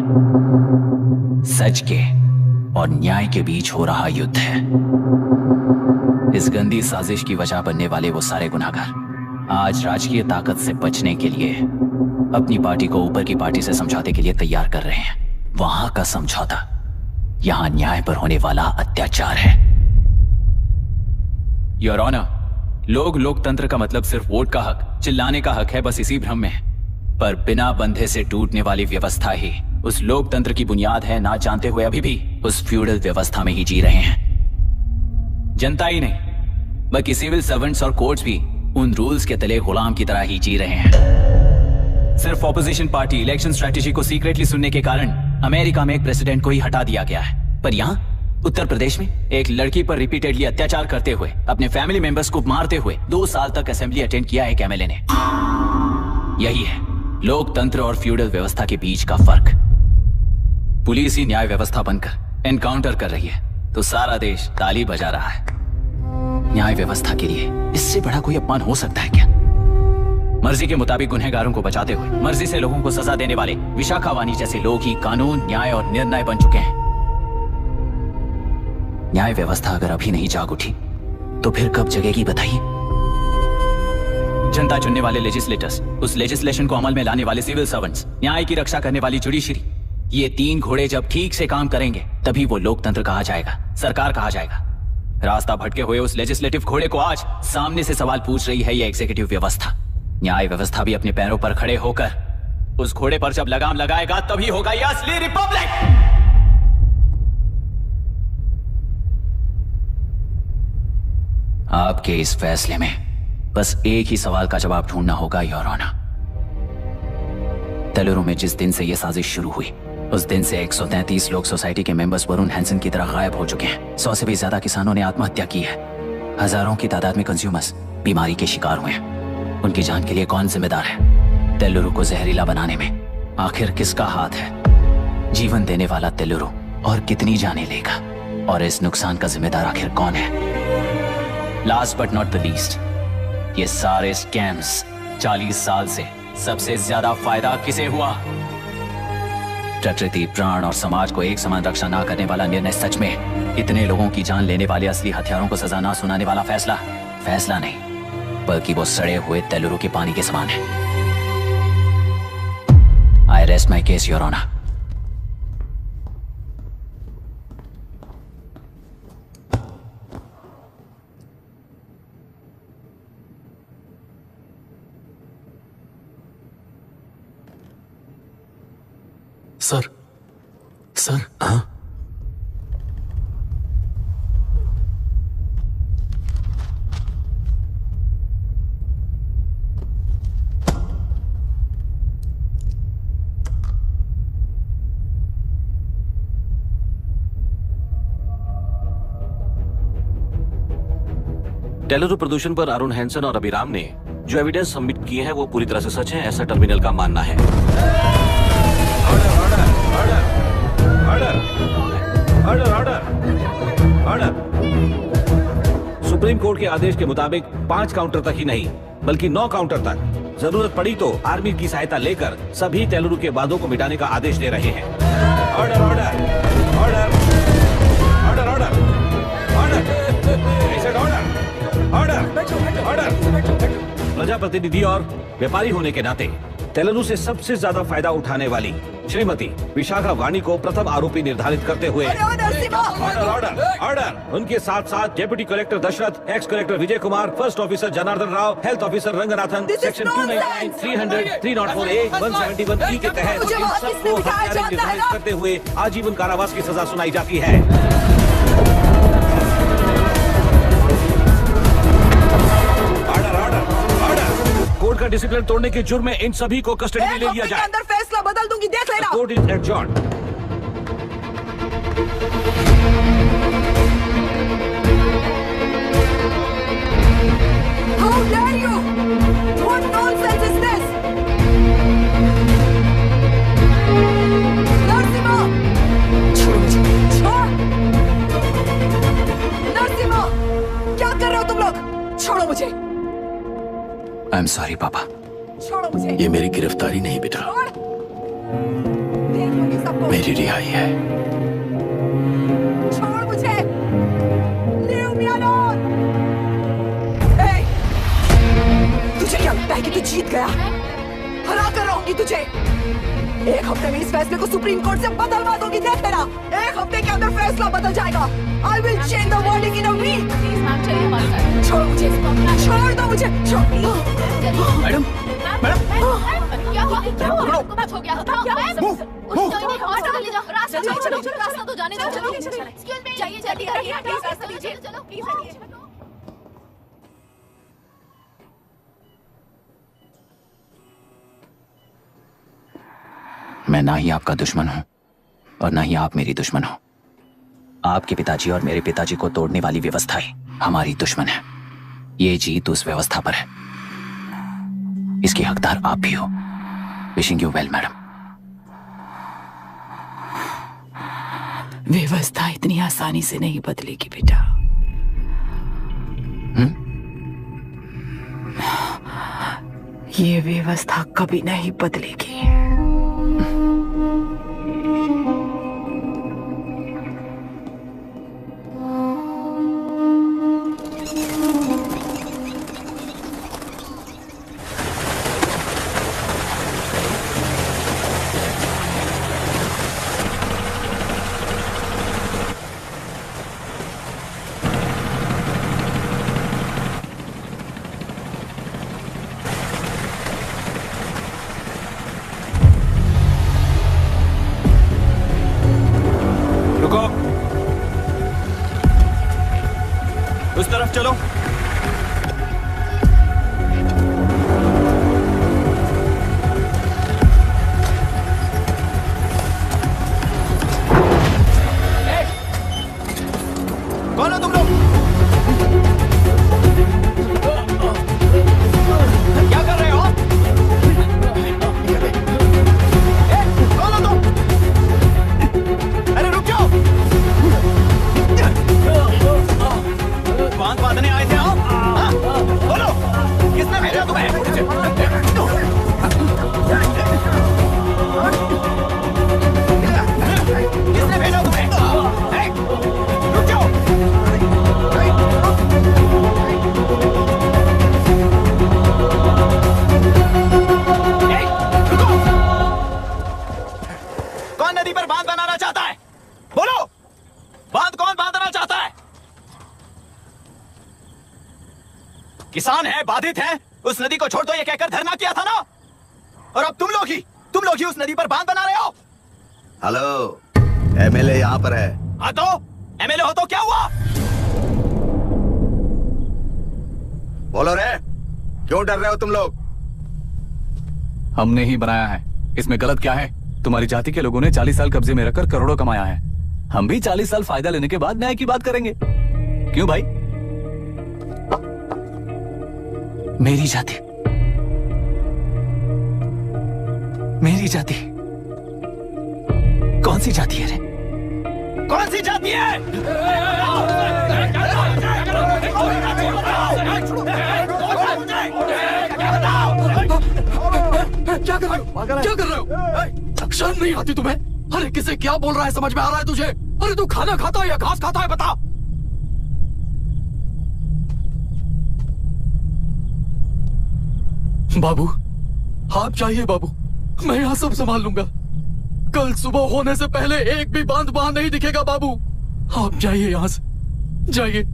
सच के और न्याय के बीच हो रहा युद्ध है। इस गंदी साजिश की वजह बनने वाले वो सारे गुनाहगार आज राजकीय ताकत से बचने के लिए अपनी पार्टी को ऊपर की पार्टी से समझौते के लिए तैयार कर रहे हैं। वहां का समझौता यहां न्याय पर होने वाला अत्याचार है। योर ऑनर, लोग लोकतंत्र का मतलब सिर्फ वोट का हक, चिल्लाने का हक है, बस इसी भ्रम में है। पर बिना बंधे से टूटने वाली व्यवस्था ही उस लोकतंत्र की बुनियाद है, ना जानते हुए अभी भी उस फ्यूडल व्यवस्था में ही जी रहे हैं। जनता ही नहीं बल्कि सिविल सर्वेंट्स और कोर्ट्स भी उन रूल्स के तले गुलाम की तरह ही जी रहे हैं। सिर्फ ऑपोजिशन पार्टी इलेक्शन स्ट्रेटेजी को सीक्रेटली सुनने के कारण अमेरिका में एक प्रेसिडेंट को ही हटा दिया गया है, पर यहाँ उत्तर प्रदेश में एक लड़की पर रिपीटेडली अत्याचार करते हुए, अपने फैमिली मेंबर्स को मारते हुए 2 साल तक असेंबली अटेंड किया एक एमएलए ने। यही है लोकतंत्र और फ्यूडल व्यवस्था के बीच का फर्क। पुलिस ही न्याय व्यवस्था बनकर एनकाउंटर कर रही है तो सारा देश ताली बजा रहा है। न्याय व्यवस्था के लिए इससे बड़ा कोई अपमान हो सकता है क्या? मर्जी के मुताबिक गुनहगारों को बचाते हुए मर्जी से लोगों को सजा देने वाले विशाखा वानी जैसे लोग ही कानून, न्याय और निर्णय बन चुके हैं। न्याय व्यवस्था अगर अभी नहीं जाग उठी तो फिर कब जगेगी बताइए? जनता चुनने वाले लेजिस्लेटर्स, उस लेजिस्लेशन को अमल में लाने वाले सिविल सर्वेंट्स, न्याय की रक्षा करने वाली जुडिशरी, ये 3 घोड़े जब ठीक से काम करेंगे तभी वो लोकतंत्र कहा जाएगा, सरकार कहा जाएगा। रास्ता भटके हुए उस लेजिस्लेटिव घोड़े को आज सामने से सवाल पूछ रही है ये एग्जीक्यूटिव व्यवस्था। न्याय व्यवस्था भी अपने पैरों पर खड़े होकर उस घोड़े पर जब लगाम लगाएगा तभी होगा ये असली रिपब्लिक। आपके इस फैसले में बस एक ही सवाल का जवाब ढूंढना होगा योर ऑनर। तेलुरु में जिस दिन से यह साजिश शुरू हुई उस दिन से 133 लोग सोसाइटी के मेंबर्स वरुण हैंसन की तरह गायब हो चुके हैं। 100 से भी ज्यादा किसानों ने आत्महत्या की है। हजारों की तादाद में कंज्यूमर्स बीमारी के शिकार हुए हैं। उनकी जान के लिए कौन जिम्मेदार है? तेलुरु को जहरीला बनाने में आखिर किसका हाथ है? जीवन देने वाला तेलुरु और कितनी जाने लेगा? और इस नुकसान का जिम्मेदार आखिर कौन है? Last but not the least, ये सारे स्कैम्स 40 साल से सबसे ज्यादा फायदा किसे हुआ? प्रकृति, प्राण और समाज को एक समान रक्षा ना करने वाला निर्णय, सच में इतने लोगों की जान लेने वाले असली हथियारों को सजा ना सुनाने वाला फैसला नहीं बल्कि वो सड़े हुए तेलुरु के पानी के समान है। I rest my case your honour. Sir हाँ? तेलुरु प्रदूषण पर अरुण हैंसन और अभिराम ने जो एविडेंस सबमिट किए हैं वो पूरी तरह से सच है, ऐसा टर्मिनल का मानना है। सुप्रीम कोर्ट के आदेश के मुताबिक 5 काउंटर तक ही नहीं बल्कि 9 काउंटर तक जरूरत पड़ी तो आर्मी की सहायता लेकर सभी तेलुरु के वादों को मिटाने का आदेश दे रहे हैं। Order order order order order order order. प्रजाप्रतिनिधि और व्यापारी होने के नाते तेलुरु से सबसे ज्यादा फायदा उठाने वाली श्रीमती विशाखा वाणी को प्रथम आरोपी निर्धारित करते हुए ऑर्डर ऑर्डर ऑर्डर। उनके साथ साथ deputy collector Dasharath, ex collector Vijay Kumar, first officer Janardhan Rao, health officer Ranganathan, section 299, 300, 304A, 171E के तहत इन सबको हत्यारे निर्धारित करते हुए आजीवन कारावास की सजा सुनाई जाती है। कोर्ट का डिसिप्लिन तोड़ने के जुर्म में इन सभी को कस्टडी में ले लिया जाए। अंदर फैसला बदल दूंगी, देख लेना। Court is adjourned. How dare you? What nonsense is this? नरसिम्हा, छोड़ो मुझे, छोड़। नरसिम्हा, क्या कर रहे हो तुम लोग? छोड़ो मुझे। आई एम सॉरी पापा, छोड़ो मुझे। ये मेरी गिरफ्तारी नहीं बेटा, देख लूंगी सबको। मेरी रिहाई है। छोड़ मुझे। Leave me alone। Hey! तुझे क्या लगता है कि तू जीत गया? हरा कर रहूंगी तुझे। एक हफ्ते में इस फैसले को सुप्रीम कोर्ट से बदलवा दूंगी। देख तेरा, एक हफ्ते के अंदर फैसला बदल जाएगा। I will change the verdict in a week। छोड़ मुझे, छोड़ दो मुझे। मैडम, मैडम, क्या हुआ? क्या हुआ? कुछ हो गया? रास्ता तो जाने दो। चलो, जाइए जल्दी, रास्ता दीजिए। चलो प्लीज हटिए। मैं ना ही आपका दुश्मन हूं और ना ही आप मेरी दुश्मन हो। आपके पिताजी और मेरे पिताजी को तोड़ने वाली व्यवस्थाएं हमारी दुश्मन है। ये जीत उस व्यवस्था पर है, इसकी हकदार आप भी हो। Wishing you well madam. व्यवस्था इतनी आसानी से नहीं बदलेगी बेटा। ये व्यवस्था कभी नहीं बदलेगी। उस तरफ चलो। कौन हो तुम लोग? क्या कर रहे हो? कौन हो तुम? अरे रुक जाओ। बांध बांधने आए थे आप? हाँ? बोलो, किसने भेजा तुम्हें? किसने भेजा तुम्हें? रुक जाओ। कौन नदी पर बांध बनाना चाहता है? बोलो, बांध कौन बांधना चाहता है? किसान है, बाधित है, उस नदी को छोड़ दो ये कहकर धरना किया था ना। और अब तुम लोग ही उस नदी पर बांध बना रहे हो। हेलो, एमएलए यहाँ पर है। हाँ तो एमएलए हो तो क्या हुआ? बोलो रे, क्यों डर रहे हो तुम लोग? हमने ही बनाया है, इसमें गलत क्या है? तुम्हारी जाति के लोगों ने 40 साल कब्जे में रखकर करोड़ों कमाया है। हम भी 40 साल फायदा लेने के बाद न्याय की बात करेंगे। क्यों भाई? मेरी जाति, मेरी जाति कौन सी जाति है रे? कौन सी जाति है? क्या कर रहे हो? क्या कर रहे हो? शर्म नहीं आती तुम्हें? अरे किसे क्या बोल रहा है, समझ में आ रहा है तुझे? अरे तू खाना खाता है या घास खाता है, बता। बाबू, आप चाहिए बाबू, मैं यहाँ सब संभाल लूंगा। कल सुबह होने से पहले एक भी बांध वहां नहीं दिखेगा बाबू। आप जाइए यहाँ से, जाइए।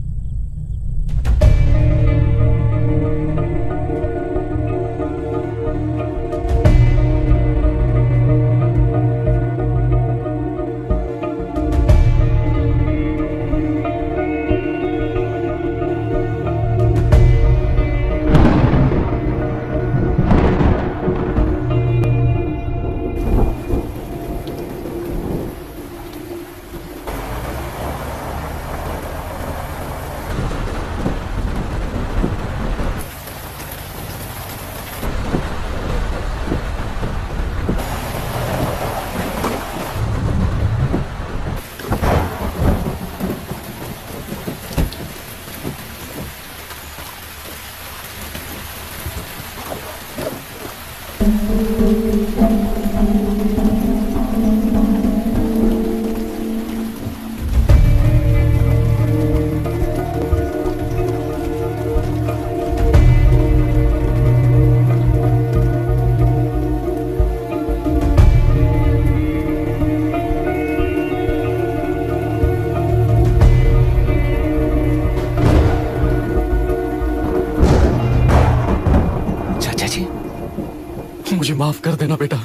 मुझे माफ कर देना बेटा।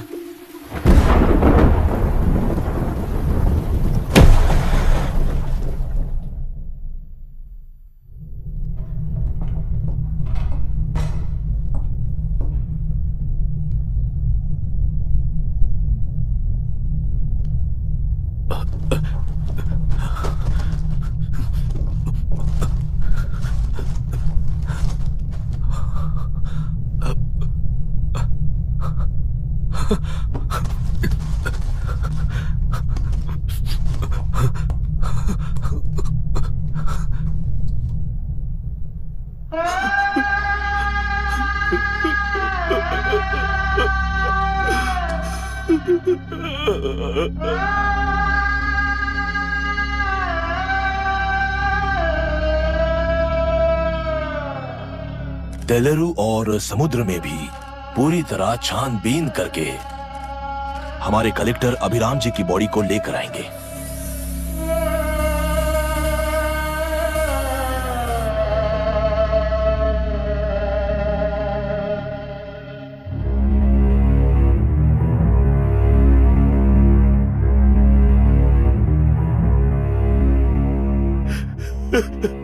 तेलुरु और समुद्र में भी पूरी तरह छानबीन करके हमारे कलेक्टर अभिराम जी की बॉडी को लेकर आएंगे। Ha ha ha.